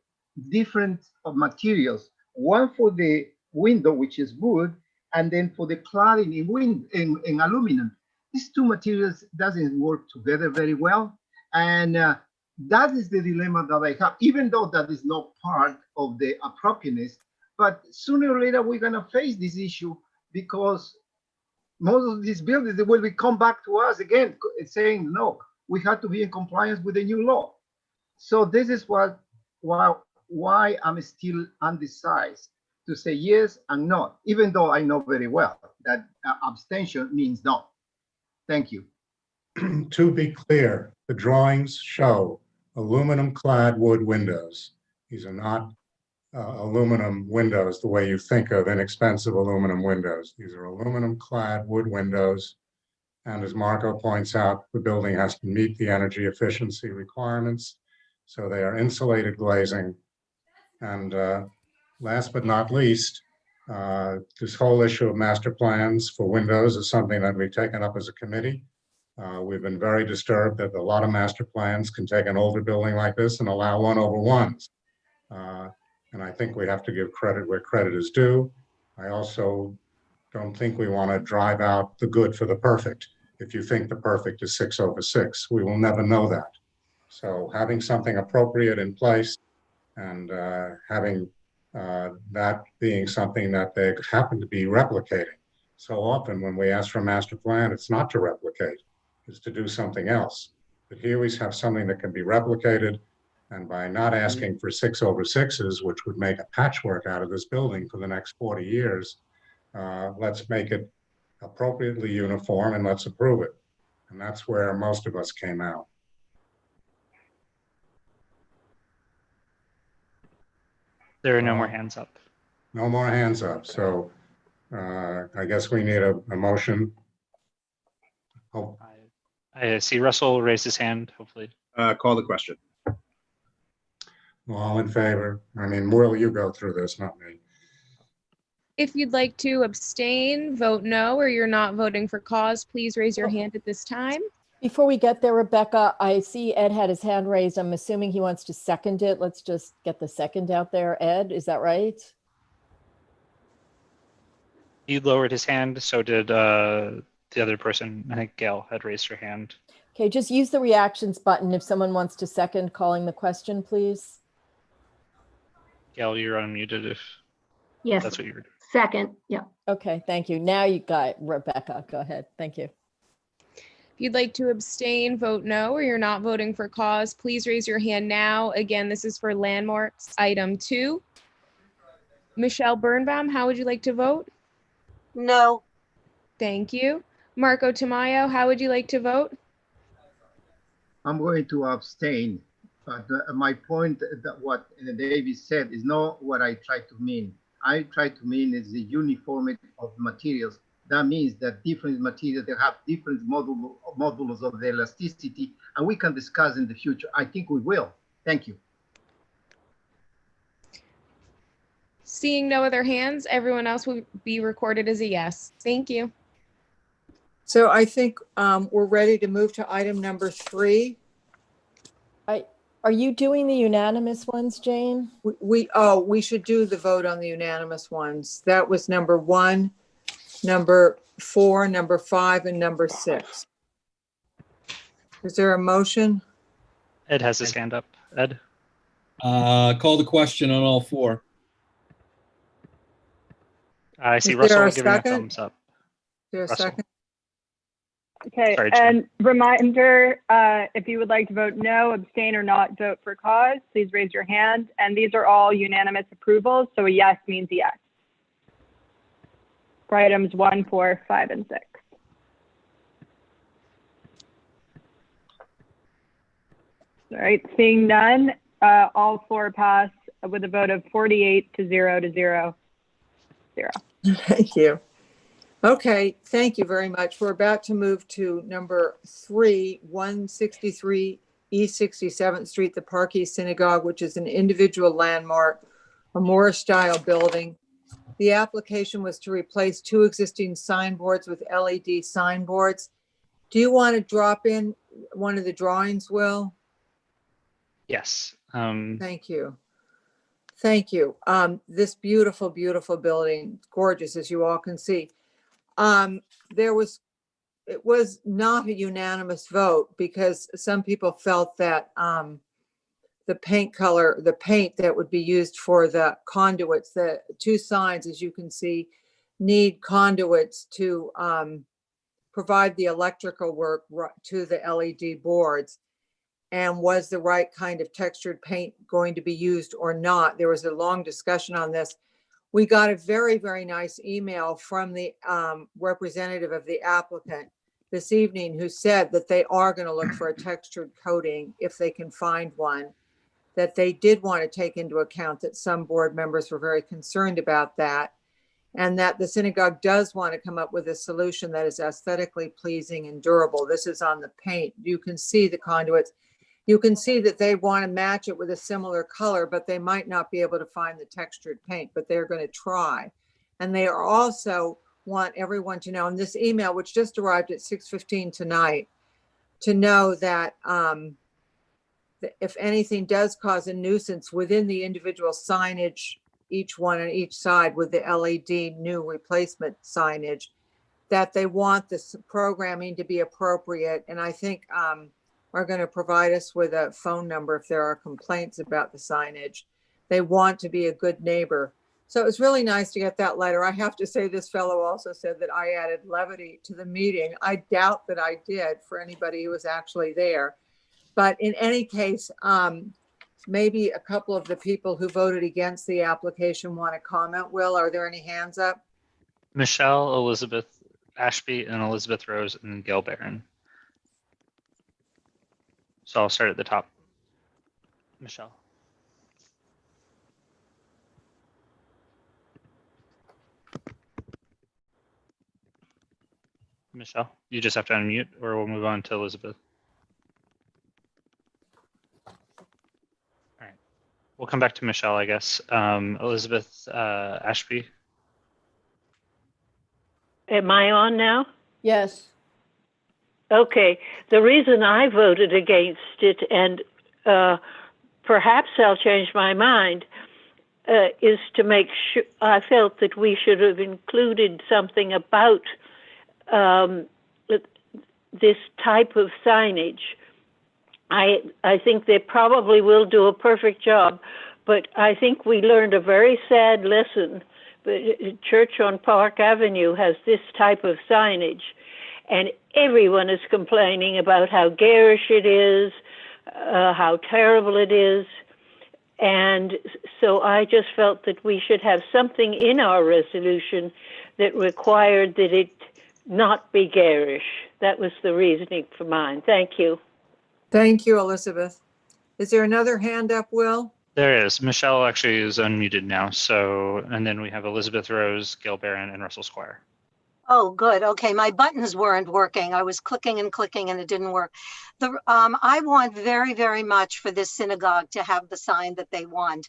different materials, one for the window, which is wood, and then for the cladding in aluminum. these two materials doesn't work together very well. And that is the dilemma that I have, even though that is not part of the appropriateness. But sooner or later, we're going to face this issue because most of these buildings, they will come back to us again saying, no, we have to be in compliance with the new law. So this is why I'm still undecided to say yes and no, even though I know very well that abstention means no. Thank you. To be clear, the drawings show aluminum-clad wood windows. These are not aluminum windows the way you think of inexpensive aluminum windows. These are aluminum-clad wood windows. And as Marco points out, the building has to meet the energy efficiency requirements. So they are insulated glazing. And last but not least, this whole issue of master plans for windows is something that we've taken up as a committee. We've been very disturbed that a lot of master plans can take an older building like this and allow 1/1s. And I think we have to give credit where credit is due. I also don't think we want to drive out the good for the perfect. If you think the perfect is 6/6, we will never know that. So having something appropriate in place and having that being something that they happen to be replicating. So often when we ask for a master plan, it's not to replicate, it's to do something else. But here we have something that can be replicated, and by not asking for 6/6s, which would make a patchwork out of this building for the next 40 years, let's make it appropriately uniform and let's approve it. And that's where most of us came out. There are no more hands up. No more hands up. So I guess we need a motion. Oh, I see Russell raise his hand, hopefully. Call the question. all in favor? I mean, Will, you go through this, not me. If you'd like to abstain, vote no, or you're not voting for cause, please raise your hand at this time. Before we get there, Rebecca, I see Ed had his hand raised. I'm assuming he wants to second it. Let's just get the second out there. Ed, is that right? He lowered his hand, so did the other person. I think Gail had raised her hand. Okay, just use the reactions button if someone wants to second calling the question, please. Gail, you're unmuted if Yes. that's what you were doing. Second, yeah. Okay, thank you. Now you got it, Rebecca. Go ahead. Thank you. If you'd like to abstain, vote no, or you're not voting for cause, please raise your hand now. Again, this is for landmarks item 2. Michelle Birnbaum, how would you like to vote? No. Thank you. Marco Tamayo, how would you like to vote? I'm going to abstain. But my point that what David said is not what I try to mean. I try to mean is the uniformity of materials. That means that different materials, they have different modulus of the elasticity, and we can discuss in the future. I think we will. Thank you. Seeing no other hands, everyone else will be recorded as a yes. Thank you. So I think we're ready to move to item number 3. Are you doing the unanimous ones, Jane? We should do the vote on the unanimous ones. That was number 1, number 4, number 5, and number 6. Is there a motion? Ed has his hand up. Ed? Call the question on all 4. I see Is Russell there a giving a second? thumbs up. Is there a Russell. second? Okay, Sorry, Jen. and reminder, if you would like to vote no, abstain, or not vote for cause, please raise your hand. And these are all unanimous approvals, so a yes means yes. For items 1, 4, 5, and 6. All right, seeing none, all 4 pass with a vote of 48 to 0 to 0. Thank you. Okay, thank you very much. We're about to move to number 3, 163 East 67th Street, the Parkey Synagogue, which is an individual landmark, a Moorish-style building. The application was to replace 2 existing signboards with LED signboards. Do you want to drop in one of the drawings, Will? Yes. Thank you. Thank you. This beautiful, beautiful building, gorgeous, as you all can see. There was it was not a unanimous vote because some people felt that the paint color, the paint that would be used for the conduits, the two signs, as you can see, need conduits to provide the electrical work to the LED boards. And was the right kind of textured paint going to be used or not? There was a long discussion on this. We got a very, very nice email from the representative of the applicant this evening who said that they are going to look for a textured coating if they can find one, that they did want to take into account that some board members were very concerned about that, and that the synagogue does want to come up with a solution that is aesthetically pleasing and durable. This is on the paint. You can see the conduits. You can see that they want to match it with a similar color, but they might not be able to find the textured paint, but they're going to try. And they are also want everyone to know in this email, which just arrived at 6:15 tonight, to know that if anything does cause a nuisance within the individual signage, each one on each side with the LED new replacement signage, that they want this programming to be appropriate. And I think are going to provide us with a phone number if there are complaints about the signage. They want to be a good neighbor. So it was really nice to get that letter. I have to say, this fellow also said that I added levity to the meeting. I doubt that I did for anybody who was actually there. But in any case, maybe a couple of the people who voted against the application want to comment. Will, are there any hands up? Michelle, Elizabeth Ashby, and Elizabeth Rose, and Gail Barron. So I'll start at the top. Michelle. Michelle, you just have to unmute, or we'll move on to Elizabeth. All right, we'll come back to Michelle, I guess. Elizabeth Ashby. Am I on now? Yes. Okay. The reason I voted against it, and perhaps I'll change my mind, is to make sure. I felt that we should have included something about this type of signage. I think they probably will do a perfect job, but I think we learned a very sad lesson. Church on Park Avenue has this type of signage, and everyone is complaining about how garish it is, how terrible it is. And so I just felt that we should have something in our resolution that required that it not be garish. That was the reasoning for mine. Thank you. Thank you, Elizabeth. Is there another hand up, Will? There is. Michelle actually is unmuted now. So, and then we have Elizabeth Rose, Gail Barron, and Russell Squire. Oh, good. Okay, my buttons weren't working. I was clicking and clicking and it didn't work. I want very, very much for this synagogue to have the sign that they want.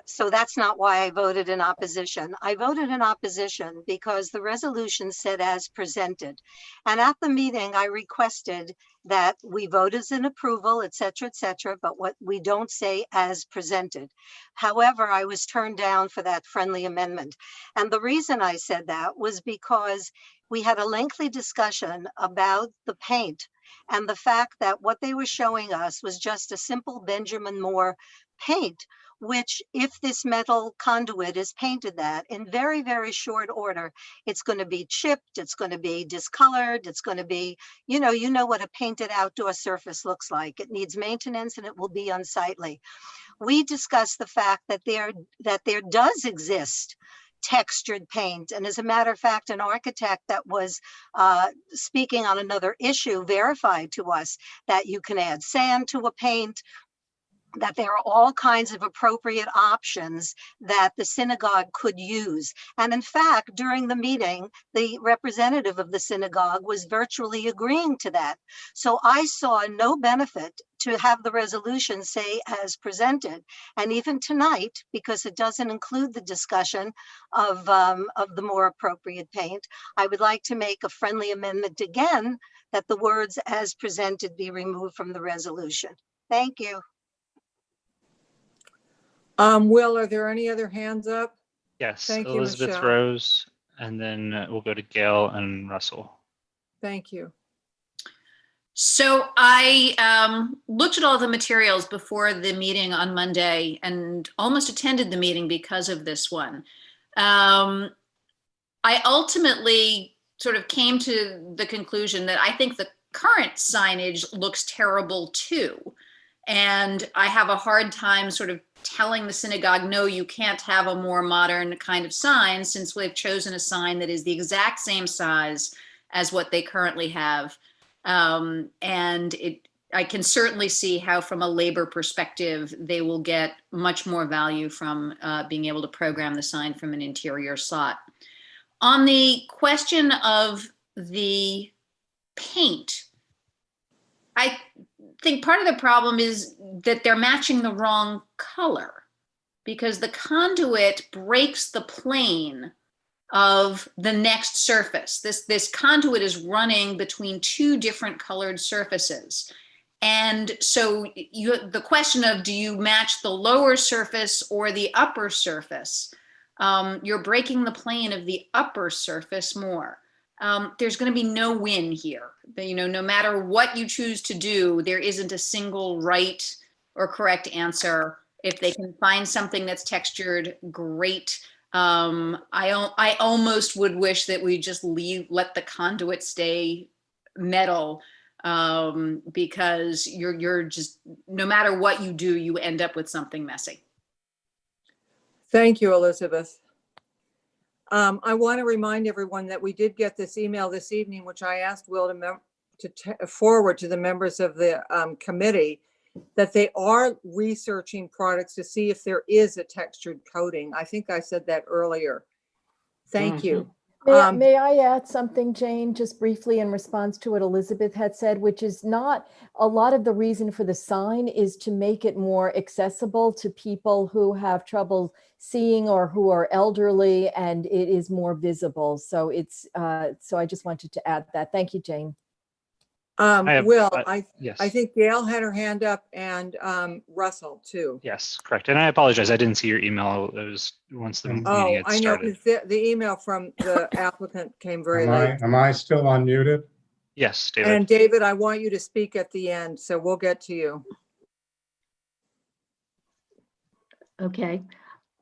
So that's not why I voted in opposition. I voted in opposition because the resolution said as presented. And at the meeting, I requested that we vote as an approval, et cetera, but what we don't say as presented. However, I was turned down for that friendly amendment. And the reason I said that was because we had a lengthy discussion about the paint and the fact that what they were showing us was just a simple Benjamin Moore paint, which if this metal conduit is painted that in very, very short order, it's going to be chipped, it's going to be discolored, it's going to be, you know what a painted outdoor surface looks like. It needs maintenance and it will be unsightly. We discussed the fact that there does exist textured paint. And as a matter of fact, an architect that was speaking on another issue verified to us that you can add sand to a paint, that there are all kinds of appropriate options that the synagogue could use. And in fact, during the meeting, the representative of the synagogue was virtually agreeing to that. So I saw no benefit to have the resolution say as presented. And even tonight, because it doesn't include the discussion of the more appropriate paint, I would like to make a friendly amendment again that the words as presented be removed from the resolution. Thank you. Will, are there any other hands up? Yes, Thank you, Elizabeth Michelle. Rose, and then we'll go to Gail and Russell. Thank you. So I looked at all the materials before the meeting on Monday and almost attended the meeting because of this one. I ultimately sort of came to the conclusion that I think the current signage looks terrible too. And I have a hard time sort of telling the synagogue, no, you can't have a more modern kind of sign, since we've chosen a sign that is the exact same size as what they currently have. I can certainly see how, from a labor perspective, they will get much more value from being able to program the sign from an interior slot. On the question of the paint, I think part of the problem is that they're matching the wrong color, because the conduit breaks the plane of the next surface. This conduit is running between two different colored surfaces. And so the question of, do you match the lower surface or the upper surface? You're breaking the plane of the upper surface more. There's going to be no win here. No matter what you choose to do, there isn't a single right or correct answer. If they can find something that's textured, great. I almost would wish that we just let the conduit stay metal, because you're just, no matter what you do, you end up with something messy. Thank you, Elizabeth. I want to remind everyone that we did get this email this evening, which I asked Will to forward to the members of the committee, that they are researching products to see if there is a textured coating. I think I said that earlier. Thank you. May I add something, Jane, just briefly in response to what Elizabeth had said, which is not a lot of the reason for the sign is to make it more accessible to people who have trouble seeing or who are elderly, and it is more visible. So it's so I just wanted to add that. Thank you, Jane. Yes. I think Gail had her hand up, and Russell too. Yes, correct. And I apologize, I didn't see your email. It was once the meeting had I know, started. because the email from the applicant came very late. Am I still unmuted? Yes, David. And David, I want you to speak at the end, so we'll get to you. Okay.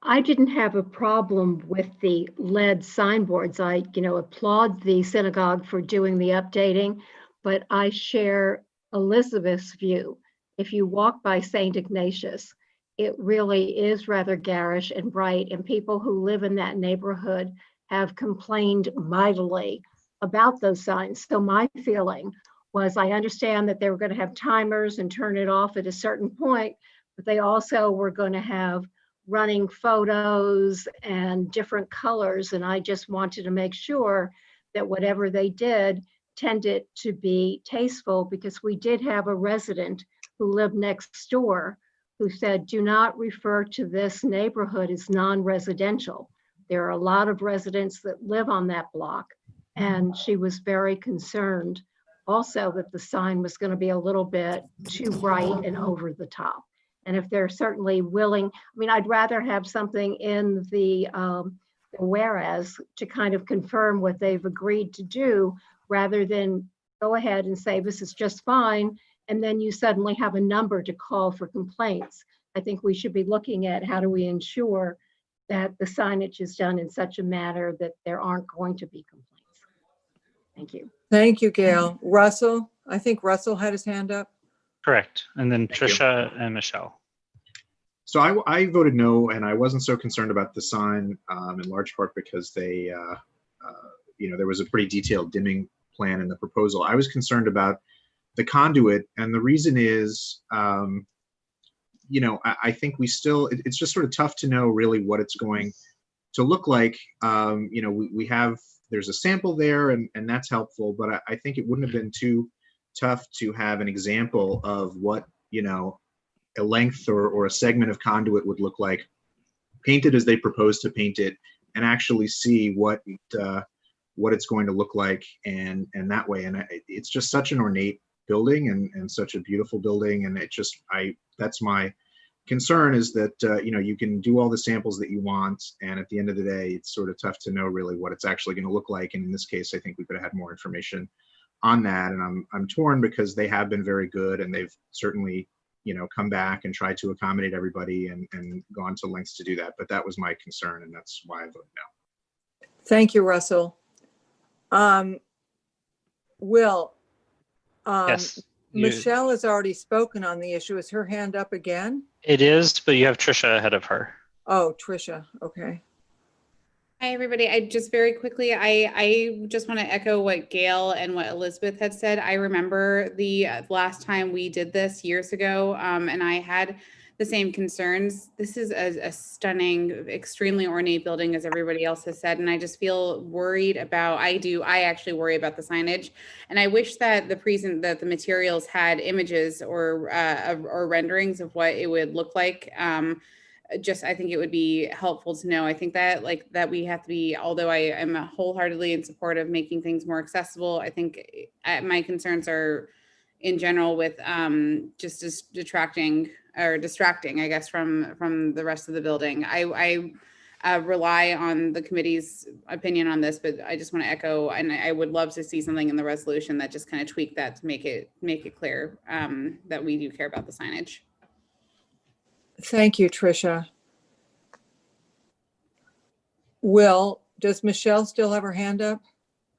I didn't have a problem with the LED signboards. I, applaud the synagogue for doing the updating, but I share Elizabeth's view. If you walk by St. Ignatius, it really is rather garish and bright, and people who live in that neighborhood have complained mightily about those signs. So my feeling was, I understand that they were going to have timers and turn it off at a certain point, but they also were going to have running photos and different colors. And I just wanted to make sure that whatever they did tended to be tasteful, because we did have a resident who lived next door who said, do not refer to this neighborhood as non-residential. There are a lot of residents that live on that block. And she was very concerned also that the sign was going to be a little bit too bright and over the top. And if they're certainly willing, I'd rather have something in the whereas to kind of confirm what they've agreed to do, rather than go ahead and say, this is just fine, and then you suddenly have a number to call for complaints. I think we should be looking at how do we ensure that the signage is done in such a manner that there aren't going to be complaints. Thank you. Thank you, Gail. Russell, I think Russell had his hand up. Correct. And then Trisha and Michelle. So I voted no, and I wasn't so concerned about the sign in large part because they, there was a pretty detailed dimming plan in the proposal. I was concerned about the conduit, and the reason is, I think it's just sort of tough to know really what it's going to look like. There's a sample there, and that's helpful, but I think it wouldn't have been too tough to have an example of what, a length or a segment of conduit would look like, painted as they propose to paint it, and actually see what it's going to look like, and that way. And it's just such an ornate building and such a beautiful building, and that's my concern, is that you can do all the samples that you want, and at the end of the day, it's sort of tough to know really what it's actually going to look like. And in this case, I think we could have had more information on that, and I'm torn because they have been very good, and they've certainly, come back and tried to accommodate everybody and gone to lengths to do that. But that was my concern, and that's why I voted no. Thank you, Russell. Will, Yes. Michelle has already spoken on the issue. Is her hand up again? It is, but you have Trisha ahead of her. Oh, Trisha. Okay. Hi, everybody. I just very quickly, I just want to echo what Gail and what Elizabeth had said. I remember the last time we did this years ago, and I had the same concerns. This is a stunning, extremely ornate building, as everybody else has said, and I just feel worried about, I actually worry about the signage, and I wish that the materials had images or renderings of what it would look like. I think it would be helpful to know. I think that that we have to be, although I am wholeheartly in support of making things more accessible, I think my concerns are in general with just as distracting, I guess, from the rest of the building. I rely on the committee's opinion on this, but I just want to echo, and I would love to see something in the resolution that just kind of tweak that to make it clear that we do care about the signage. Thank you, Trisha. Will, does Michelle still have her hand up?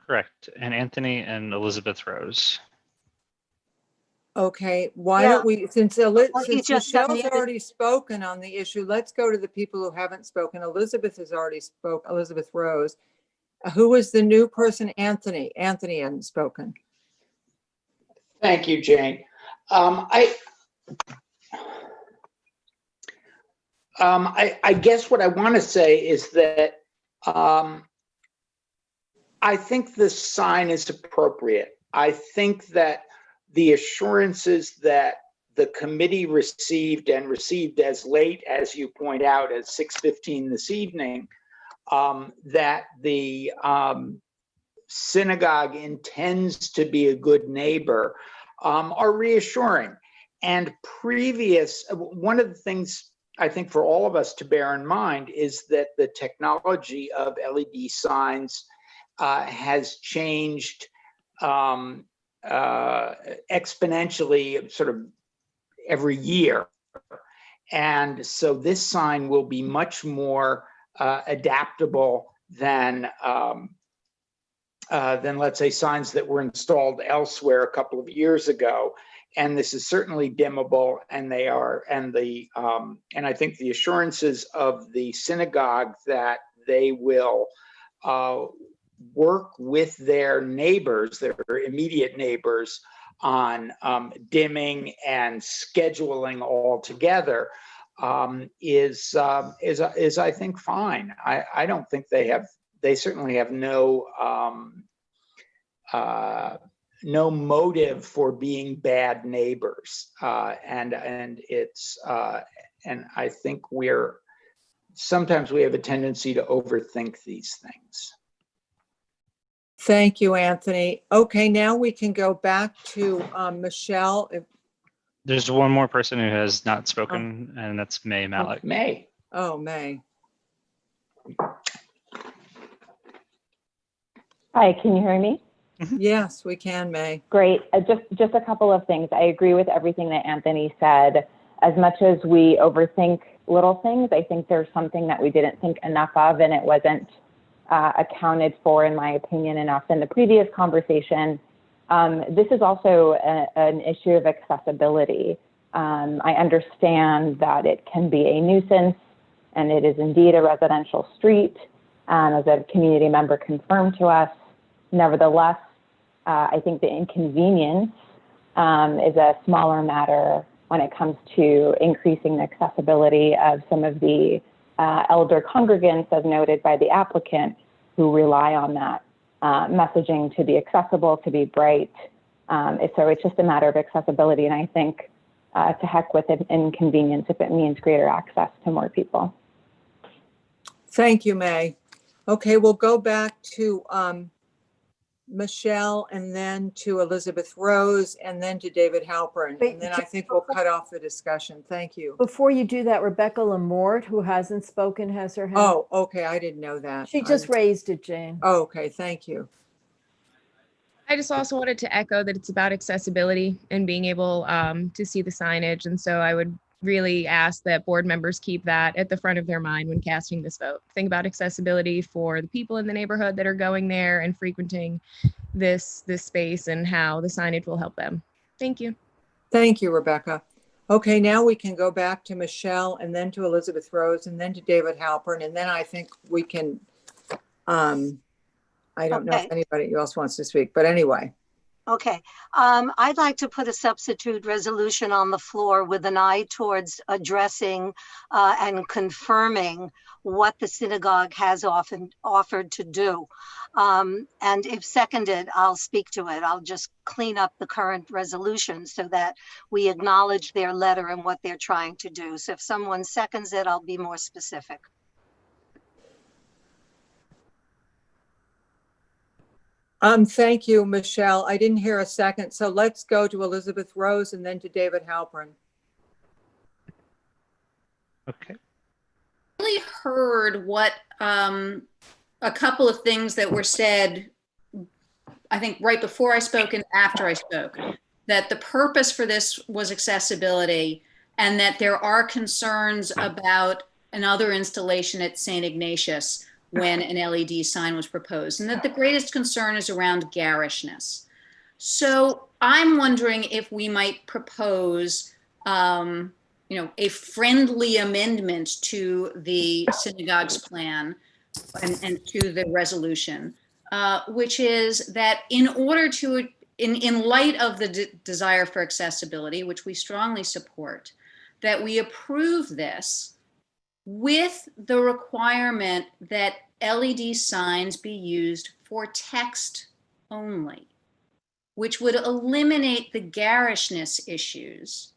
Correct. And Anthony and Elizabeth Rose. Okay, why don't we, since Michelle's unmuted. already spoken on the issue, let's go to the people who haven't spoken. Elizabeth has already spoke, Elizabeth Rose. Who was the new person? Anthony. Anthony hadn't spoken. Thank you, Jane. I guess what I want to say is that I think the sign is appropriate. I think that the assurances that the committee received as late as you point out at 6:15 this evening, that the synagogue intends to be a good neighbor, are reassuring. And one of the things I think for all of us to bear in mind is that the technology of LED signs has changed exponentially sort of every year. And so this sign will be much more adaptable than let's say signs that were installed elsewhere a couple of years ago. And this is certainly dimmable, and I think the assurances of the synagogue that they will work with their neighbors, their immediate neighbors, on dimming and scheduling all together is I think fine. I don't think they certainly have no motive for being bad neighbors, and I think sometimes we have a tendency to overthink these things. Thank you, Anthony. Okay, now we can go back to Michelle. There's one more person who has not spoken, and that's May Malik. May. Oh, May. Hi, can you hear me? Yes, we can, May. Great. Just a couple of things. I agree with everything that Anthony said. As much as we overthink little things, I think there's something that we didn't think enough of, and it wasn't accounted for, in my opinion, enough in the previous conversation. This is also an issue of accessibility. I understand that it can be a nuisance, and it is indeed a residential street, as a community member confirmed to us. Nevertheless, I think the inconvenience is a smaller matter when it comes to increasing the accessibility of some of the elder congregants, as noted by the applicant, who rely on that messaging to be accessible, to be bright. So it's just a matter of accessibility, and I think to heck with inconvenience if it means greater access to more people. Thank you, May. Okay, we'll go back to Michelle, and then to Elizabeth Rose, and then to David Halpern. And then I think we'll cut off the discussion. Thank you. Before you do that, Rebecca Lamort, who hasn't spoken, has her hand. Oh, okay. I didn't know that. She just raised it, Jane. Oh, okay. Thank you. I just also wanted to echo that it's about accessibility and being able to see the signage. And so I would really ask that board members keep that at the front of their mind when casting this vote. Think about accessibility for the people in the neighborhood that are going there and frequenting this space and how the signage will help them. Thank you. Thank you, Rebecca. Okay, now we can go back to Michelle and then to Elizabeth Rose and then to David Halpern. And then I think we can, I don't know if Okay. anybody else wants to speak, but anyway. Okay, I'd like to put a substitute resolution on the floor with an eye towards addressing and confirming what the synagogue has often offered to do. And if seconded, I'll speak to it. I'll just clean up the current resolution so that we acknowledge their letter and what they're trying to do. So if someone seconds it, I'll be more specific. Thank you, Michelle. I didn't hear a second. So let's go to Elizabeth Rose and then to David Halpern. Okay. I really heard what a couple of things that were said, I think right before I spoke and after I spoke, that the purpose for this was accessibility and that there are concerns about another installation at St. Ignatius when an LED sign was proposed, and that the greatest concern is around garishness. So I'm wondering if we might propose, a friendly amendment to the synagogue's plan and to the resolution, which is that in order to, in light of the desire for accessibility, which we strongly support, that we approve this with the requirement that LED signs be used for text only, which would eliminate the garishness issues,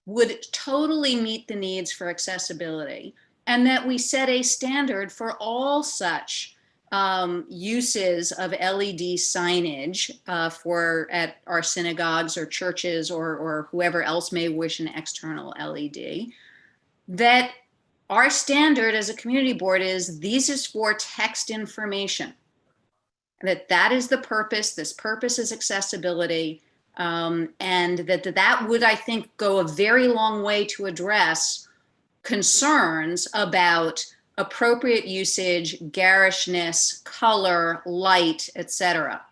would totally meet the needs for accessibility, and that we set a standard for all such uses of LED signage at our synagogues or churches or whoever else may wish an external LED, that our standard as a community board is these is for text information, that is the purpose. This purpose is accessibility. And that would, I think, go a very long way to address concerns about appropriate usage, garishness, color, light, etc.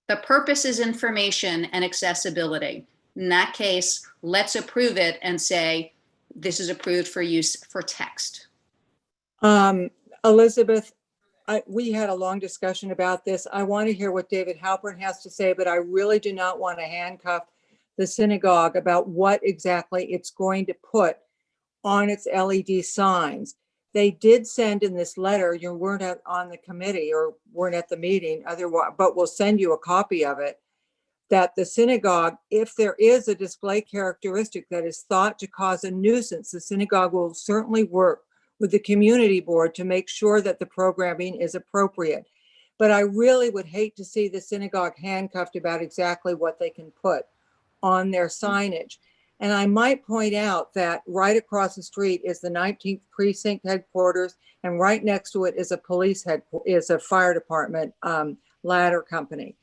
The purpose is information and accessibility. In that case, let's approve it and say, this is approved for use for text. Elizabeth, we had a long discussion about this. I want to hear what David Halpern has to say, but I really do not want to handcuff the synagogue about what exactly it's going to put on its LED signs. They did send in this letter, you weren't on the committee or weren't at the meeting, otherwise, but we'll send you a copy of it, that the synagogue, if there is a display characteristic that is thought to cause a nuisance, the synagogue will certainly work with the community board to make sure that the programming is appropriate. But I really would hate to see the synagogue handcuffed about exactly what they can put on their signage. And I might point out that right across the street is the 19th precinct headquarters, and right next to it is a fire department ladder company.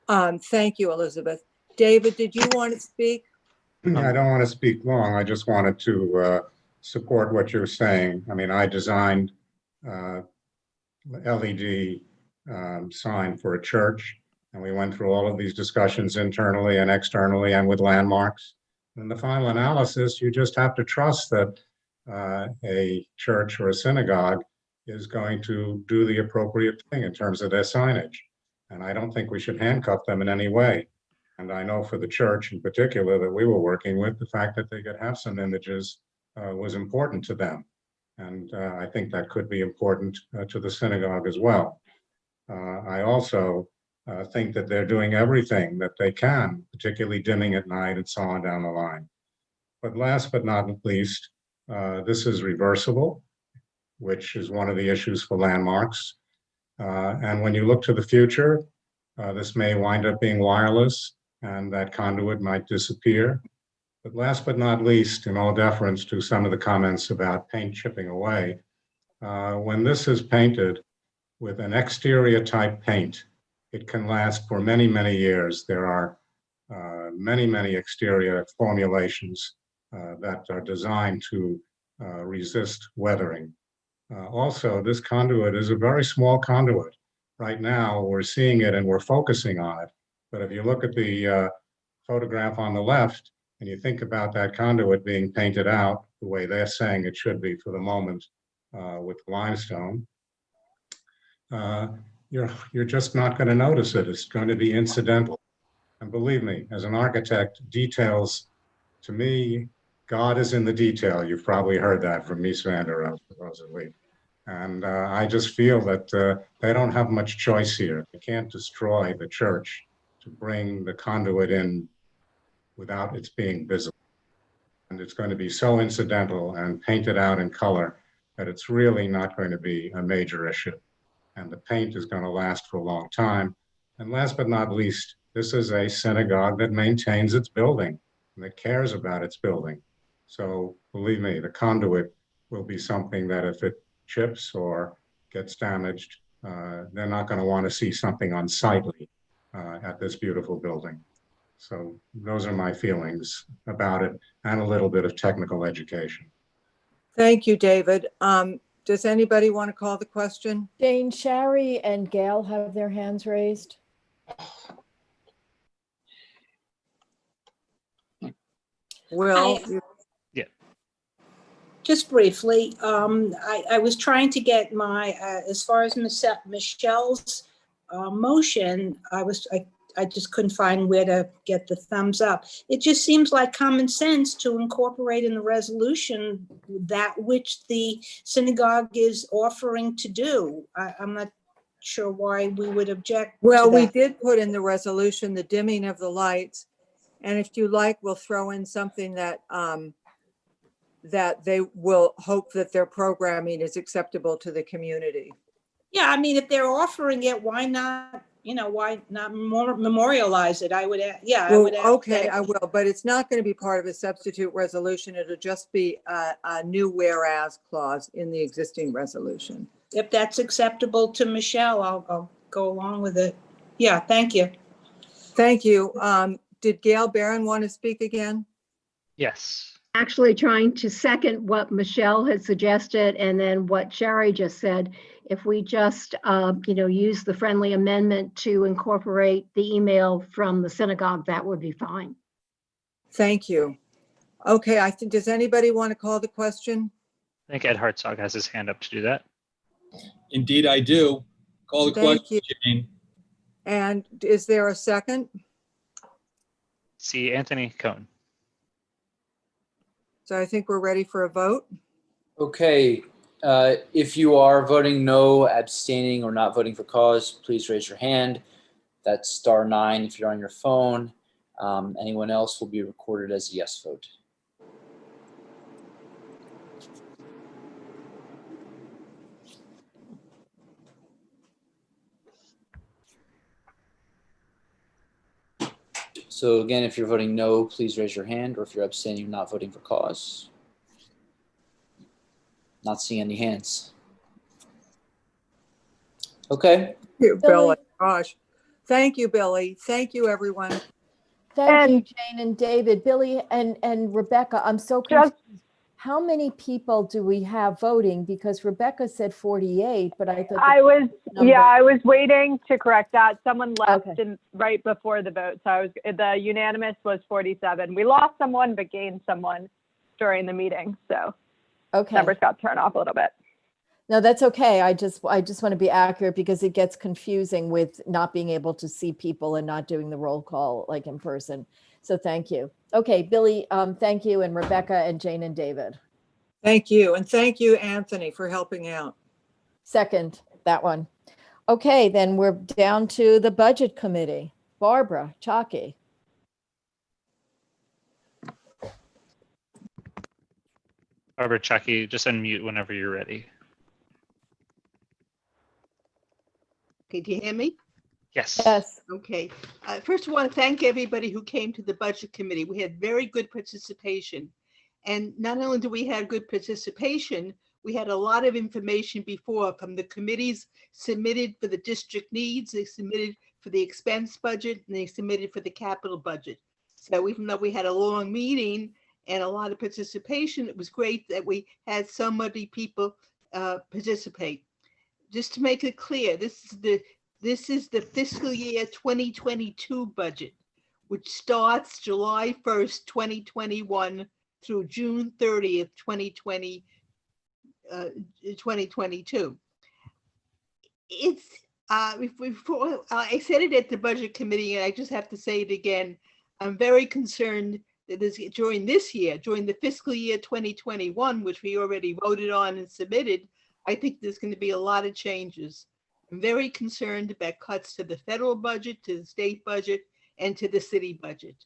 Thank you, Elizabeth. David, did you want to speak? I don't want to speak long. I just wanted to support what you're saying. I mean, I designed LED sign for a church, and we went through all of these discussions internally and externally and with landmarks. In the final analysis, you just have to trust that a church or a synagogue is going to do the appropriate thing in terms of their signage. And I don't think we should handcuff them in any way. And I know for the church in particular that we were working with, the fact that they could have some images was important to them. And I think that could be important to the synagogue as well. I also think that they're doing everything that they can, particularly dimming at night and so on down the line. But last but not least, this is reversible, which is one of the issues for landmarks. And when you look to the future, this may wind up being wireless and that conduit might disappear. But last but not least, in all deference to some of the comments about paint chipping away, when this is painted with an exterior type paint, it can last for many, many years. There are many, many exterior formulations that are designed to resist weathering. Also, this conduit is a very small conduit. Right now, we're seeing it and we're focusing on it. But if you look at the photograph on the left, and you think about that conduit being painted out the way they're saying it should be for the moment with limestone, you're just not going to notice it. It's going to be incidental. And believe me, as an architect, details, to me, God is in the detail. You've probably heard that from Mies van der Rohe, supposedly. And I just feel that they don't have much choice here. They can't destroy the church to bring the conduit in without its being visible. And it's going to be so incidental and painted out in color that it's really not going to be a major issue. And the paint is going to last for a long time. And last but not least, this is a synagogue that maintains its building and that cares about its building. So believe me, the conduit will be something that if it chips or gets damaged, they're not going to want to see something unsightly at this beautiful building. So those are my feelings about it and a little bit of technical education. Thank you, David. Does anybody want to call the question? Jane, Shari, and Gail have their hands raised. Will, Yeah. Just briefly, I was trying to get my, as far as Michelle's motion, I just couldn't find where to get the thumbs up. It just seems like common sense to incorporate in the resolution that which the synagogue is offering to do. I'm not sure why we would object. well, to we that. did put in the resolution the dimming of the lights. And if you like, we'll throw in something that that they will hope that their programming is acceptable to the community. Yeah, I mean, if they're offering it, why not, why not memorialize it? I would, I Well, would. ask okay, that- I will, but it's not going to be part of a substitute resolution. It'll just be a new whereas clause in the existing resolution. If that's acceptable to Michelle, I'll go along with it. Yeah, thank you. Thank you. Did Gail Barron want to speak again? Yes. Actually trying to second what Michelle had suggested and then what Shari just said. If we just, use the friendly amendment to incorporate the email from the synagogue, that would be fine. Thank you. Okay, I think, does anybody want to call the question? I think Ed Hartzog has his hand up to do that. Indeed, I do. Call the Thank question, Jane. And is there a second? See Anthony Cohn. So I think we're ready for a vote. Okay, if you are voting no, abstaining, or not voting for cause, please raise your hand. That's *9 if you're on your phone. Anyone else will be recorded as a yes vote. So again, if you're voting no, please raise your hand, or if you're abstaining, you're not voting for cause. Not seeing any hands. Okay. Thank you, Billy. Gosh. Thank you, Billy. Thank you, everyone. Thank you, Jane and David. Billy and Rebecca, I'm so confused. How many people do we have voting? Because Rebecca said 48, but I thought. I was waiting to correct that. Someone left right before the vote. So the unanimous was 47. We lost someone, but gained someone during the meeting. So numbers got turned off a little bit. No, that's okay. I just want to be accurate because it gets confusing with not being able to see people and not doing the roll call like in person. So thank you. Okay, Billy, thank you, and Rebecca and Jane and David. Thank you. And thank you, Anthony, for helping out. Second, that one. Okay, then we're down to the Budget Committee. Barbara Chalky. Barbara Chucky, just unmute whenever you're ready. Okay, do you hear me? Yes. Yes. Okay. First, I want to thank everybody who came to the Budget Committee. We had very good participation. And not only do we have good participation, we had a lot of information before from the committees submitted for the district needs. They submitted for the expense budget and they submitted for the capital budget. So even though we had a long meeting and a lot of participation, it was great that we had so many people participate. Just to make it clear, this is the fiscal year 2022 budget, which starts July 1st, 2021 through June 30th, 2022. It's before I said it at the budget committee, and I just have to say it again. I'm very concerned that during this year, during the fiscal year 2021, which we already voted on and submitted, I think there's going to be a lot of changes. I'm very concerned about cuts to the federal budget, to the state budget, and to the city budget.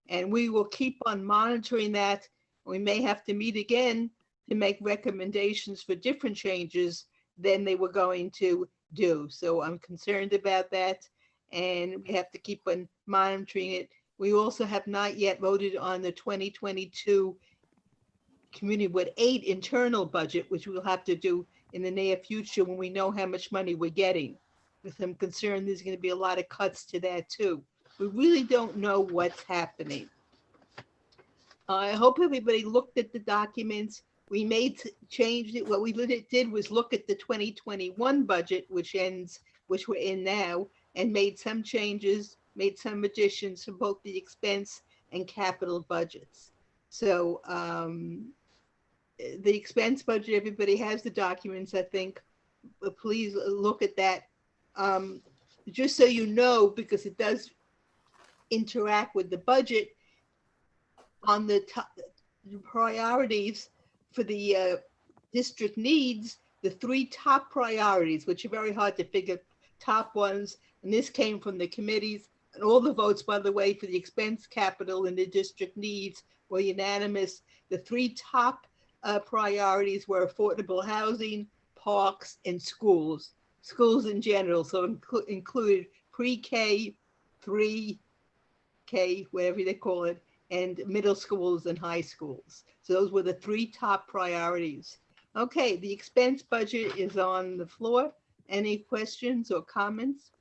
And we will keep on monitoring that. We may have to meet again to make recommendations for different changes than they were going to do. So I'm concerned about that, and we have to keep on monitoring it. We also have not yet voted on the 2022 Community Board 8 internal budget, which we'll have to do in the near future when we know how much money we're getting. With I'm concerned there's going to be a lot of cuts to that too. We really don't know what's happening. I hope everybody looked at the documents. We changed it. What we did was look at the 2021 budget, which we're in now, and made some changes, made some additions for both the expense and capital budgets. So the expense budget, everybody has the documents, I think. Please look at that. Just so you know, because it does interact with the budget, on the top priorities for the district needs, the 3 top priorities, which are very hard to figure, top ones, and this came from the committees, and all the votes, by the way, for the expense, capital, and the district needs were unanimous. The 3 top priorities were affordable housing, parks, and schools in general. So included pre-K, 3K, whatever they call it, and middle schools and high schools. So those were the 3 top priorities. Okay, the expense budget is on the floor. Any questions or comments?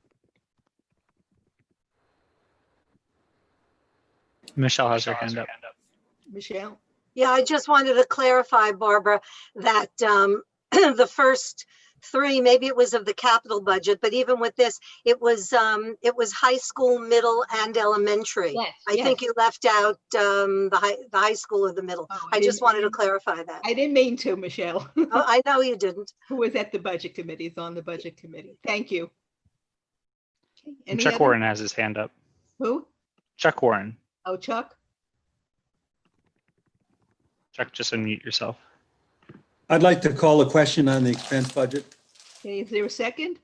Michelle has her hand up. Michelle? Yeah, I just wanted to clarify, Barbara, that the first 3, maybe it was of the capital budget, but even with this, it was high school, middle, and elementary. Yes, I think you left out the high school or the middle. I just wanted to clarify that. I didn't mean to, Michelle. Oh, I know you didn't. Who was at the budget committee? Is on the budget committee. Thank you. Okay, any Chuck other- Warren has his hand up. Who? Chuck Warren. Oh, Chuck? Chuck, just unmute yourself. I'd like to call a question on the expense budget. Okay, is there a second?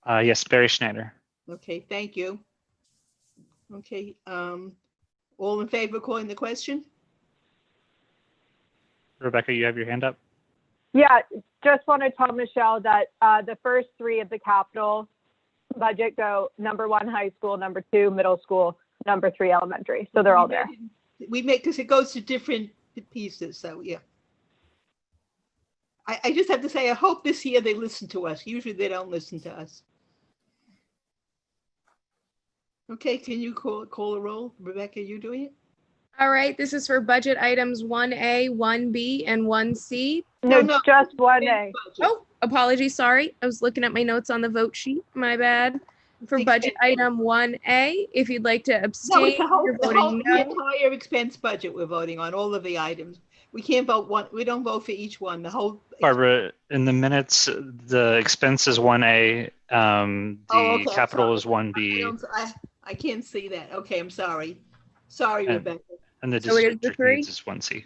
Yes, Barry Schneider. Okay, thank you. Okay, all in favor of calling the question? Rebecca, you have your hand up? Yeah, just want to tell Michelle that the first 3 of the capital budget go number 1 high school, number 2 middle school, number 3 elementary. So they're all there. We make, because it goes to different pieces, so yeah. I just have to say, I hope this year they listen to us. Usually they don't listen to us. Okay, can you call a roll? Rebecca, you doing it? All right, this is for budget items 1A, 1B, and 1C. No, just 1A. Oh, apologies, sorry. I was looking at my notes on the vote sheet. My bad. For budget item 1A, if you'd like to No, abstain, it's you're voting the no. entire expense budget we're voting on, all of the items. We can't vote one, we don't vote for each one, the whole. Barbara, in the minutes, the expense is 1A, okay, I'm capital sorry. is 1B, I can't see that. Okay, I'm sorry. Sorry, And- Rebecca. and the So it is the district 3? needs is 1C.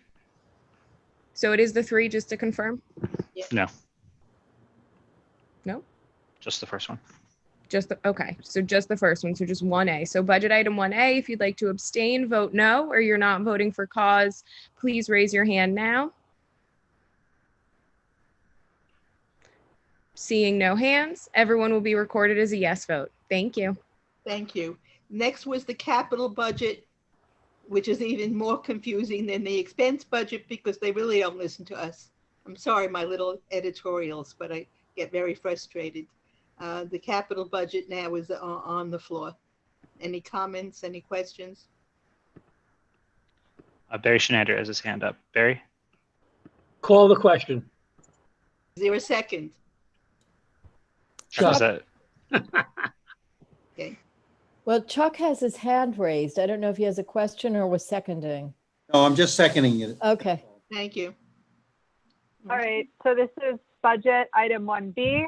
So it is the 3, just to confirm? No, No? just the first one. Okay, so just the first one, so just 1A. So budget item 1A, if you'd like to abstain, vote no, or you're not voting for cause, please raise your hand now. Seeing no hands, everyone will be recorded as a yes vote. Thank you. Thank you. Next was the capital budget, which is even more confusing than the expense budget because they really don't listen to us. I'm sorry, my little editorials, but I get very frustrated. The capital budget now is on the floor. Any comments, any questions? Barry Schneider has his hand up. Barry? Call the question. Is there a second? Chuck. Is that? Okay. Well, Chuck has his hand raised. I don't know if he has a question or was seconding. No, I'm just seconding it. Okay. Thank you. All right, so this is budget item 1B.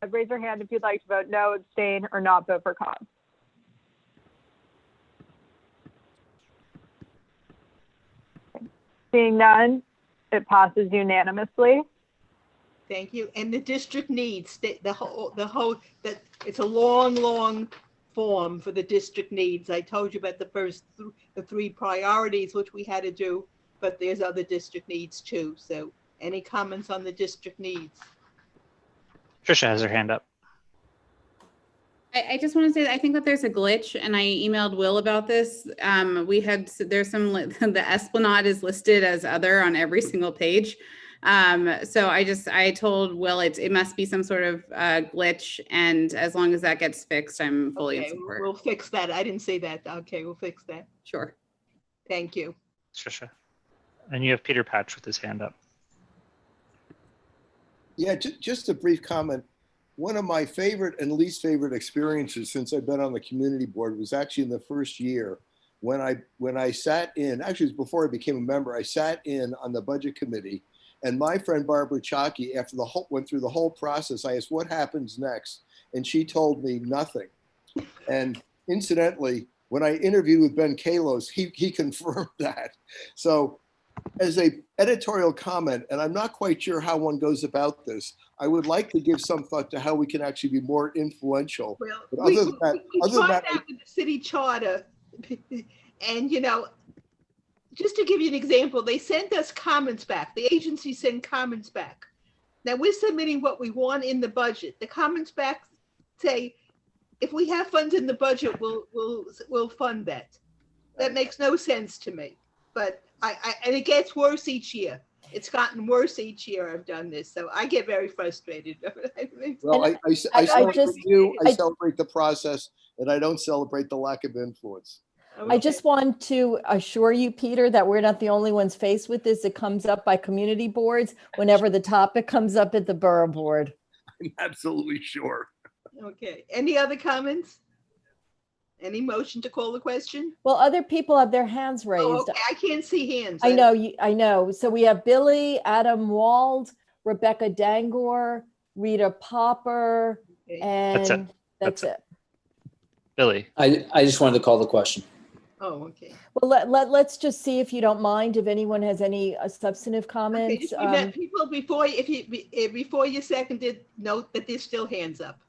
Raise your hand if you'd like to vote no, abstain, or not vote for cause. Seeing none, it passes unanimously. Thank you. And the district needs the whole that it's a long form for the district needs. I told you about the three priorities which we had to do, but there's other district needs too. So any comments on the district needs? Trisha has her hand up. I just want to say that I think that there's a glitch, and I emailed Will about this. There's some, the Esplanade is listed as other on every single page. So I told Will it must be some sort of glitch, and as long as that gets fixed, I'm fully in support. We'll fix that. I didn't say that. Okay, we'll fix that. Sure. Thank you. Trisha. And you have Peter Patch with his hand up. Yeah, just a brief comment. One of my favorite and least favorite experiences since I've been on the community board was actually in the first year when I sat in, actually it was before I became a member, I sat in on the budget committee, and my friend Barbara Chalky, after went through the whole process, I asked, what happens next? And she told me nothing. And incidentally, when I interviewed with Ben Kalos, he confirmed that. So as a editorial comment, and I'm not quite sure how one goes about this, I would like to give some thought to how we can actually be more influential. Well, but we other than that, with the city charter, and just to give you an example, they sent us comments back. The agency sent comments back. Now we're submitting what we want in the budget. The comments back say, if we have funds in the budget, we'll fund that. That makes no sense to me. But and it gets worse each year. It's gotten worse each year I've done this, so I get very frustrated. well, I celebrate the process, and I don't celebrate the lack of influence. Okay. I just want to assure you, Peter, that we're not the only ones faced with this. It comes up by community boards whenever the topic comes up at the borough board. I'm absolutely sure. Okay, any other comments? Any motion to call the question? Well, other people have their hands raised. Oh, okay. I can't see hands. I know. So we have Billy, Adam Wald, Rebecca Dangor, Rita Popper, Okay. and that's it. Billy. I just wanted to call the question. Oh, okay. Well, let's just see if you don't mind, if anyone has any substantive comments. Okay, people, before you seconded, note that there's still hands up.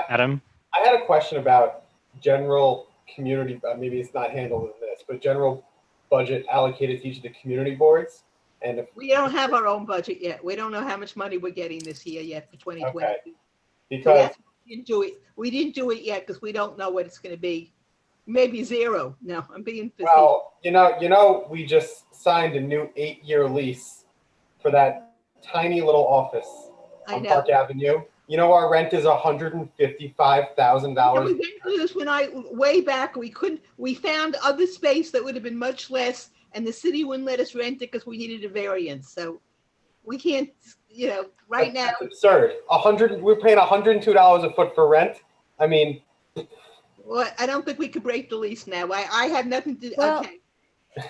Adam? I had a question about general community, maybe it's not handled in this, but general budget allocated to each of the community boards. And if We don't have our own budget yet. We don't know how much money we're getting this year yet for 2020. Okay. So because that's why we didn't do it. We didn't do it yet because we don't know what it's going to be. Maybe zero. No, I'm being facetious. well, we just signed a new 8-year lease for that tiny little office I on know. Park Avenue. Our rent is $155,000. We went through this way back. We found other space that would have been much less, and the city wouldn't let us rent it because we needed a variance. So we can't, right now. That's absurd. We're paying $102 a foot for rent. I mean, Well, I don't think we could break the lease now. I have nothing to. Well, Okay.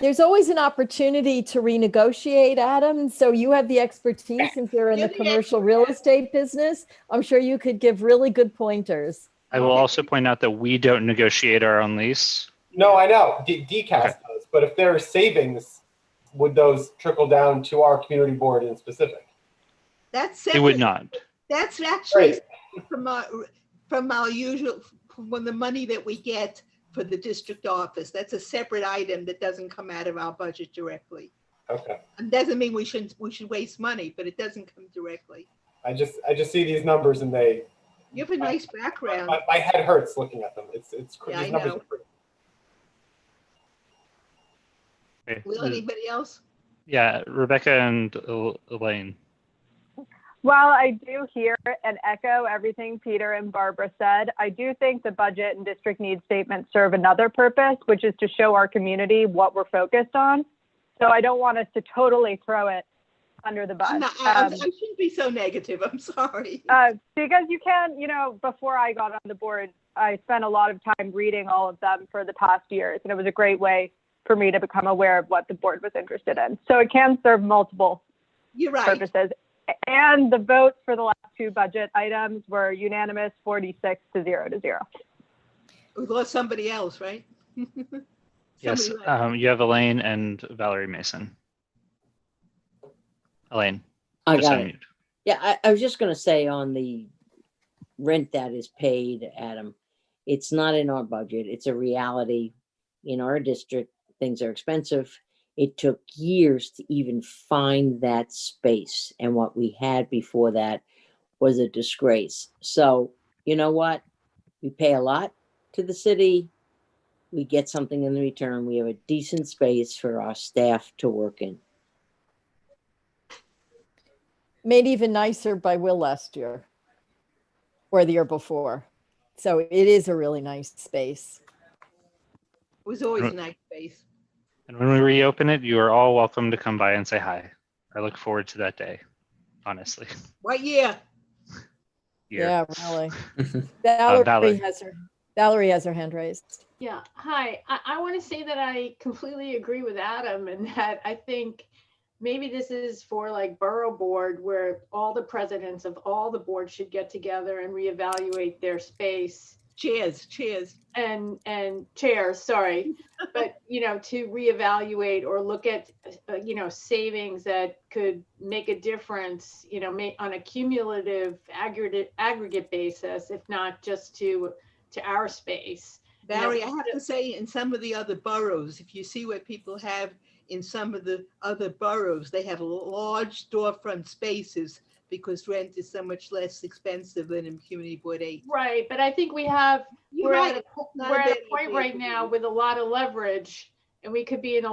There's always an opportunity to renegotiate, Adam. So you have the expertise since you're in the commercial real estate business. I'm sure you could give really good pointers. I will also point out that we don't negotiate our own lease. no, I know. DCAS does. But if there are savings, would those trickle down to our community board in specific? That's It would not. That's actually from our usual, from the money that we get for the district office. That's a separate item that doesn't come out of our budget directly. Okay. It doesn't mean we should waste money, but it doesn't come directly. I just see these numbers and You have a nice background. my head hurts looking at them. It's Yeah, these I numbers know. are pretty. Okay. Will anybody else? Yeah, Rebecca and Elaine. While I do hear and echo everything Peter and Barbara said, I do think the budget and district needs statements serve another purpose, which is to show our community what we're focused on. So I don't want us to totally throw it under the bus. I shouldn't be so negative. I'm sorry. Because you can, you know, before I got on the board, I spent a lot of time reading all of them for the past years, and it was a great way for me to become aware of what the board was interested in. So it can serve multiple purposes. And the votes for the last two budget items were unanimous, 46 to 0 to 0. We lost somebody else, right? Yes, you have Elaine and Valerie Mason. Elaine, I just got unmute. it. Yeah, I was just going to say on the rent that is paid, Adam, it's not in our budget. It's a reality in our district. Things are expensive. It took years to even find that space. And what we had before that was a disgrace. So, you know what? We pay a lot to the city. We get something in return. We have a decent space for our staff to work in. Made even nicer by Will last year or the year before. So it is a really nice space. It was always a nice space. And when we reopen it, you are all welcome to come by and say hi. I look forward to that day, honestly. What year? Yeah, really. Valerie. Valerie has her hand raised. Yeah, hi. I want to say that I completely agree with Adam and that I think maybe this is for like borough board where all the presidents of all the boards should get together and reevaluate their space. Chairs. And chairs, sorry. But, you know, to reevaluate or look at, you know, savings that could make a difference, you know, on a cumulative aggregate basis, if not just to our space. Barry, I have to say, in some of the other boroughs, if you see what people have in some of the other boroughs, they have large storefront spaces because rent is so much less expensive than in Community Board 8. Right, but I think we're at a point right now with a lot of leverage, and we could be in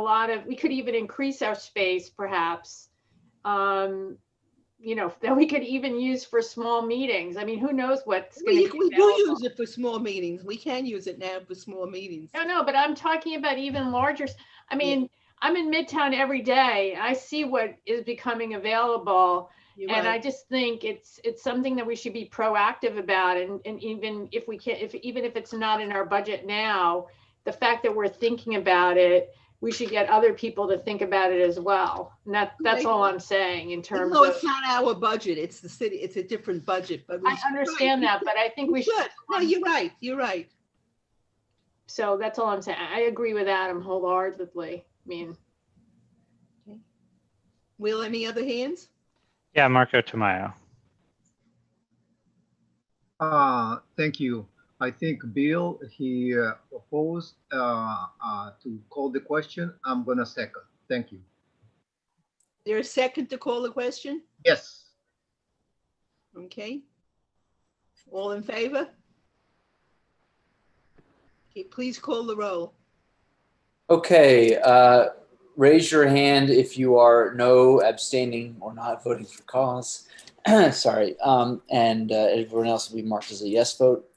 we could even increase our space perhaps, you know, that we could even use for small meetings. I mean, who knows what's going to be We do use it for small meetings. We can use it now for small meetings. No, but I'm talking about even larger. I mean, I'm in Midtown every day. I see what is becoming available. And I just think it's something that we should be proactive about. And even if we can, even if it's not in our budget now, the fact that we're thinking about it, we should get other people to think about it as well. And that's all I'm saying in terms of. It's not our budget. It's the city. It's a different budget. But I understand that, but I think we should. No, you're right. You're right. So that's all I'm saying. I agree with Adam wholeheartedly. I mean. Okay. Will, any other hands? Yeah, Marco Tamayo. Thank you. I think Bill, he proposed to call the question. I'm gonna second. Thank you. There's a second to call the question? Yes. Okay. All in favor? Okay, please call the roll. Okay, raise your hand if you are no, abstaining, or not voting for cause. Sorry, and everyone else will be marked as a yes vote.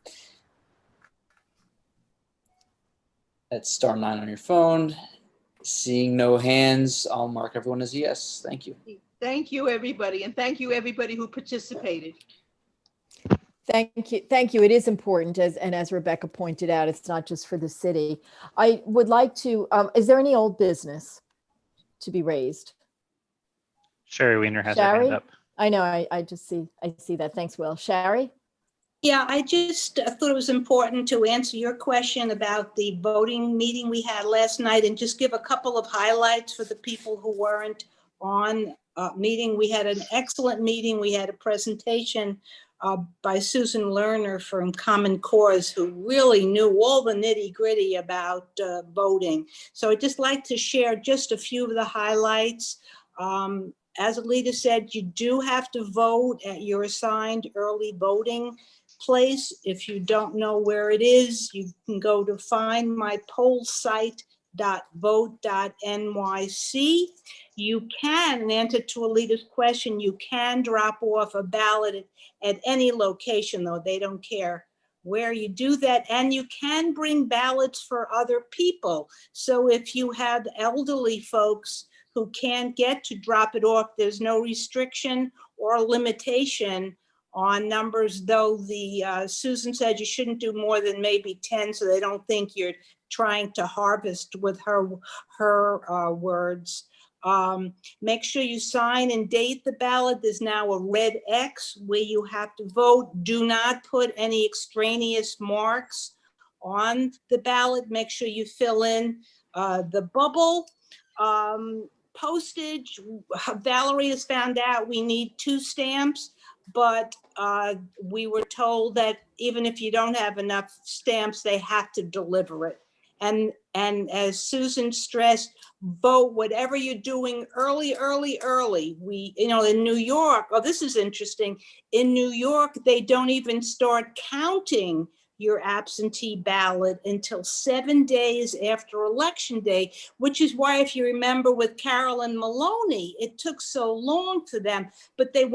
That's *9 on your phone. Seeing no hands, I'll mark everyone as a yes. Thank you. Thank you, everybody, and thank you, everybody who participated. Thank you. Thank you. It is important, as Rebecca pointed out, it's not just for the city. I would like to, is there any old business to be raised? Sherry Weiner has her hand up. I know, I see that. Thanks, Will. Sherry? Yeah, I just thought it was important to answer your question about the voting meeting we had last night and just give a couple of highlights for the people who weren't on meeting. We had an excellent meeting. We had a presentation by Susan Lerner from Common Cause, who really knew all the nitty gritty about voting. So I'd just like to share just a few of the highlights. As Alita said, you do have to vote at your assigned early voting place. If you don't know where it is, you can go to Find My Poll site ballot.vote.nyc. You can, in answer to Alita's question, you can drop off a ballot at any location, though they don't care where you do that. And you can bring ballots for other people. So if you have elderly folks who can't get to drop it off, there's no restriction or limitation on numbers, though Susan said you shouldn't do more than maybe 10, so they don't think you're trying to harvest with her words. Make sure you sign and date the ballot. There's now a red X where you have to vote. Do not put any extraneous marks on the ballot. Make sure you fill in the bubble. Postage, Valerie has found out we need 2 stamps, but we were told that even if you don't have enough stamps, they have to deliver it. And as Susan stressed, vote whatever you're doing early. We, in New York, oh, this is interesting. In New York, they don't even start counting your absentee ballot until 7 days after Election Day, which is why, if you remember with Carolyn Maloney, it took so long for them, but they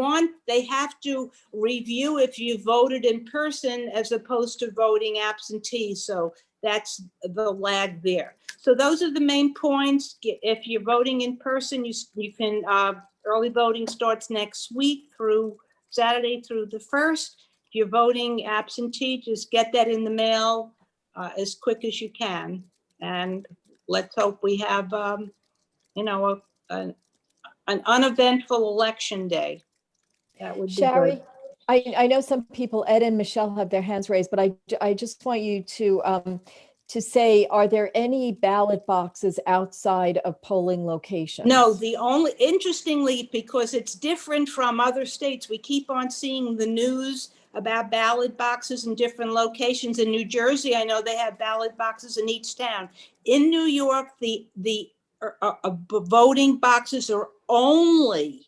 have to review if you voted in person as opposed to voting absentee. So that's the lag there. So those are the main points. If you're voting in person, you can, early voting starts next week through Saturday through the 1st. If you're voting absentee, just get that in the mail as quick as you can. And let's hope we have, an uneventful election day. That would be Sherry, good. I know some people, Ed and Michelle, have their hands raised, but I just want you to say, are there any ballot boxes outside of polling locations? No, interestingly, because it's different from other states, we keep on seeing the news about ballot boxes in different locations. In New Jersey, I know they have ballot boxes in each town. In New York, the voting boxes are only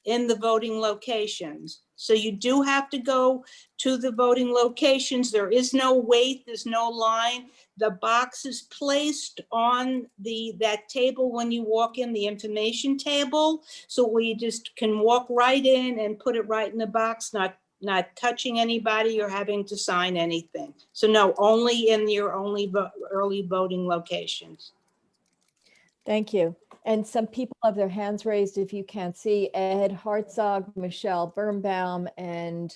in the voting locations. So you do have to go to the voting locations. There is no wait, there's no line. The box is placed on that table when you walk in, the information table. So we just can walk right in and put it right in the box, not touching anybody or having to sign anything. So no, only in your early voting locations. Thank you. And some people have their hands raised. If you can't see, Ed Hartzog, Michelle Birnbaum, and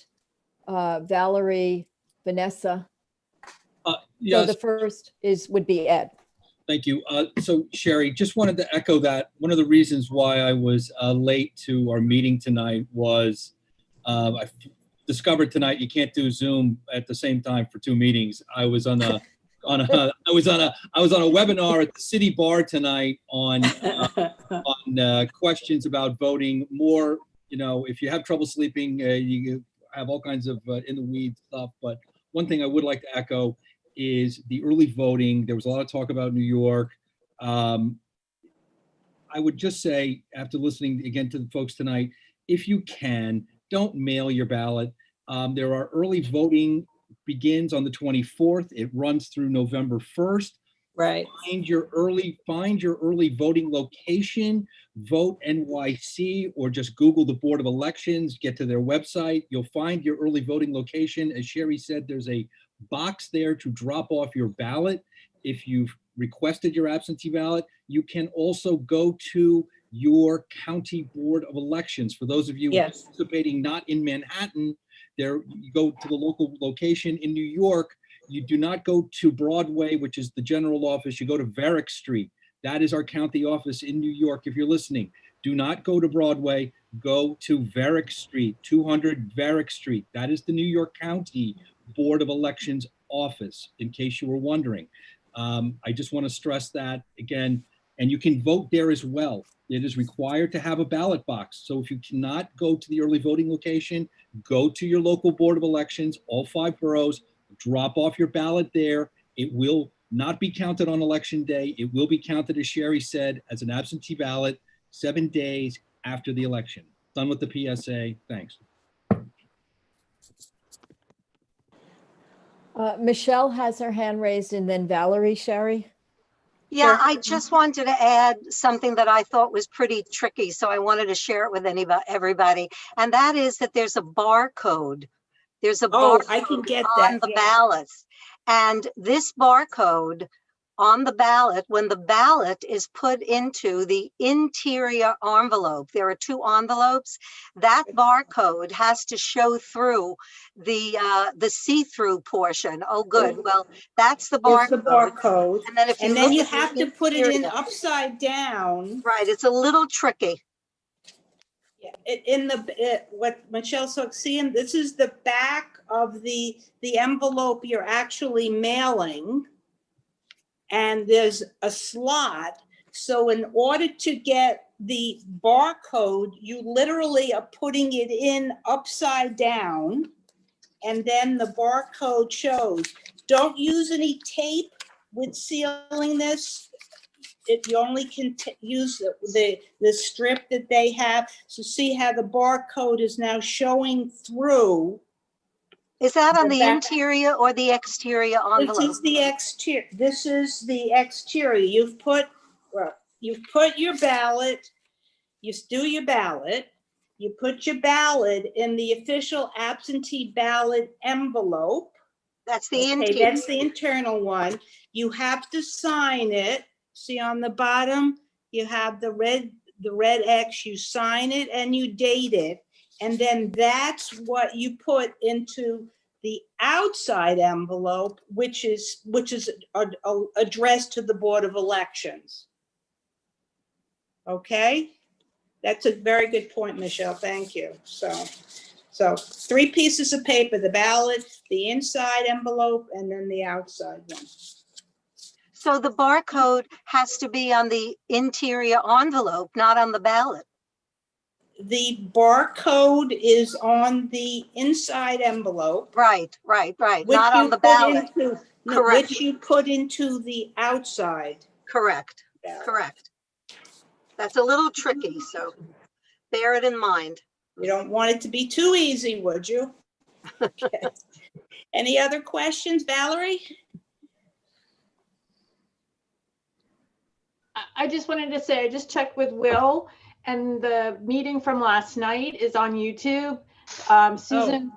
Valerie, Vanessa. Yes. So the first would be Ed. Thank you. So Sherry, just wanted to echo that. One of the reasons why I was late to our meeting tonight was I discovered tonight you can't do Zoom at the same time for 2 meetings. I was on a webinar at the City Bar tonight on questions about voting. More, if you have trouble sleeping, you have all kinds of in the weeds stuff. But one thing I would like to echo is the early voting. There was a lot of talk about New York. I would just say, after listening again to the folks tonight, if you can, don't mail your ballot. There are early voting begins on the 24th. It runs through November 1st. Right. Find your early voting location, Vote NYC, or just Google the Board of Elections, get to their website. You'll find your early voting location. As Sherry said, there's a box there to drop off your ballot. If you've requested your absentee ballot, you can also go to your county board of elections. For those of you participating not in Manhattan, you go to the local location in New York. You do not go to Broadway, which is the general office. You go to Varick Street. That is our county office in New York. If you're listening, do not go to Broadway. Go to Varick Street, 200 Varick Street. That is the New York County Board of Elections office, in case you were wondering. I just want to stress that again, and you can vote there as well. It is required to have a ballot box. So if you cannot go to the early voting location, go to your local Board of Elections, all 5 boroughs, drop off your ballot there. It will not be counted on Election Day. It will be counted, as Sherry said, as an absentee ballot 7 days after the election. Done with the PSA. Thanks. Michelle has her hand raised, and then Valerie, Sherry. Yeah, Sure. I just wanted to add something that I thought was pretty tricky, so I wanted to share it with everybody. And that is that there's a barcode. There's a Oh, I can barcode get on that, the yeah. ballots. And this barcode on the ballot, when the ballot is put into the interior envelope, there are two envelopes, that barcode has to show through the see-through portion. Oh, good. Well, that's the It's the barcode. barcode. And then if you And then look you at the have to put it in interior- upside down. Right, it's a little tricky. In the, what Michelle's seeing, this is the back of the envelope you're actually mailing. And there's a slot. So in order to get the barcode, you literally are putting it in upside down. And then the barcode shows. Don't use any tape with sealing this. You only can use the strip that they have. So see how the barcode is now showing through. Is that on The the back- interior or the exterior envelope? This is the exterior. This is the exterior. You've put your ballot. You do your ballot. You put your ballot in the official absentee ballot envelope. That's the Okay, interior. that's the internal one. You have to sign it. See on the bottom, you have the red X. You sign it and you date it, and then that's what you put into the outside envelope, which is addressed to the Board of Elections. Okay, that's a very good point, Michelle. Thank you. So 3 pieces of paper: the ballot, the inside envelope, and then the outside one. So the barcode has to be on the interior envelope, not on the ballot. The barcode is on the inside envelope. Right. Which Not on you the put ballot. into, no, Correct. which you put into the outside. Correct. ballot. Correct. That's a little tricky, so bear it in mind. You don't want it to be too easy, would you? Okay. Any other questions, Valerie? I just wanted to say, I just checked with Will, and the meeting from last night is on YouTube. Susan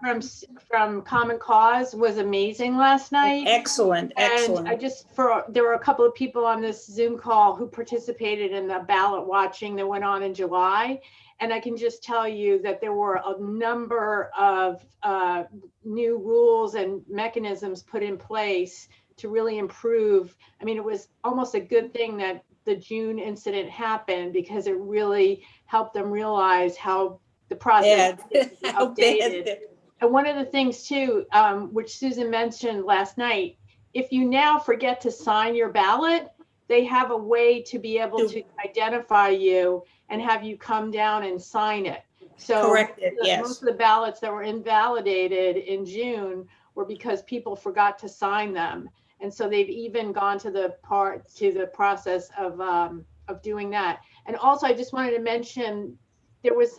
from Common Cause was amazing last night. Excellent, excellent. And there were a couple of people on this Zoom call who participated in the ballot watching that went on in July. And I can just tell you that there were a number of new rules and mechanisms put in place to really improve. I mean, it was almost a good thing that the June incident happened, because it really helped them realize how the process is updated. And one of the things too, which Susan mentioned last night, if you now forget to sign your ballot, they have a way to be able to identify you and have you come down and sign it. So Correct it, yes. Most of the ballots that were invalidated in June were because people forgot to sign them. And so they've even gone to the process of doing that. And also, I just wanted to mention, it was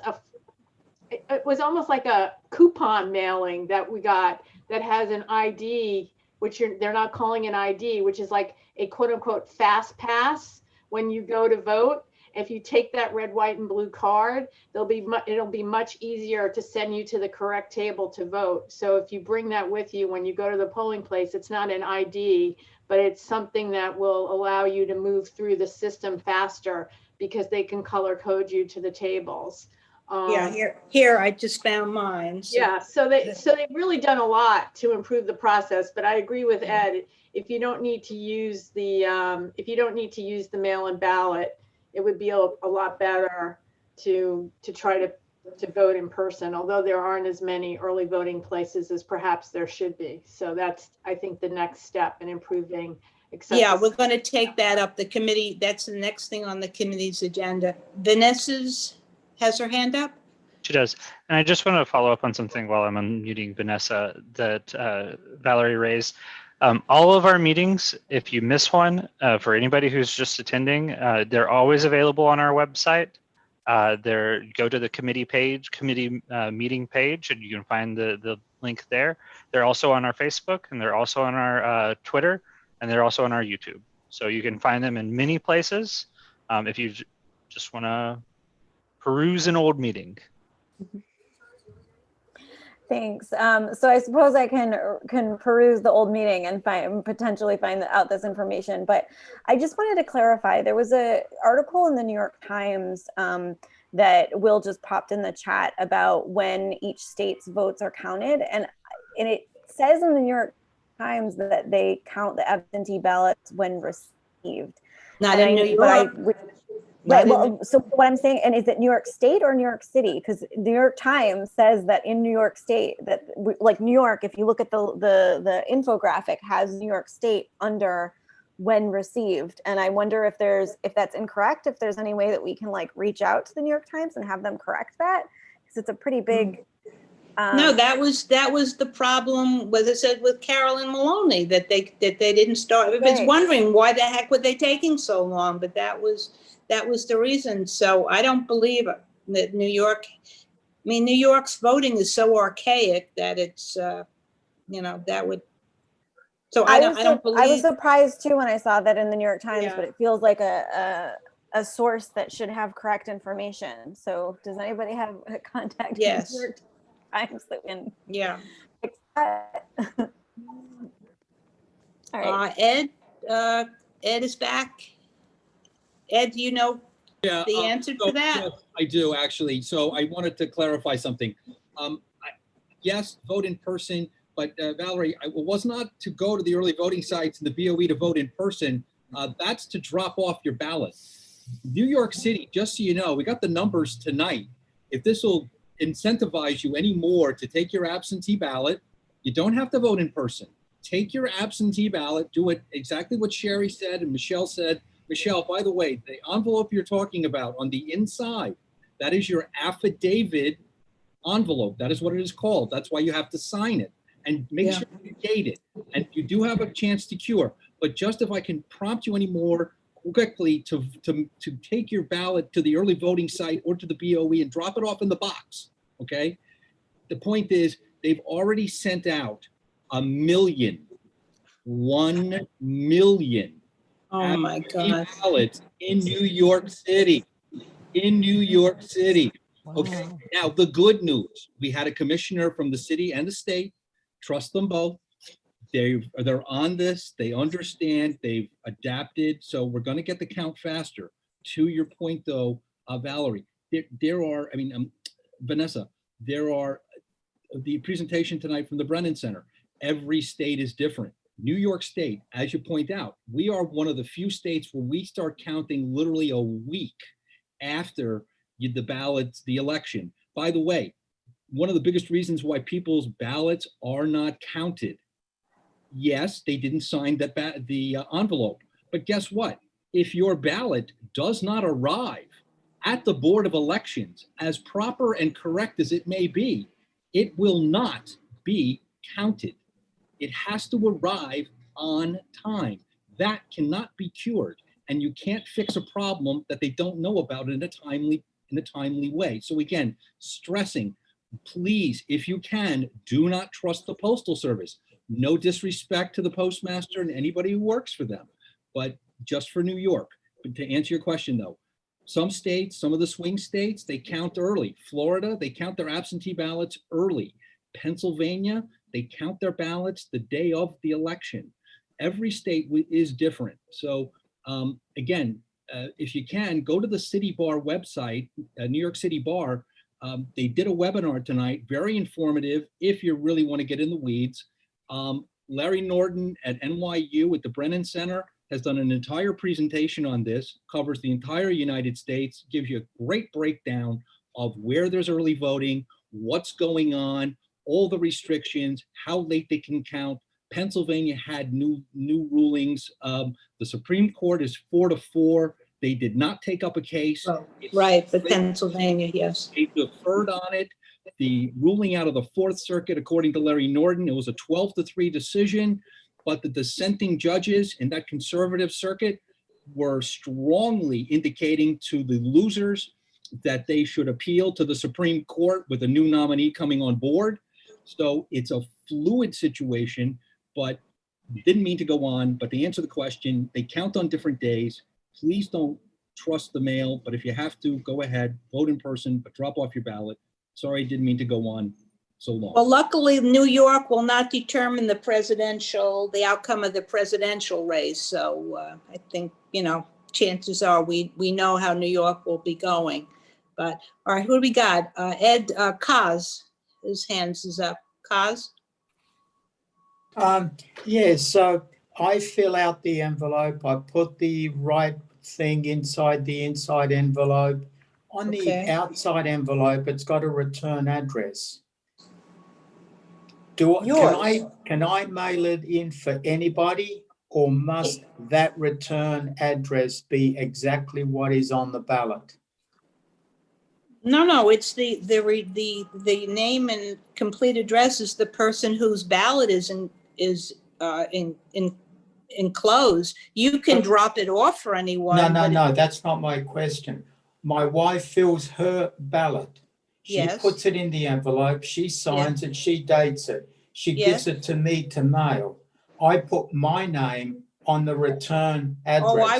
almost like a coupon mailing that we got that has an ID, which they're not calling an ID, which is like a quote unquote fast pass when you go to vote. If you take that red, white, and blue card, it'll be much easier to send you to the correct table to vote. So if you bring that with you when you go to the polling place, it's not an ID, but it's something that will allow you to move through the system faster, because they can color code you to the tables. Yeah, here I just found mine. So. Yeah, so they've really done a lot to improve the process. But I agree with Ed. If you don't need to use the mail-in ballot, it would be a lot better to try to vote in person, although there aren't as many early voting places as perhaps there should be. So that's, I think, the next step in improving accessibility. Yeah, we're going to take that up. The committee, that's the next thing on the committee's agenda. Vanessa has her hand up. She does. And I just want to follow up on something while I'm unmuting Vanessa that Valerie raised. All of our meetings, if you miss one, for anybody who's just attending, they're always available on our website. Go to the committee page, meeting page, and you can find the link there. They're also on our Facebook, and they're also on our Twitter, and they're also on our YouTube. So you can find them in many places if you just want to peruse an old meeting. Thanks. So I suppose I can peruse the old meeting and potentially find out this information. But I just wanted to clarify. There was an article in the New York Times that Will just popped in the chat about when each state's votes are counted, and it says in the New York Times that they count the absentee ballots when received. Not And in New York. Right. Not in Well, so what I'm saying, and is it New York State or New York City? Because New York Times says that in New York State, that like New York, if you look at the infographic, has New York State under when received. And I wonder if that's incorrect, if there's any way that we can like reach out to the New York Times and have them correct that, because it's a pretty big. No, that was the problem with it said with Carolyn Maloney that they didn't start. Everybody's wondering why the heck were they taking so long, but that was the reason. So I don't believe that New York. I mean, New York's voting is so archaic that it's that would. So I don't believe. I was surprised too when I saw that in the New York Times, but it feels like a source that should have correct information. So does anybody have a contact? Yes. New York Times that can fix that? All right. Ed is back. Ed, do you know the answer to that? Yes, I do actually. So I wanted to clarify something. Yes, vote in person, but Valerie, it was not to go to the early voting sites and the BOE to vote in person. That's to drop off your ballot. New York City, just so you know, we got the numbers tonight. If this will incentivize you any more to take your absentee ballot, you don't have to vote in person. Take your absentee ballot, do it exactly what Sherry said and Michelle said. Michelle, by the way, the envelope you're talking about on the inside, that is your affidavit envelope. That is what it is called. That's why you have to sign it and make sure you date it. And you do have a chance to cure. But just if I can prompt you any more quickly to take your ballot to the early voting site or to the BOE and drop it off in the box, okay? The point is they've already sent out 1 million Oh my God. ballots in New York City. In New York City. Okay. Now the good news: we had a commissioner from the city and the state. Trust them both. They're on this. They understand. They've adapted. So we're going to get the count faster. To your point, though, Valerie, there are. I mean, Vanessa, there are the presentation tonight from the Brennan Center. Every state is different. New York State, as you point out, we are one of the few states where we start counting literally a week after the ballots, the election. By the way, one of the biggest reasons why people's ballots are not counted, yes, they didn't sign the envelope, but guess what? If your ballot does not arrive at the Board of Elections as proper and correct as it may be, it will not be counted. It has to arrive on time. That cannot be cured, and you can't fix a problem that they don't know about in a timely way. So again, stressing, please, if you can, do not trust the Postal Service. No disrespect to the postmaster and anybody who works for them, but just for New York. But to answer your question though, some states, some of the swing states, they count early. Florida, they count their absentee ballots early. Pennsylvania, they count their ballots the day of the election. Every state is different. So again, if you can, go to the City Bar website, New York City Bar. They did a webinar tonight, very informative if you really want to get in the weeds. Larry Norton at NYU at the Brennan Center has done an entire presentation on this, covers the entire United States, gives you a great breakdown of where there's early voting, what's going on, all the restrictions, how late they can count. Pennsylvania had new rulings. The Supreme Court is 4-4. They did not take up a case. Oh, right, but Pennsylvania, yes. They deferred on it. The ruling out of the Fourth Circuit, according to Larry Norton, it was a 12-3 decision, but the dissenting judges in that conservative circuit were strongly indicating to the losers that they should appeal to the Supreme Court with a new nominee coming on board. So it's a fluid situation, but didn't mean to go on, but to answer the question, they count on different days. Please don't trust the mail, but if you have to, go ahead, vote in person, but drop off your ballot. Sorry, didn't mean to go on so long. Well, luckily, New York will not determine the outcome of the presidential race. So I think, chances are we know how New York will be going. But all right, who do we got? Ed Kaz, his hands is up. Kaz? Yes, so I fill out the envelope. I put the right thing inside the inside envelope. On Okay. the outside envelope, it's got a return address. Can I mail it in for anybody, or must that return address be exactly what is on the ballot? No, it's the name and complete address is the person whose ballot is enclosed. You can drop it off for anyone. No, that's not my question. My wife fills her ballot. She Yes. puts it in the envelope, she signs it, she dates it. She gives it to me to mail. I put my name on the return address. Oh, I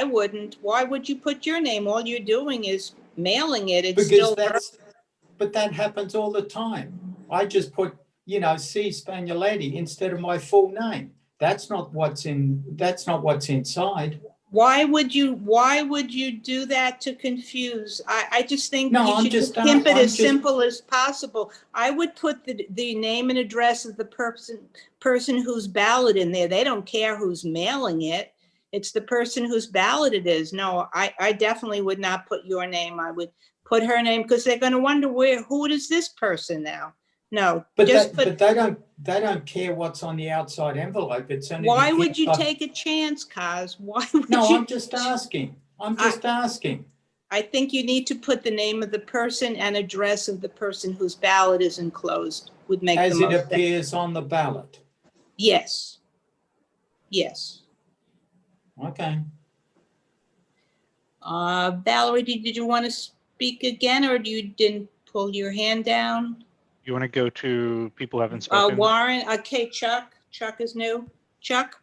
wouldn't. Why would you put your name? All you're doing is mailing it. It's Because still but that happens all the time. I just put, C. Spagnoletti instead of my full name. That's not what's inside. Why would you do that to confuse? I just think No, you I'm should just- keep it I'm as just- simple as possible. I would put the name and address of the person whose ballot in there. They don't care who's mailing it. It's the person whose ballot it is. No, I definitely would not put your name. I would put her name because they're going to wonder who is this person now? No, But they don't care what's on the outside envelope. It's only why would you take a chance, Kaz? Why would No, you? I'm just asking. I think you need to put the name of the person and address of the person whose ballot is enclosed would make As the it most sense. appears on the ballot. Yes. Yes. Okay. Valerie, did you want to speak again, or you didn't pull your hand down? You want to go to people who haven't spoken? Warren, okay, Chuck. Chuck is new. Chuck?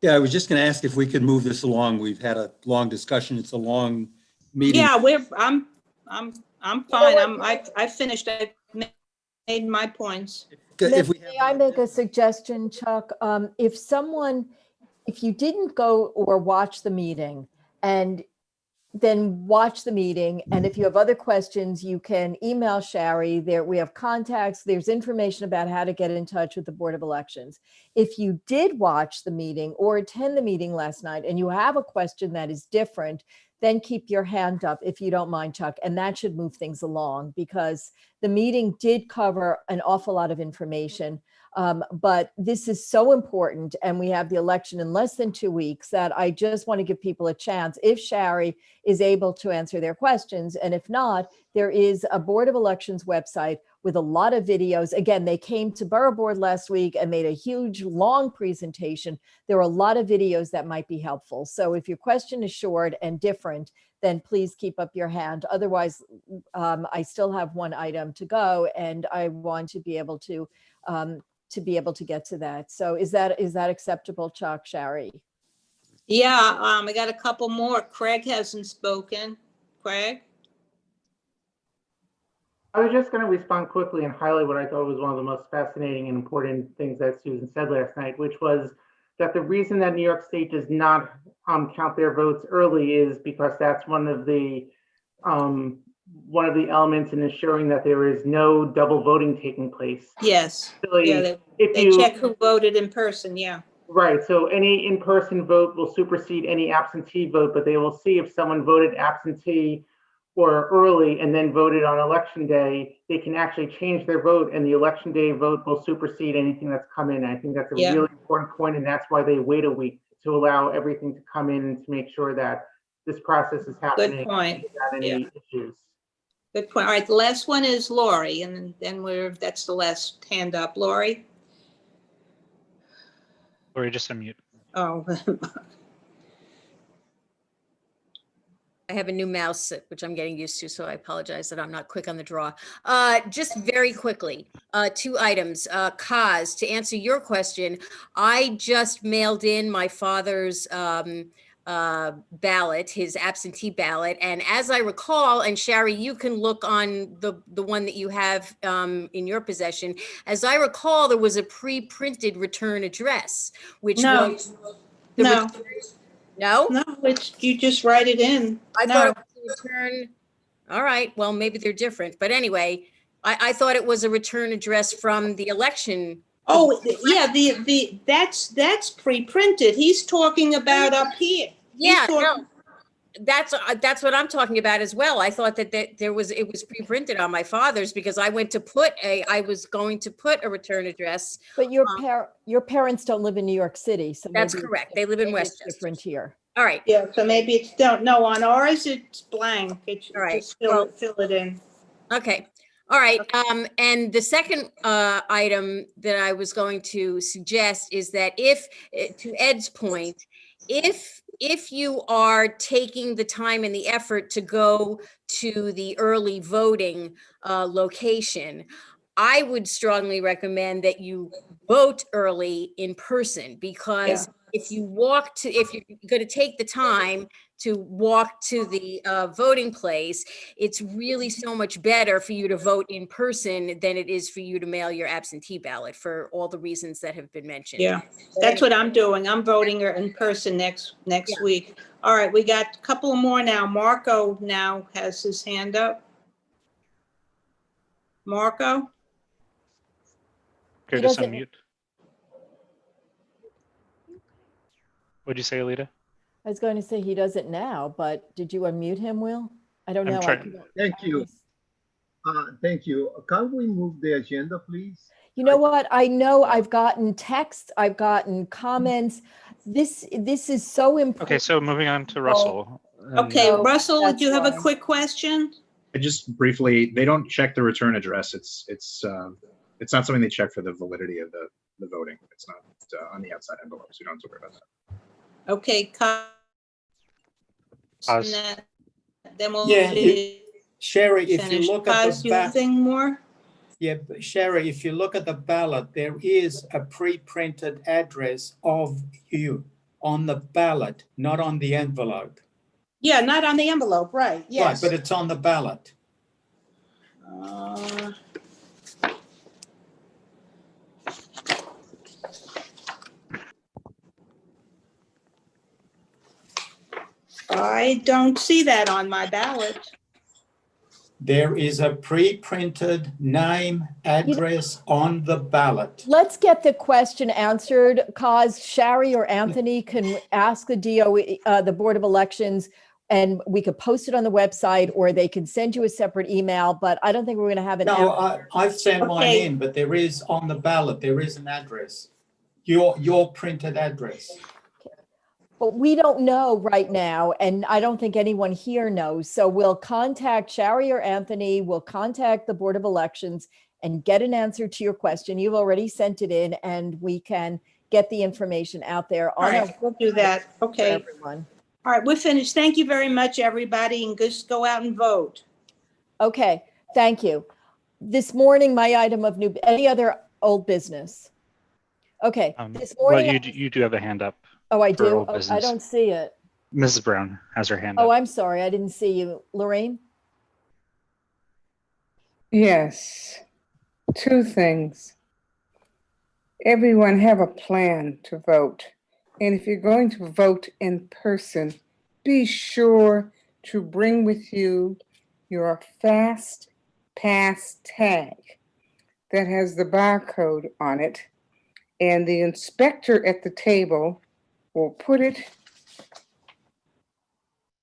Yeah, I was just going to ask if we could move this along. We've had a long discussion. It's a long meeting. Yeah, I'm fine. I finished. I made my points. May I make a suggestion, Chuck? If you didn't go or watch the meeting and then watch the meeting, and if you have other questions, you can email Shari. We have contacts. There's information about how to get in touch with the Board of Elections. If you did watch the meeting or attend the meeting last night and you have a question that is different, then keep your hand up if you don't mind, Chuck, and that should move things along because the meeting did cover an awful lot of information. But this is so important, and we have the election in less than 2 weeks, that I just want to give people a chance if Shari is able to answer their questions. And if not, there is a Board of Elections website with a lot of videos. Again, they came to Borough Board last week and made a huge, long presentation. There are a lot of videos that might be helpful. So if your question is short and different, then please keep up your hand. Otherwise, I still have one item to go, and I want to be able to get to that. So is that acceptable, Chuck, Shari? Yeah, I got a couple more. Craig hasn't spoken. Craig? I was just going to respond quickly and highlight what I thought was one of the most fascinating and important things that Susan said last night, which was that the reason that New York State does not count their votes early is because that's one of the elements in ensuring that there is no double voting taking place. Yes. Really, Yeah, they check who voted in person. Yeah. Right. So any in-person vote will supersede any absentee vote, but they will see if someone voted absentee or early and then voted on election day, they can actually change their vote, and the election day vote will supersede anything that's come in. I think that's a really important point, and that's why they wait a week to allow everything to come in and to make sure that this process is happening. Good point. Without any issues. Good point. All right, the last one is Lori, and then that's the last hand up. Lori? Lori, just unmute. Oh. I have a new mouse, which I'm getting used to, so I apologize that I'm not quick on the draw. Just very quickly, 2 items. Kaz, to answer your question, I just mailed in my father's ballot, his absentee ballot. And as I recall, and Shari, you can look on the one that you have in your possession. As I recall, there was a pre-printed return address, which No, was no, no? no, it's, you just write it in. I No. thought it was a return. All right, well, maybe they're different. But anyway, I thought it was a return address from the election. Oh, yeah, that's pre-printed. He's talking about up here. He's Yeah, no, talking- that's what I'm talking about as well. I thought that it was pre-printed on my father's because I was going to put a return address. But your parents don't live in New York City, so That's maybe correct. They live in maybe it's Westchester. different here. All right. Yeah, so maybe it's, don't, no, on ours, it's blank. It's All right. just fill it in. Okay. All right. And the second item that I was going to suggest is that if, to Ed's point, if you are taking the time and the effort to go to the early voting location, I would strongly recommend that you vote early in person, because if you're going to take the time to walk to the voting place, it's really so much better for you to vote in person than it is for you to mail your absentee ballot, for all the reasons that have been mentioned. Yeah, that's what I'm doing. I'm voting her in person next week. All right, we got a couple more now. Marco now has his hand up. Marco? Okay, just unmute. What'd you say, Alita? I was going to say he does it now, but did you unmute him, Will? I don't know. Thank you. Thank you. Can we move the agenda, please? You know what? I know I've gotten texts, I've gotten comments. This is so important. Okay, so moving on to Russell. Okay, So Russell, do you have a why. quick question? Just briefly, they don't check the return address. It's not something they check for the validity of the voting. It's not on the outside envelope, so you don't have to worry about that. Okay, then we'll Sherry, if you finish. look at the back, anything more? yeah, but Sherry, if you look at the ballot, there is a pre-printed address of you on the ballot, not on the envelope. Yeah, not on the envelope, right? Yes. Right, but it's on the ballot. I don't see that on my ballot. There is a pre-printed name, address on the ballot. Let's get the question answered, cause Shari or Anthony can ask the DOE, the Board of Elections, and we could post it on the website, or they can send you a separate email, but I don't think we're going to have an No, I've sent mine in, but there is on the ballot, there is an address. Your printed address. But we don't know right now, and I don't think anyone here knows. So we'll contact Shari or Anthony, we'll contact the Board of Elections and get an answer to your question. You've already sent it in, and we can get the information out there. All right, we'll do that. Okay. Everyone. All right, we're finished. Thank you very much, everybody, and just go out and vote. Okay, thank you. This morning, my item of any other old business? Okay, this morning. Well, you do have a hand up. Oh, I for do? old Oh, I business. don't see it. Mrs. Brown has her hand Oh, up. I'm sorry. I didn't see you. Lorraine? Yes, 2 things. Everyone have a plan to vote. And if you're going to vote in person, be sure to bring with you your Fast Pass tag that has the barcode on it. And the inspector at the table will put it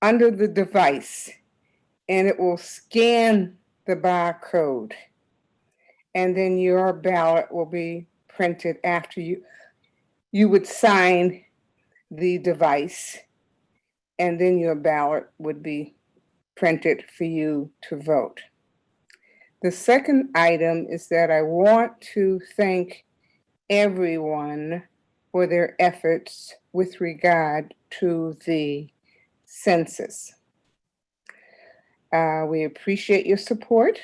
under the device, and it will scan the barcode. And then your ballot will be printed after you would sign the device, and then your ballot would be printed for you to vote. The second item is that I want to thank everyone for their efforts with regard to the census. We appreciate your support.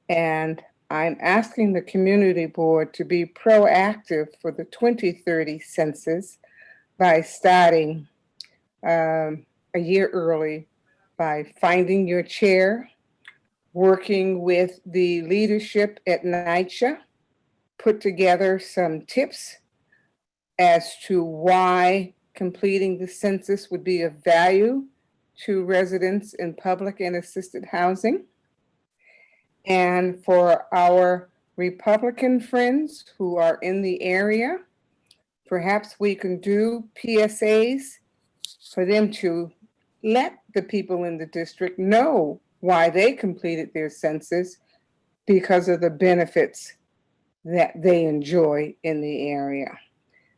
And I'm asking the community board to be proactive for the 2030 census by starting a year early by finding your chair, working with the leadership at NYCHA, put together some tips as to why completing the census would be of value to residents in public and assisted housing. And for our Republican friends who are in the area, perhaps we can do PSAs for them to let the people in the district know why they completed their census because of the benefits that they enjoy in the area.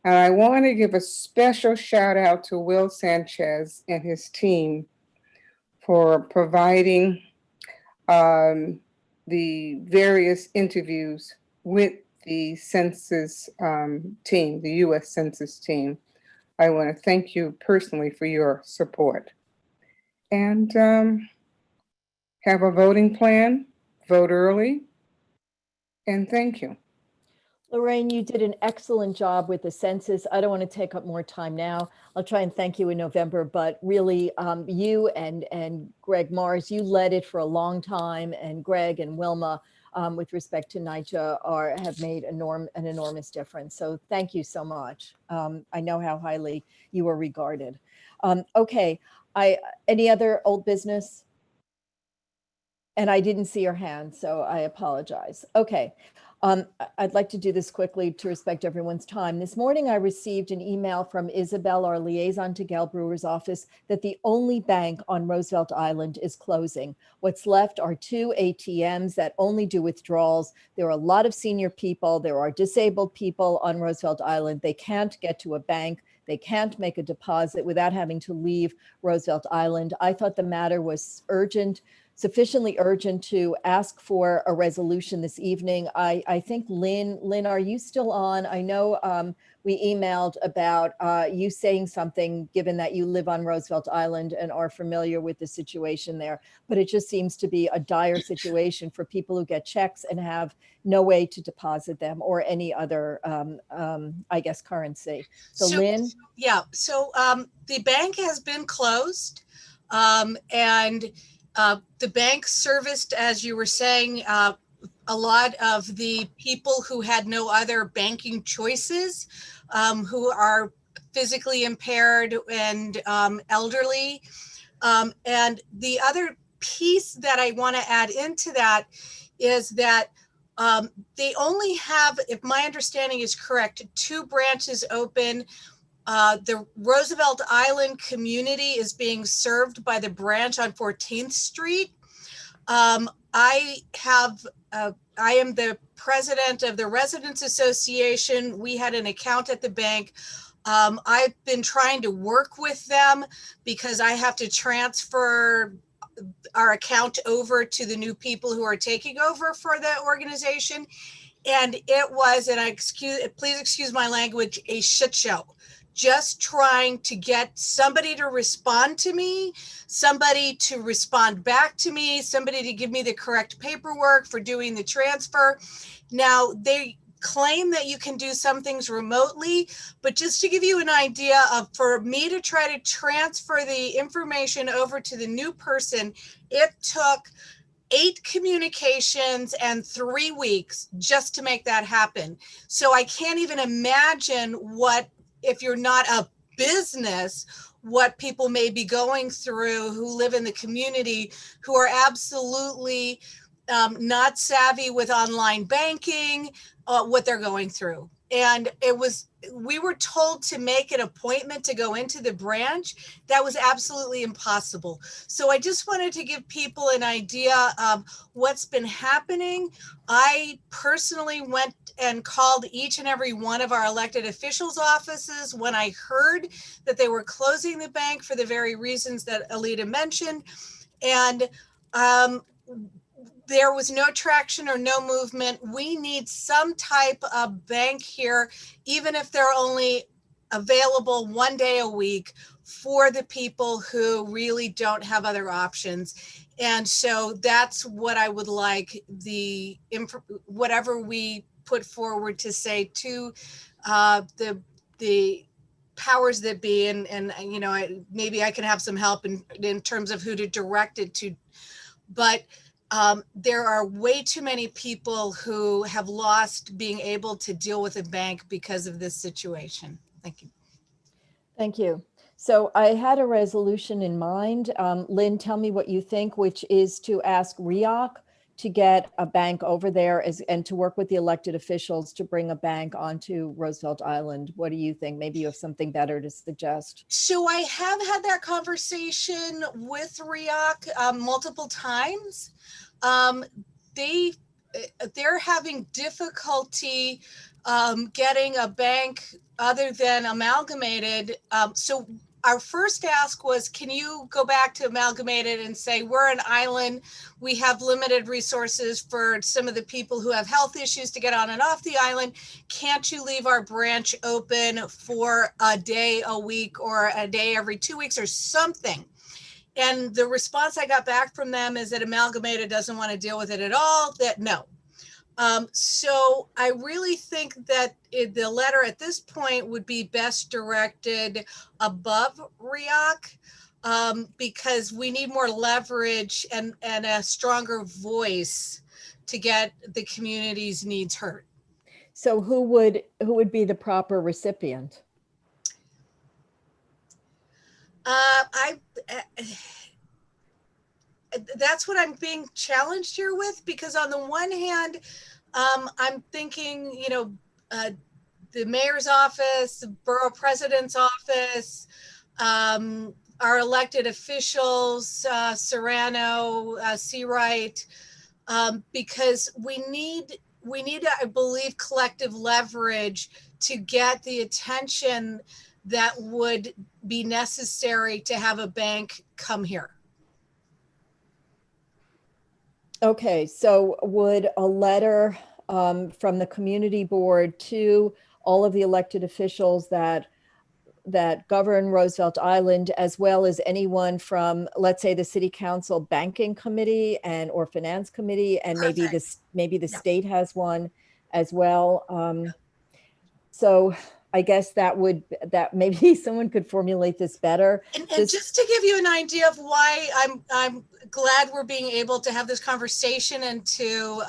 And I want to give a special shout out to Will Sanchez and his team for providing the various interviews with the census team, the U.S. Census team. I want to thank you personally for your support. And have a voting plan, vote early, and thank you. Lorraine, you did an excellent job with the census. I don't want to take up more time now. I'll try and thank you in November, but really you and Greg Mars, you led it for a long time, and Greg and Wilma with respect to NYCHA have made an enormous difference. So thank you so much. I know how highly you are regarded. Okay, any other old business? And I didn't see your hand, so I apologize. Okay. I'd like to do this quickly to respect everyone's time. This morning, I received an email from Isabel, our liaison to Gail Brewer's office, that the only bank on Roosevelt Island is closing. What's left are 2 ATMs that only do withdrawals. There are a lot of senior people. There are disabled people on Roosevelt Island. They can't get to a bank. They can't make a deposit without having to leave Roosevelt Island. I thought the matter was urgent, sufficiently urgent to ask for a resolution this evening. I think, Lynn, are you still on? I know we emailed about you saying something, given that you live on Roosevelt Island and are familiar with the situation there, but it just seems to be a dire situation for people who get checks and have no way to deposit them or any other, I guess, currency. So Lynn? Yeah, so the bank has been closed and the bank serviced, as you were saying, a lot of the people who had no other banking choices, who are physically impaired and elderly. And the other piece that I want to add into that is that they only have, if my understanding is correct, 2 branches open. The Roosevelt Island community is being served by the branch on 14th Street. I am the president of the Residents Association. We had an account at the bank. I've been trying to work with them because I have to transfer our account over to the new people who are taking over for the organization. And it was, and please excuse my language, a shit show. Just trying to get somebody to respond to me, somebody to respond back to me, somebody to give me the correct paperwork for doing the transfer. Now, they claim that you can do some things remotely, but just to give you an idea of, for me to try to transfer the information over to the new person, it took 8 communications and 3 weeks just to make that happen. So I can't even imagine what, if you're not a business, what people may be going through who live in the community, who are absolutely not savvy with online banking, what they're going through. And we were told to make an appointment to go into the branch. That was absolutely impossible. So I just wanted to give people an idea of what's been happening. I personally went and called each and every one of our elected officials' offices when I heard that they were closing the bank for the very reasons that Alita mentioned. And there was no traction or no movement. We need some type of bank here, even if they're only available 1 day a week, for the people who really don't have other options. And so that's what I would like whatever we put forward to say to the powers that be, and you know, maybe I can have some help in terms of who to direct it to. But there are way too many people who have lost being able to deal with a bank because of this situation. Thank you. Thank you. So I had a resolution in mind. Lynn, tell me what you think, which is to ask REOC to get a bank over there and to work with the elected officials to bring a bank onto Roosevelt Island. What do you think? Maybe you have something better to suggest. So I have had that conversation with REOC multiple times. They're having difficulty getting a bank other than Amalgamated. So our first ask was, can you go back to Amalgamated and say, we're an island, we have limited resources for some of the people who have health issues to get on and off the island. Can't you leave our branch open for a day a week or a day every 2 weeks or something? And the response I got back from them is that Amalgamated doesn't want to deal with it at all, that no. So I really think that the letter at this point would be best directed above REOC because we need more leverage and a stronger voice to get the community's needs heard. So who would be the proper recipient? That's what I'm being challenged here with, because on the one hand, I'm thinking, you know, the mayor's office, the borough president's office, our elected officials, Serrano, Seawright, because we need, I believe, collective leverage to get the attention that would be necessary to have a bank come here. Okay, so would a letter from the community board to all of the elected officials that govern Roosevelt Island, as well as anyone from, let's say, the city council banking committee and or finance committee, and maybe the state has one as well. So I guess that maybe someone could formulate this better. And just to give you an idea of why I'm glad we're being able to have this conversation and to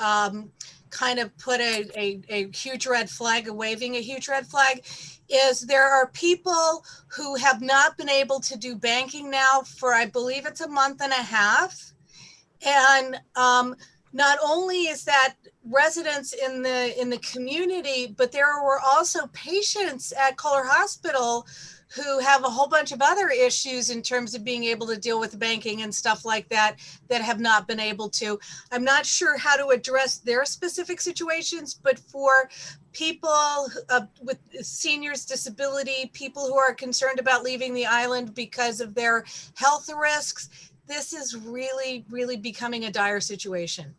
kind of put a huge red flag, waving a huge red flag, is there are people who have not been able to do banking now for, I believe it's a month and a half. And not only is that residents in the community, but there were also patients at Kohler Hospital who have a whole bunch of other issues in terms of being able to deal with banking and stuff like that have not been able to. I'm not sure how to address their specific situations, but for people with seniors, disability, people who are concerned about leaving the island because of their health risks, this is really, really becoming a dire situation.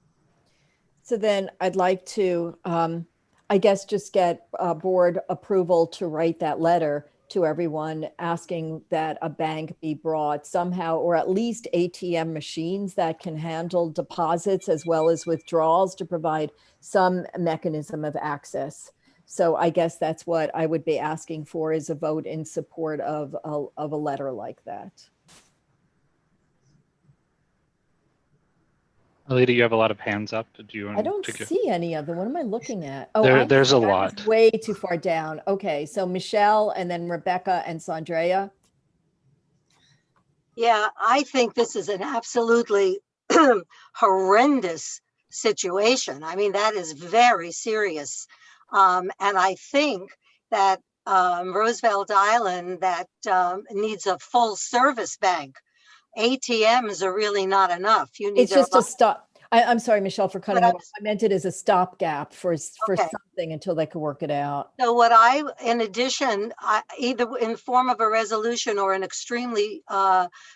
So then I'd like to, I guess, just get board approval to write that letter to everyone asking that a bank be brought somehow, or at least ATM machines that can handle deposits as well as withdrawals to provide some mechanism of access. So I guess that's what I would be asking for, is a vote in support of a letter like that. Alita, you have a lot of hands up. Do you want I don't to see any of them. What am I looking at? Oh, there's a I lot. was way too far down. Okay, so Michelle and then Rebecca and Sandrea. Yeah, I think this is an absolutely horrendous situation. I mean, that is very serious. And I think that Roosevelt Island that needs a full service bank. ATMs are really not enough. You need It's just a stop. I'm sorry, Michelle, for cutting you off. I meant it as a stopgap for something until they could work it out. So in addition, either in form of a resolution or an extremely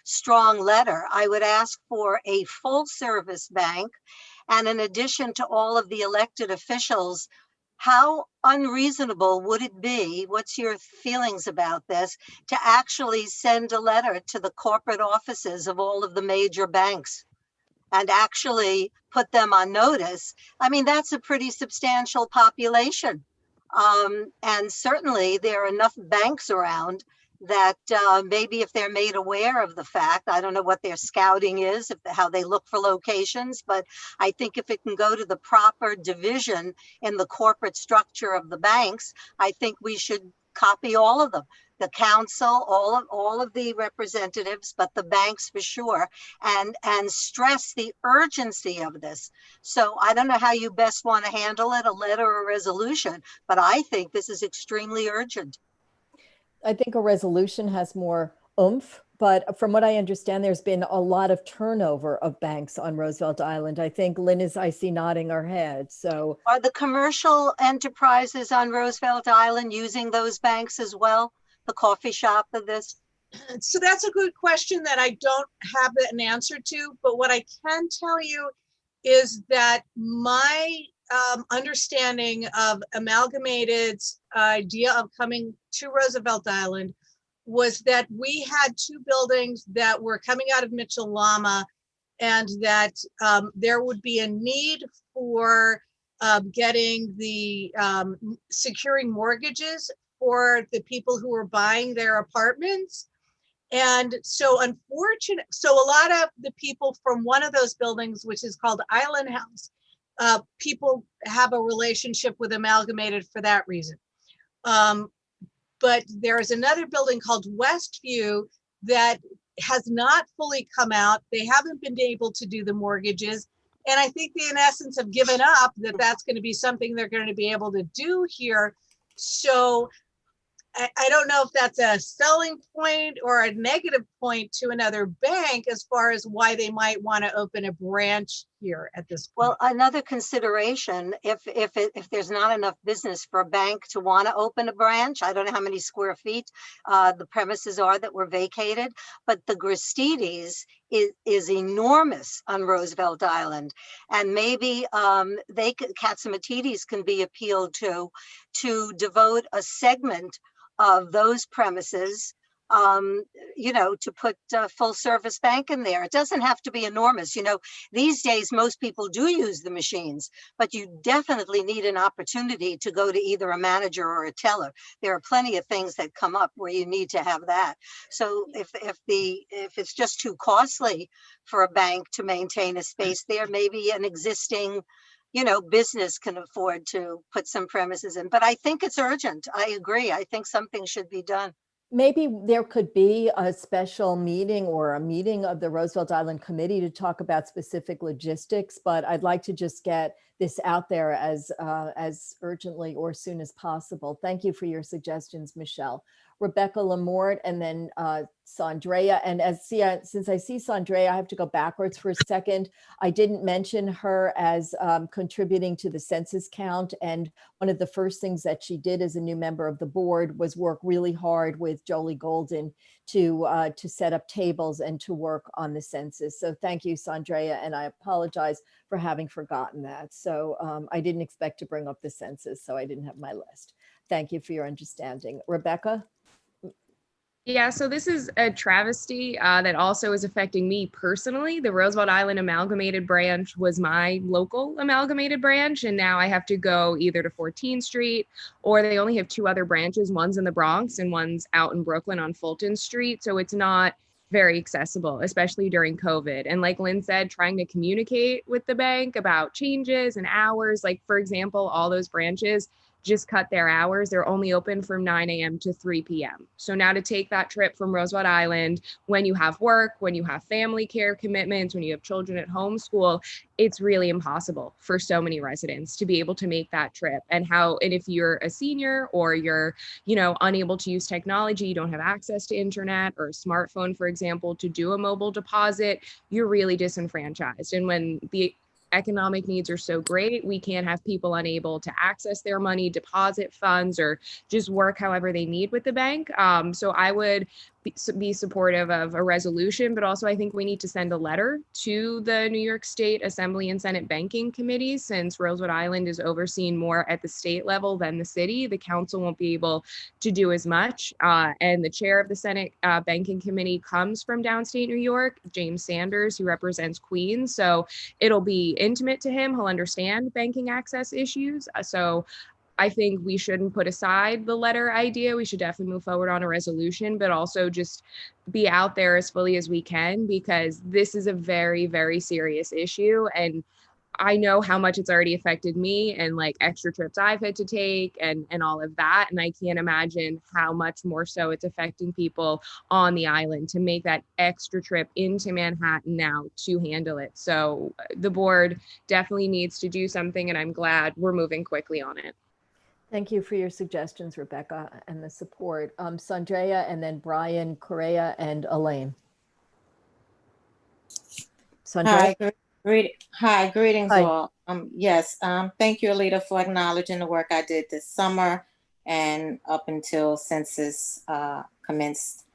strong letter, I would ask for a full service bank. And in addition to all of the elected officials, how unreasonable would it be? What's your feelings about this? To actually send a letter to the corporate offices of all of the major banks and actually put them on notice, I mean, that's a pretty substantial population. And certainly there are enough banks around that maybe if they're made aware of the fact, I don't know what their scouting is, how they look for locations, but I think if it can go to the proper division in the corporate structure of the banks, I think we should copy all of them. The council, all of the representatives, but the banks for sure, and stress the urgency of this. So I don't know how you best want to handle it, a letter or a resolution, but I think this is extremely urgent. I think a resolution has more oomph, but from what I understand, there's been a lot of turnover of banks on Roosevelt Island. I think Lynn is, I see, nodding her head. So are the commercial enterprises on Roosevelt Island using those banks as well? The coffee shop of this? So that's a good question that I don't have an answer to, but what I can tell you is that my understanding of Amalgamated's idea of coming to Roosevelt Island was that we had two buildings that were coming out of Mitchell-Lama, and that there would be a need for getting the securing mortgages for the people who were buying their apartments. And so so a lot of the people from one of those buildings, which is called Island House, people have a relationship with Amalgamated for that reason. But there is another building called Westview that has not fully come out. They haven't been able to do the mortgages. And I think they, in essence, have given up that that's going to be something they're going to be able to do here. So I don't know if that's a selling point or a negative point to another bank as far as why they might want to open a branch here at this point. Well, another consideration, if there's not enough business for a bank to want to open a branch, I don't know how many square feet the premises are that were vacated, but the Gristidis is enormous on Roosevelt Island, and maybe Katzimatidis can be appealed to devote a segment of those premises, to put a full service bank in there. It doesn't have to be enormous. These days, most people do use the machines, but you definitely need an opportunity to go to either a manager or a teller. There are plenty of things that come up where you need to have that. So if it's just too costly for a bank to maintain a space there, maybe an existing business can afford to put some premises in. But I think it's urgent. I agree. I think something should be done. maybe there could be a special meeting or a meeting of the Roosevelt Island Committee to talk about specific logistics, but I'd like to just get this out there as urgently or soon as possible. Thank you for your suggestions, Michelle. Rebecca Lamort, and then Sandrea. And since I see Sandrea, I have to go backwards for a second. I didn't mention her as contributing to the census count. And one of the first things that she did as a new member of the board was work really hard with Jolie Golden to set up tables and to work on the census. So thank you, Sandrea. And I apologize for having forgotten that. So I didn't expect to bring up the census, so I didn't have my list. Thank you for your understanding. Rebecca? Yeah, so this is a travesty that also is affecting me personally. The Roosevelt Island Amalgamated branch was my local amalgamated branch, and now I have to go either to 14th Street, or they only have two other branches. One's in the Bronx and one's out in Brooklyn on Fulton Street. So it's not very accessible, especially during COVID. And like Lynn said, trying to communicate with the bank about changes and hours, like for example, all those branches just cut their hours. They're only open from 9 a.m. to 3 p.m. So now to take that trip from Roosevelt Island, when you have work, when you have family care commitments, when you have children at home school, it's really impossible for so many residents to be able to make that trip. And if you're a senior or you're, unable to use technology, you don't have access to internet or a smartphone, for example, to do a mobile deposit, you're really disenfranchised. And when the economic needs are so great, we can't have people unable to access their money, deposit funds, or just work however they need with the bank. So I would be supportive of a resolution, but also I think we need to send a letter to the New York State Assembly and Senate Banking Committees, since Roosevelt Island is overseen more at the state level than the city. The council won't be able to do as much. And the chair of the Senate Banking Committee comes from downstate New York, James Sanders, who represents Queens. So it'll be intimate to him. He'll understand banking access issues. So I think we shouldn't put aside the letter idea. We should definitely move forward on a resolution, but also just be out there as fully as we can, because this is a very, very serious issue. And I know how much it's already affected me, and like extra trips I've had to take and all of that. And I can't imagine how much more so it's affecting people on the island to make that extra trip into Manhattan now to handle it. So the board definitely needs to do something, and I'm glad we're moving quickly on it. Thank you for your suggestions, Rebecca, and the support. Sanjaya, and then Brian, Correa, and Elaine. Sanjaya? Hi, greetings Hi. all. Yes, thank you, Alita, for acknowledging the work I did this summer and up until census commenced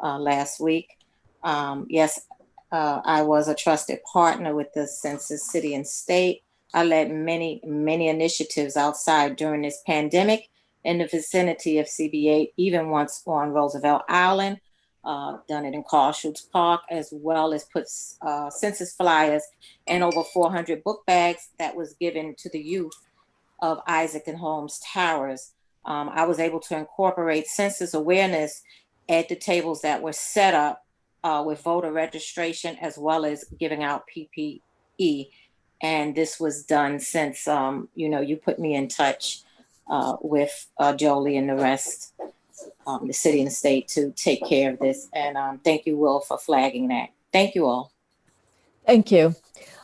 last week. Yes, I was a trusted partner with the Census City and State. I led many initiatives outside during this pandemic in the vicinity of CB8, even once on Roosevelt Island, done it in Carl Schutz Park, as well as put census flyers and over 400 book bags that was given to the youth of Isaac and Holmes Towers. I was able to incorporate census awareness at the tables that were set up with voter registration, as well as giving out PPE. And this was done since, you put me in touch with Jolie and the rest, the city and the state, to take care of this. And thank you, Will, for flagging that. Thank you all. Thank you.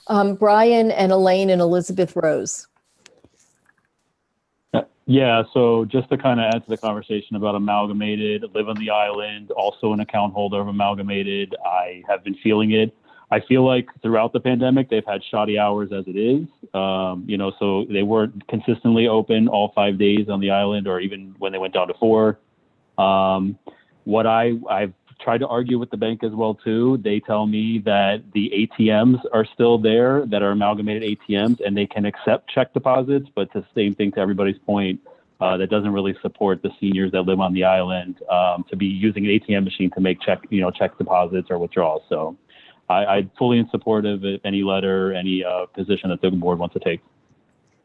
Brian and Elaine and Elizabeth Rose. Yeah, so just to kind of add to the conversation about Amalgamated, live on the island, also an account holder of Amalgamated. I have been feeling it. I feel like throughout the pandemic, they've had shoddy hours as it is. So they weren't consistently open all 5 days on the island, or even when they went down to 4. What I've tried to argue with the bank as well too. They tell me that the ATMs are still there, that are Amalgamated ATMs, and they can accept check deposits. But the same thing, to everybody's point, that doesn't really support the seniors that live on the island to be using an ATM machine to make check deposits or withdrawals. So I'm fully in support of any letter, any position that the board wants to take.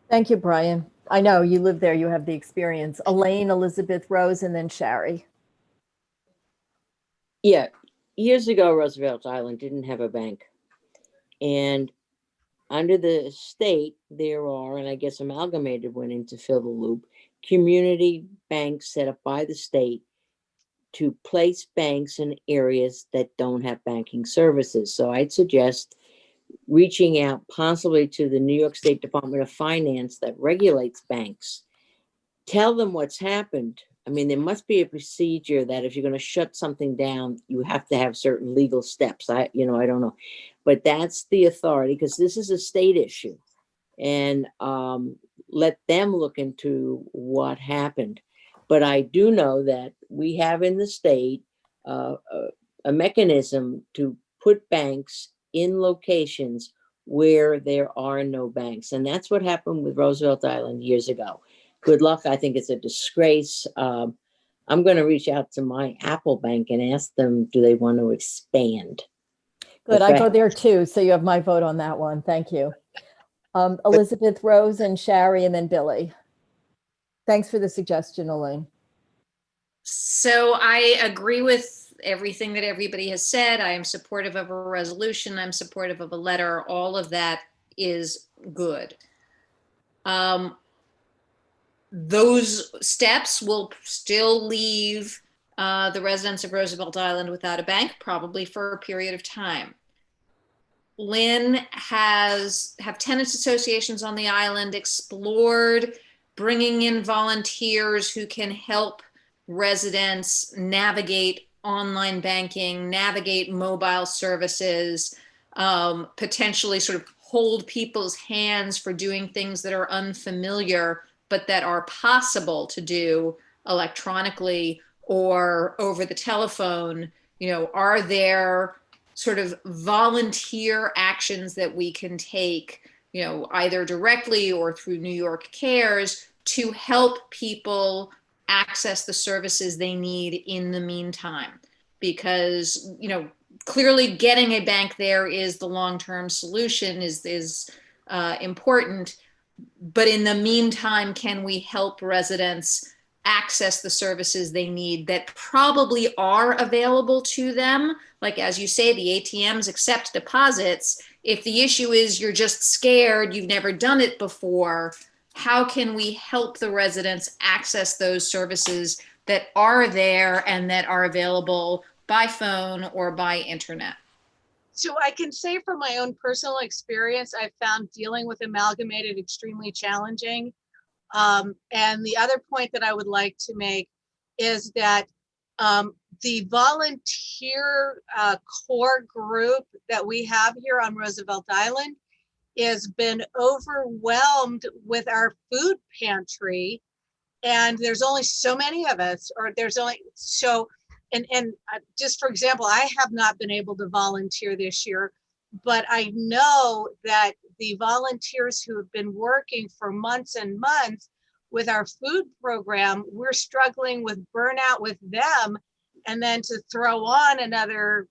Thank you, Brian. I know you live there, you have the experience. Elaine, Elizabeth Rose, and then Shari. Yeah, years ago, Roosevelt Island didn't have a bank. And under the state, there are, and I guess Amalgamated went in to fill the loop, community banks set up by the state to place banks in areas that don't have banking services. So I'd suggest reaching out possibly to the New York State Department of Finance that regulates banks. Tell them what's happened. I mean, there must be a procedure that if you're going to shut something down, you have to have certain legal steps. I don't know, but that's the authority, because this is a state issue, and let them look into what happened. But I do know that we have in the state a mechanism to put banks in locations where there are no banks. And that's what happened with Roosevelt Island years ago. Good luck. I think it's a disgrace. I'm going to reach out to my Apple Bank and ask them, do they want to expand? Good. I go there too. So you have my vote on that one. Thank you. Elizabeth Rose and Shari, and then Billy. Thanks for the suggestion, Elaine. So I agree with everything that everybody has said. I am supportive of a resolution. I'm supportive of a letter. All of that is good. Those steps will still leave the residents of Roosevelt Island without a bank, probably for a period of time. Lynn have tenants associations on the island explored bringing in volunteers who can help residents navigate online banking, navigate mobile services, potentially sort of hold people's hands for doing things that are unfamiliar, but that are possible to do electronically or over the telephone, are there sort of volunteer actions that we can take, either directly or through New York Cares to help people access the services they need in the meantime? Because, clearly getting a bank there is the long-term solution, is important. But in the meantime, can we help residents access the services they need that probably are available to them? Like, as you say, the ATMs accept deposits. If the issue is you're just scared, you've never done it before, how can we help the residents access those services that are there and that are available by phone or by internet? So I can say from my own personal experience, I found dealing with Amalgamated extremely challenging. And the other point that I would like to make is that the volunteer core group that we have here on Roosevelt Island has been overwhelmed with our food pantry. And there's only so many of us, or there's only so. And just for example, I have not been able to volunteer this year, but I know that the volunteers who have been working for months and months with our food program, we're struggling with burnout with them. And then to throw on another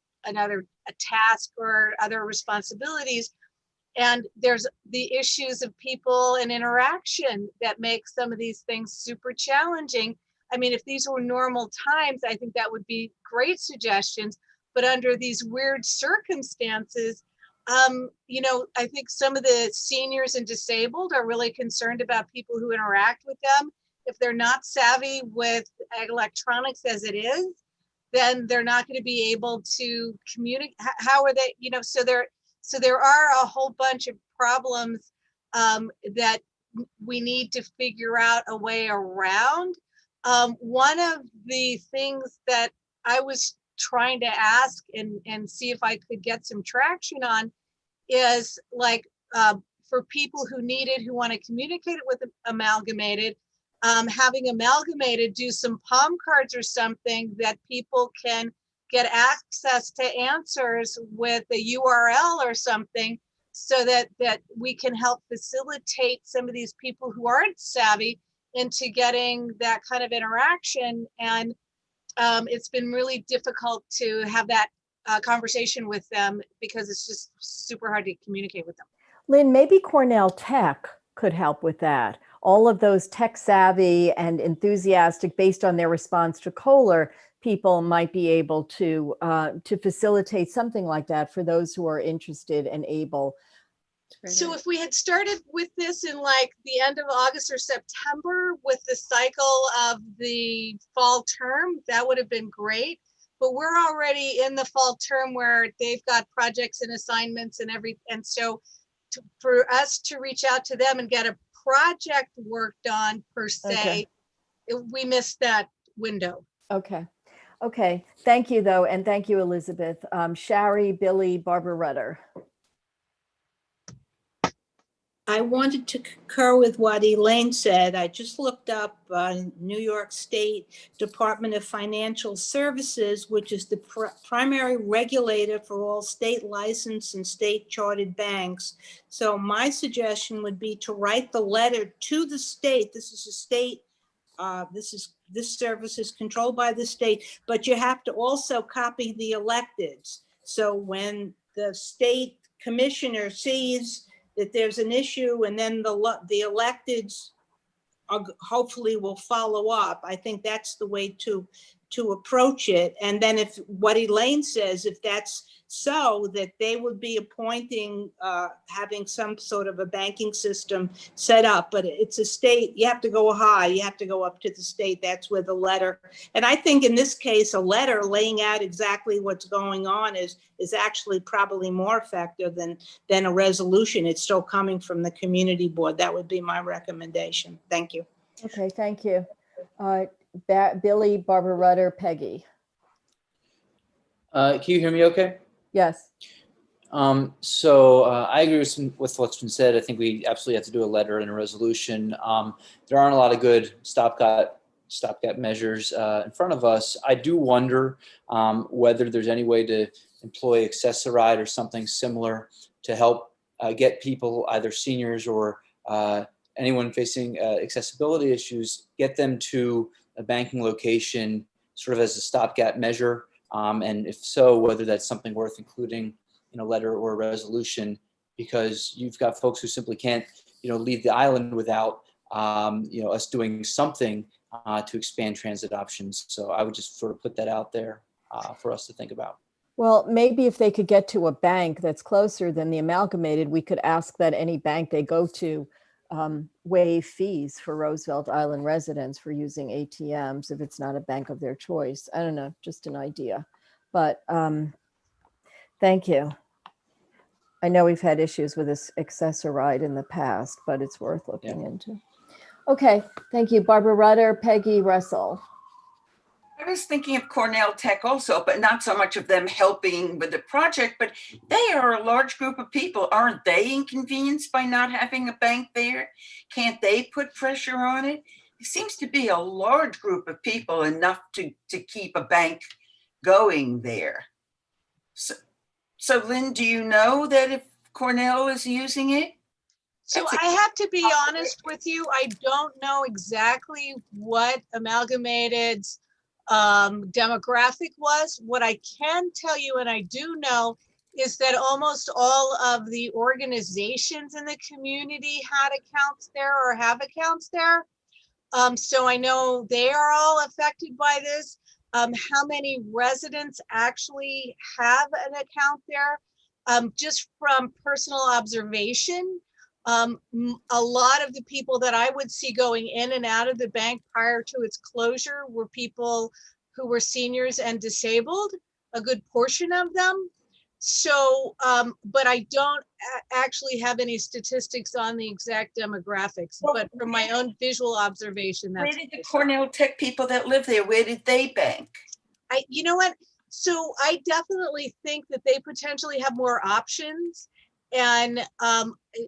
task or other responsibilities. And there's the issues of people and interaction that make some of these things super challenging. I mean, if these were normal times, I think that would be great suggestions. But under these weird circumstances, I think some of the seniors and disabled are really concerned about people who interact with them. If they're not savvy with electronics as it is, then they're not going to be able to communicate. How are they, so there are a whole bunch of problems that we need to figure out a way around. One of the things that I was trying to ask and see if I could get some traction on is like for people who need it, who want to communicate with Amalgamated, having Amalgamated do some palm cards or something that people can get access to answers with a URL or something, so that we can help facilitate some of these people who aren't savvy into getting that kind of interaction. And it's been really difficult to have that conversation with them because it's just super hard to communicate with them. Lynn, maybe Cornell Tech could help with that. All of those tech savvy and enthusiastic, based on their response to Kohler, people might be able to facilitate something like that for those who are interested and able. So if we had started with this in like the end of August or September with the cycle of the fall term, that would have been great. But we're already in the fall term where they've got projects and assignments and so for us to reach out to them and get a project worked on per se, we missed that window. Okay. Thank you though. And thank you, Elizabeth. Shari, Billy, Barbara Rudder. I wanted to concur with what Elaine said. I just looked up New York State Department of Financial Services, which is the primary regulator for all state licensed and state chartered banks. So my suggestion would be to write the letter to the state. This is a state, this service is controlled by the state, but you have to also copy the electeds. So when the state commissioner sees that there's an issue, and then the electeds hopefully will follow up. I think that's the way to approach it. And then if what Elaine says, if that's so, that they would be appointing, having some sort of a banking system set up, but it's a state, you have to go high, you have to go up to the state. That's where the letter, and I think in this case, a letter laying out exactly what's going on is actually probably more effective than a resolution. It's still coming from the community board. That would be my recommendation. Thank you. Okay, thank you. Billy, Barbara Rudder, Peggy. Can you hear me okay? Yes. So I agree with what's been said. I think we absolutely have to do a letter and a resolution. There aren't a lot of good stopgap stopgap measures in front of us. I do wonder whether there's any way to employ Access-a-Ride or something similar to help get people, either seniors or anyone facing accessibility issues, get them to a banking location sort of as a stopgap measure. And if so, whether that's something worth including in a letter or a resolution, because you've got folks who simply can't, leave the island without, us doing something to expand transit options. So I would just sort of put that out there for us to think about. Well, maybe if they could get to a bank that's closer than the Amalgamated, we could ask that any bank they go to waive fees for Roosevelt Island residents for using ATMs if it's not a bank of their choice. I don't know, just an idea. But thank you. I know we've had issues with this Access-a-Ride in the past, but it's worth looking into. Okay, thank you. Barbara Rutter, Peggy Russell. I was thinking of Cornell Tech also, but not so much of them helping with the project, but they are a large group of people. Aren't they inconvenienced by not having a bank there? Can't they put pressure on it? It seems to be a large group of people, enough to keep a bank going there. So Lynn, do you know that if Cornell is using it? So I have to be honest with you. I don't know exactly what Amalgamated's demographic was. What I can tell you, and I do know, is that almost all of the organizations in the community had accounts there or have accounts there. So I know they are all affected by this. How many residents actually have an account there? Just from personal observation, a lot of the people that I would see going in and out of the bank prior to its closure were people who were seniors and disabled, a good portion of them. So, but I don't actually have any statistics on the exact demographics, but from my own visual observation, that's where did the Cornell Tech people that live there, where did they bank? You know what? So I definitely think that they potentially have more options. And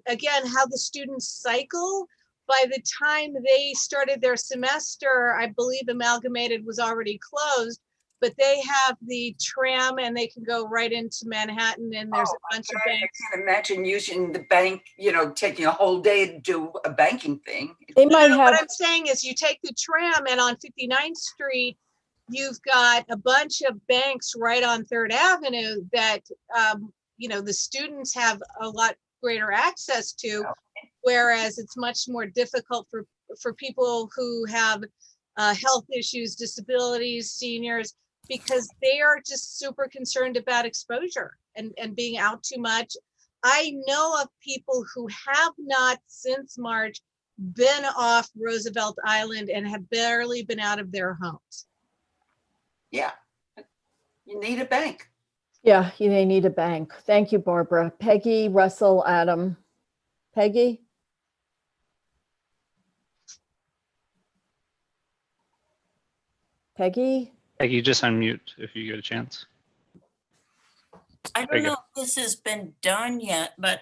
again, how the students cycle, by the time they started their semester, I believe Amalgamated was already closed, but they have the tram and they can go right into Manhattan, and there's a bunch of banks. I can't imagine using the bank, taking a whole day to do a banking thing. They might have. What I'm saying is you take the tram, and on 59th Street, you've got a bunch of banks right on 3rd Avenue that, the students have a lot greater access to, whereas it's much more difficult for people who have health issues, disabilities, seniors, because they are just super concerned about exposure and being out too much. I know of people who have not since March been off Roosevelt Island and have barely been out of their homes. Yeah, you need a bank. Yeah, they need a bank. Thank you, Barbara. Peggy, Russell, Adam. Peggy? Peggy? Peggy, just unmute if you get a chance. I don't know if this has been done yet, but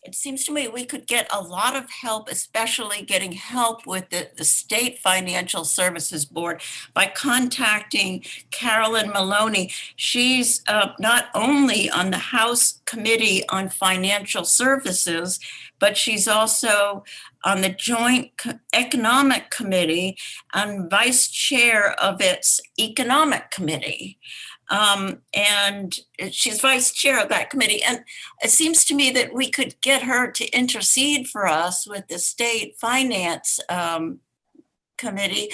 it seems to me we could get a lot of help, especially getting help with the State Financial Services Board, by contacting Carolyn Maloney. She's not only on the House Committee on Financial Services, but she's also on the Joint Economic Committee and vice chair of its Economic Committee. And she's vice chair of that committee. And it seems to me that we could get her to intercede for us with the State Finance Committee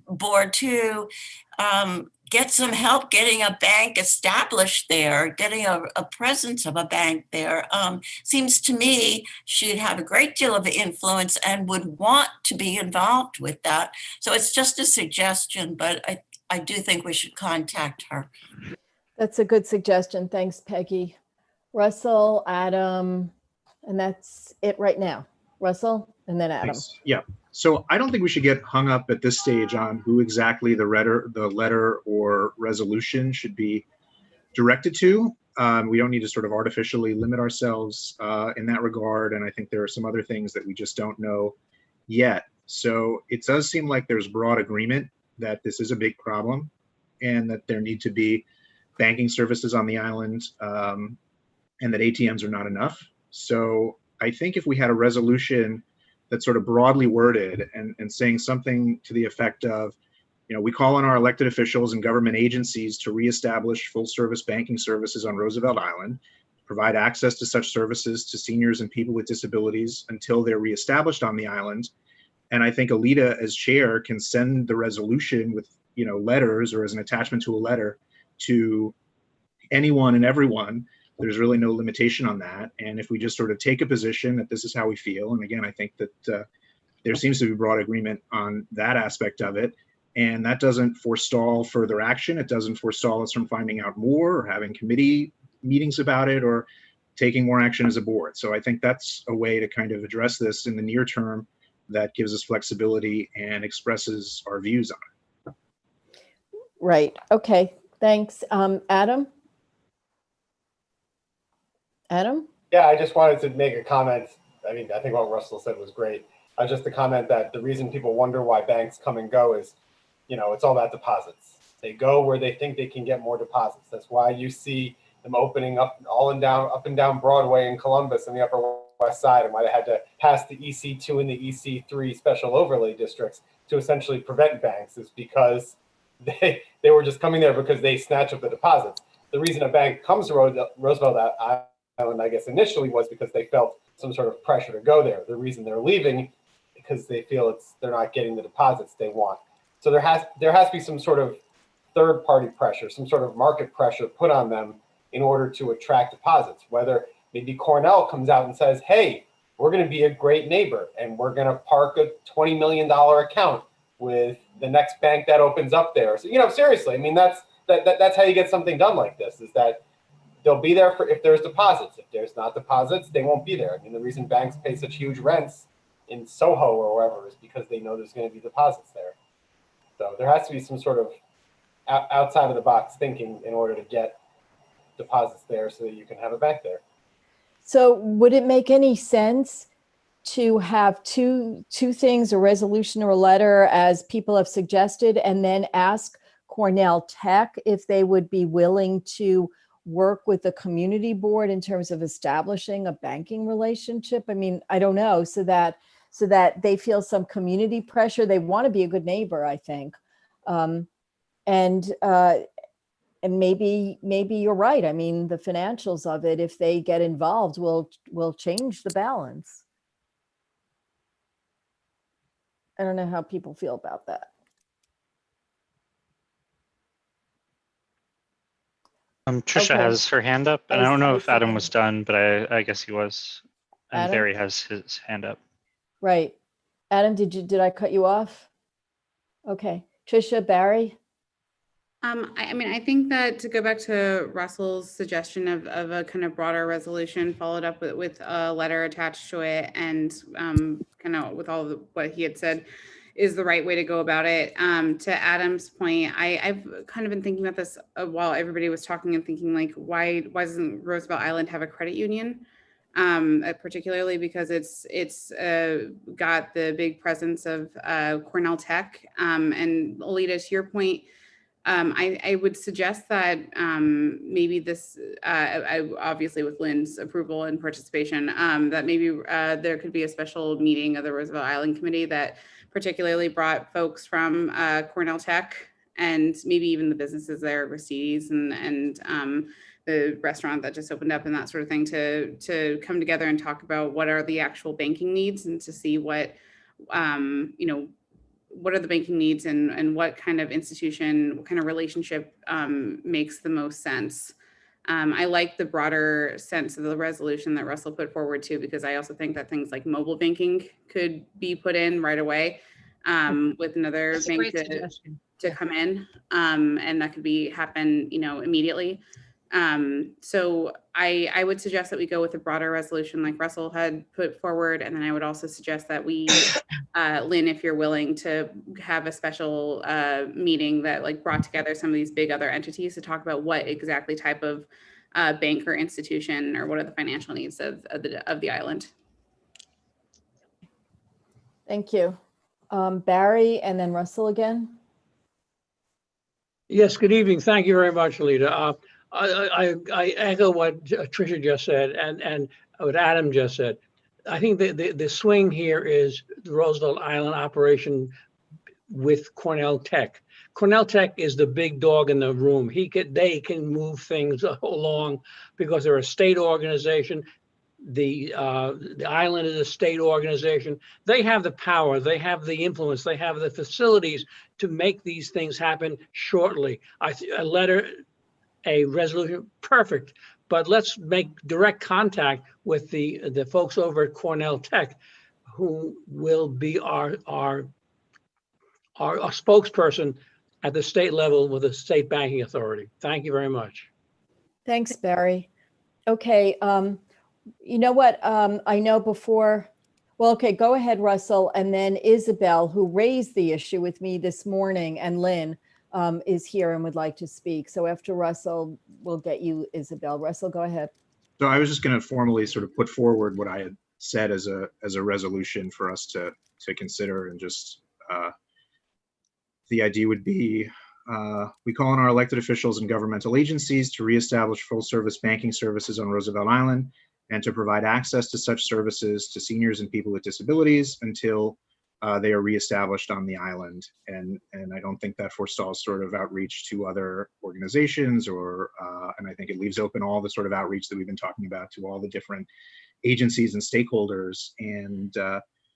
board to get some help getting a bank established there, getting a presence of a bank there. Seems to me she'd have a great deal of influence and would want to be involved with that. So it's just a suggestion, but I do think we should contact her. That's a good suggestion. Thanks, Peggy. Russell, Adam, and that's it right now. Russell, and then Adam. Thanks. Yeah. So I don't think we should get hung up at this stage on who exactly the letter or resolution should be directed to. We don't need to sort of artificially limit ourselves in that regard. And I think there are some other things that we just don't know yet. So it does seem like there's broad agreement that this is a big problem and that there need to be banking services on the island, and that ATMs are not enough. So I think if we had a resolution that's sort of broadly worded and saying something to the effect of, we call on our elected officials and government agencies to reestablish full service banking services on Roosevelt Island, provide access to such services to seniors and people with disabilities until they're reestablished on the island. And I think Alita, as chair, can send the resolution with, letters or as an attachment to a letter to anyone and everyone. There's really no limitation on that. And if we just sort of take a position that this is how we feel, and again, I think that there seems to be broad agreement on that aspect of it, and that doesn't forestall further action. It doesn't forestall us from finding out more or having committee meetings about it or taking more action as a board. So I think that's a way to kind of address this in the near term that gives us flexibility and expresses our views on it. Right. Okay. Thanks. Adam? Adam? Yeah, I just wanted to make a comment. I mean, I think what Russell said was great. Just to comment that the reason people wonder why banks come and go is, it's all about deposits. They go where they think they can get more deposits. That's why you see them opening up up and down Broadway in Columbus and the Upper West Side, and why they had to pass the EC2 and the EC3 special overlay districts to essentially prevent banks, is because they were just coming there because they snatch up the deposits. The reason a bank comes to Roosevelt Island, I guess initially, was because they felt some sort of pressure to go there. The reason they're leaving because they feel they're not getting the deposits they want. So there has to be some sort of third-party pressure, some sort of market pressure put on them in order to attract deposits. Whether maybe Cornell comes out and says, "Hey, we're going to be a great neighbor, and we're going to park a $20 million account with the next bank that opens up there." So seriously, I mean that's how you get something done like this. Is that they'll be there if there's deposits. If there's not deposits, they won't be there. I mean, the reason banks pay such huge rents in Soho or wherever is because they know there's going to be deposits there. So there has to be some sort of outside of the box thinking in order to get deposits there so that you can have a bank there. So would it make any sense to have two things, a resolution or a letter, as people have suggested, and then ask Cornell Tech if they would be willing to work with the community board in terms of establishing a banking relationship? I mean, I don't know, so that they feel some community pressure. They want to be a good neighbor, I think. And maybe you're right. I mean, the financials of it, if they get involved, will change the balance. I don't know how people feel about that. Trisha Okay. has her hand up, and I don't know if Adam was done, but I guess he was. And Adam? Barry has his hand up. Right. Adam, did I cut you off? Okay. Trisha, Barry? I mean, I think that to go back to Russell's suggestion of a kind of broader resolution followed up with a letter attached to it, and kind of with all of what he had said, is the right way to go about it. To Adam's point, I've kind of been thinking about this while everybody was talking and thinking, like, why doesn't Roosevelt Island have a credit union? Particularly because it's got the big presence of Cornell Tech. And Alita, to your point, I would suggest that maybe this, obviously with Lynn's approval and participation, that maybe there could be a special meeting of the Roosevelt Island Committee that particularly brought folks from Cornell Tech and maybe even the businesses there, Mercedes and the restaurant that just opened up and that sort of thing, to come together and talk about what are the actual banking needs, and to see what, what are the banking needs, and what kind of institution, what kind of relationship makes the most sense. I like the broader sense of the resolution that Russell put forward too, because I also think that things like mobile banking could be put in right away with another That's a bank great suggestion. to come in, and that could happen, immediately. So I would suggest that we go with a broader resolution like Russell had put forward. And then I would also suggest that we, Lynn, if you're willing to have a special meeting that brought together some of these big other entities to talk about what exactly type of bank or institution, or what are the financial needs of the island. Thank you. Barry and then Russell again. Yes, good evening. Thank you very much, Alita. I echo what Tricia just said and what Adam just said. I think the swing here is the Roosevelt Island operation with Cornell Tech. Cornell Tech is the big dog in the room. They can move things along because they're a state organization. The island is a state organization. They have the power, they have the influence, they have the facilities to make these things happen shortly. A letter, a resolution, perfect. But let's make direct contact with the folks over at Cornell Tech, who will be our spokesperson at the state level with the state banking authority. Thank you very much. Thanks, Barry. Okay, you know what? I know before, well, okay, go ahead, Russell. And then Isabel, who raised the issue with me this morning, and Lynn is here and would like to speak. So after Russell, we'll get you, Isabel. Russell, go ahead. So I was just going to formally sort of put forward what I had said as a resolution for us to consider, and just the idea would be we call on our elected officials and governmental agencies to reestablish full service banking services on Roosevelt Island and to provide access to such services to seniors and people with disabilities until they are reestablished on the island. And I don't think that forestalls sort of outreach to other organizations, or and I think it leaves open all the sort of outreach that we've been talking about to all the different agencies and stakeholders. And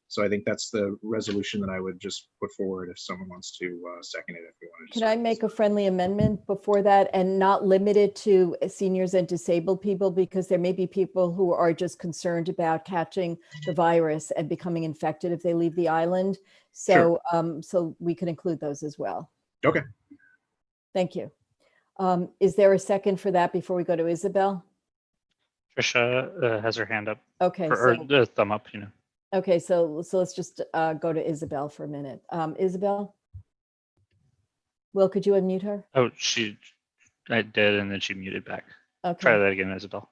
so I think that's the resolution that I would just put forward if someone wants to second it. If we want to. Can I make a friendly amendment before that, and not limit it to seniors and disabled people, because there may be people who are just concerned about catching the virus and becoming infected if they leave the island. So, so we could include those as well. Okay. Thank you. Is there a second for that before we go to Isabel? Trisha has her hand up. Okay. Or the thumb up, you know. Okay, so let's just go to Isabel for a minute. Isabel? Will, could you unmute her? Oh, I did, and then she muted back. Okay. Try that again, Isabel.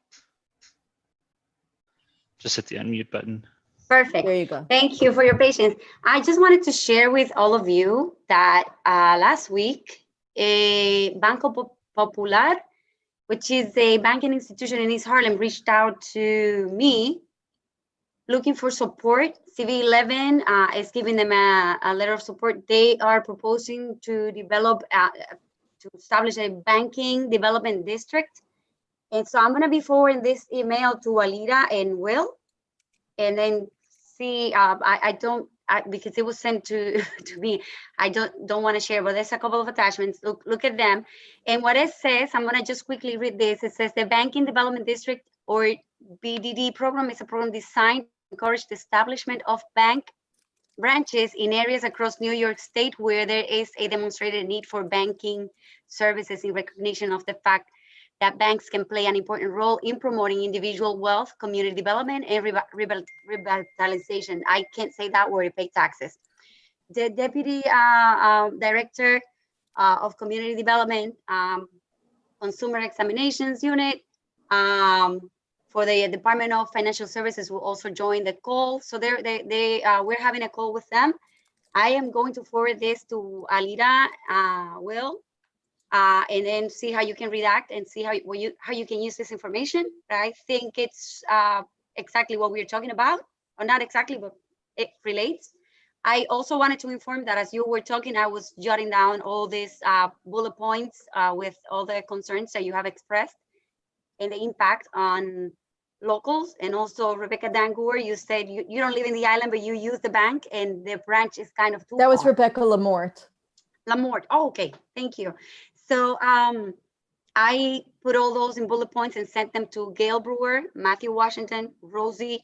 Just hit the unmute button. Perfect. There you go. Thank you for your patience. I just wanted to share with all of you that last week, Banco Popular, which is a banking institution in East Harlem, reached out to me looking for support. CB8M is giving them a letter of support. They are proposing to develop, to establish a banking development district. And so I'm gonna be forwarding this email to Alita and Will, and then see, because it was sent to me, I don't wanna share, but there's a couple of attachments. Look at them. And what it says, I'm gonna just quickly read this. It says the Banking Development District, or BDD program, is a program designed encourage the establishment of bank branches in areas across New York State where there is a demonstrated need for banking services, in recognition of the fact that banks can play an important role in promoting individual wealth, community development, and revitalization. I can't say that word, pay taxes. The Deputy Director of Community Development, Consumer Examinations Unit, for the Department of Financial Services will also join the call. So we're having a call with them. I am going to forward this to Alita, Will, and then see how you can redact and see how you can use this information. I think it's exactly what we're talking about, or not exactly, but it relates. I also wanted to inform that as you were talking, I was jotting down all these bullet points with all the concerns that you have expressed and the impact on locals. And also Rebecca Dangour, you said you don't live in the island, but you use the bank and the branch is kind of too That was far. Rebecca Lamort. Lamort, oh, okay, thank you. So I put all those in bullet points and sent them to Gail Brewer, Matthew Washington, Rosie,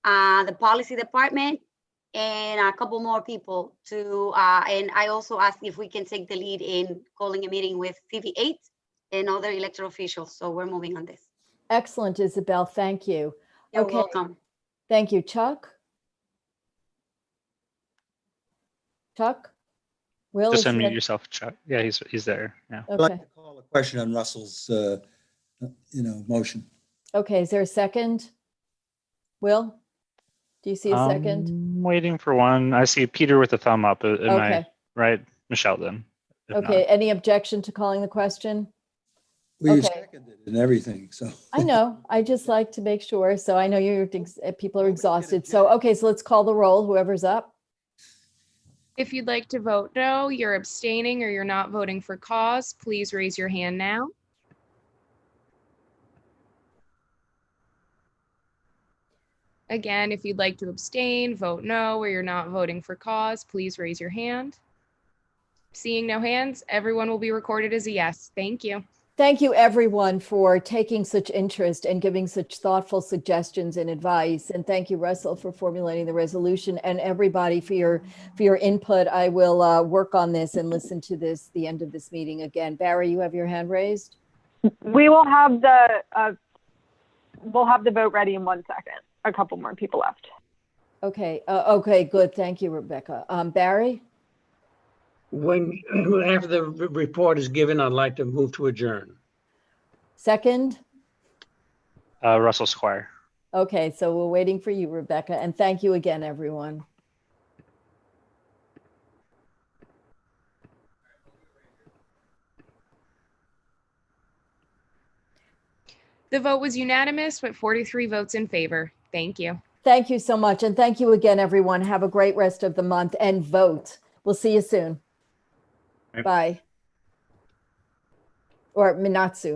the policy department, and a couple more people to, and I also asked if we can take the lead in calling a meeting with CB8 and other elected officials. So we're moving on this. Excellent, Isabel. Thank you. You're Okay. welcome. Thank you. Chuck? Chuck? Will? Just is unmute that- yourself, Chuck. Yeah, he's there. Yeah. I'd like Okay. to call a question on Russell's, motion. Okay, is there a second? Will? Do you see a second? waiting for one. I see Peter with a thumb up. Am Okay. I right? Michelle then. if not. Okay, any objection to calling the question? Well, you Okay. seconded it and everything, so. I know, I just like to make sure. So I know people are exhausted. So, okay, so let's call the roll, whoever's up. If you'd like to vote no, you're abstaining, or you're not voting for cause, please raise your hand now. Again, if you'd like to abstain, vote no, or you're not voting for cause, please raise your hand. Seeing no hands, everyone will be recorded as a yes. Thank you. Thank you, everyone, for taking such interest and giving such thoughtful suggestions and advice. And thank you, Russell, for formulating the resolution, and everybody for your input. I will work on this and listen to the end of this meeting again. Barry, you have your hand raised? We will have we'll have the vote ready in 1 second. A couple more people left. Okay. Okay, good. Thank you, Rebecca. Barry? After the report is given, I'd like to move to adjourn. Second? Russell Squire. Okay, so we're waiting for you, Rebecca. And thank you again, everyone. The vote was unanimous with 43 votes in favor. Thank you. Thank you so much. And thank you again, everyone. Have a great rest of the month and vote. We'll see you soon. Bye. Or not soon.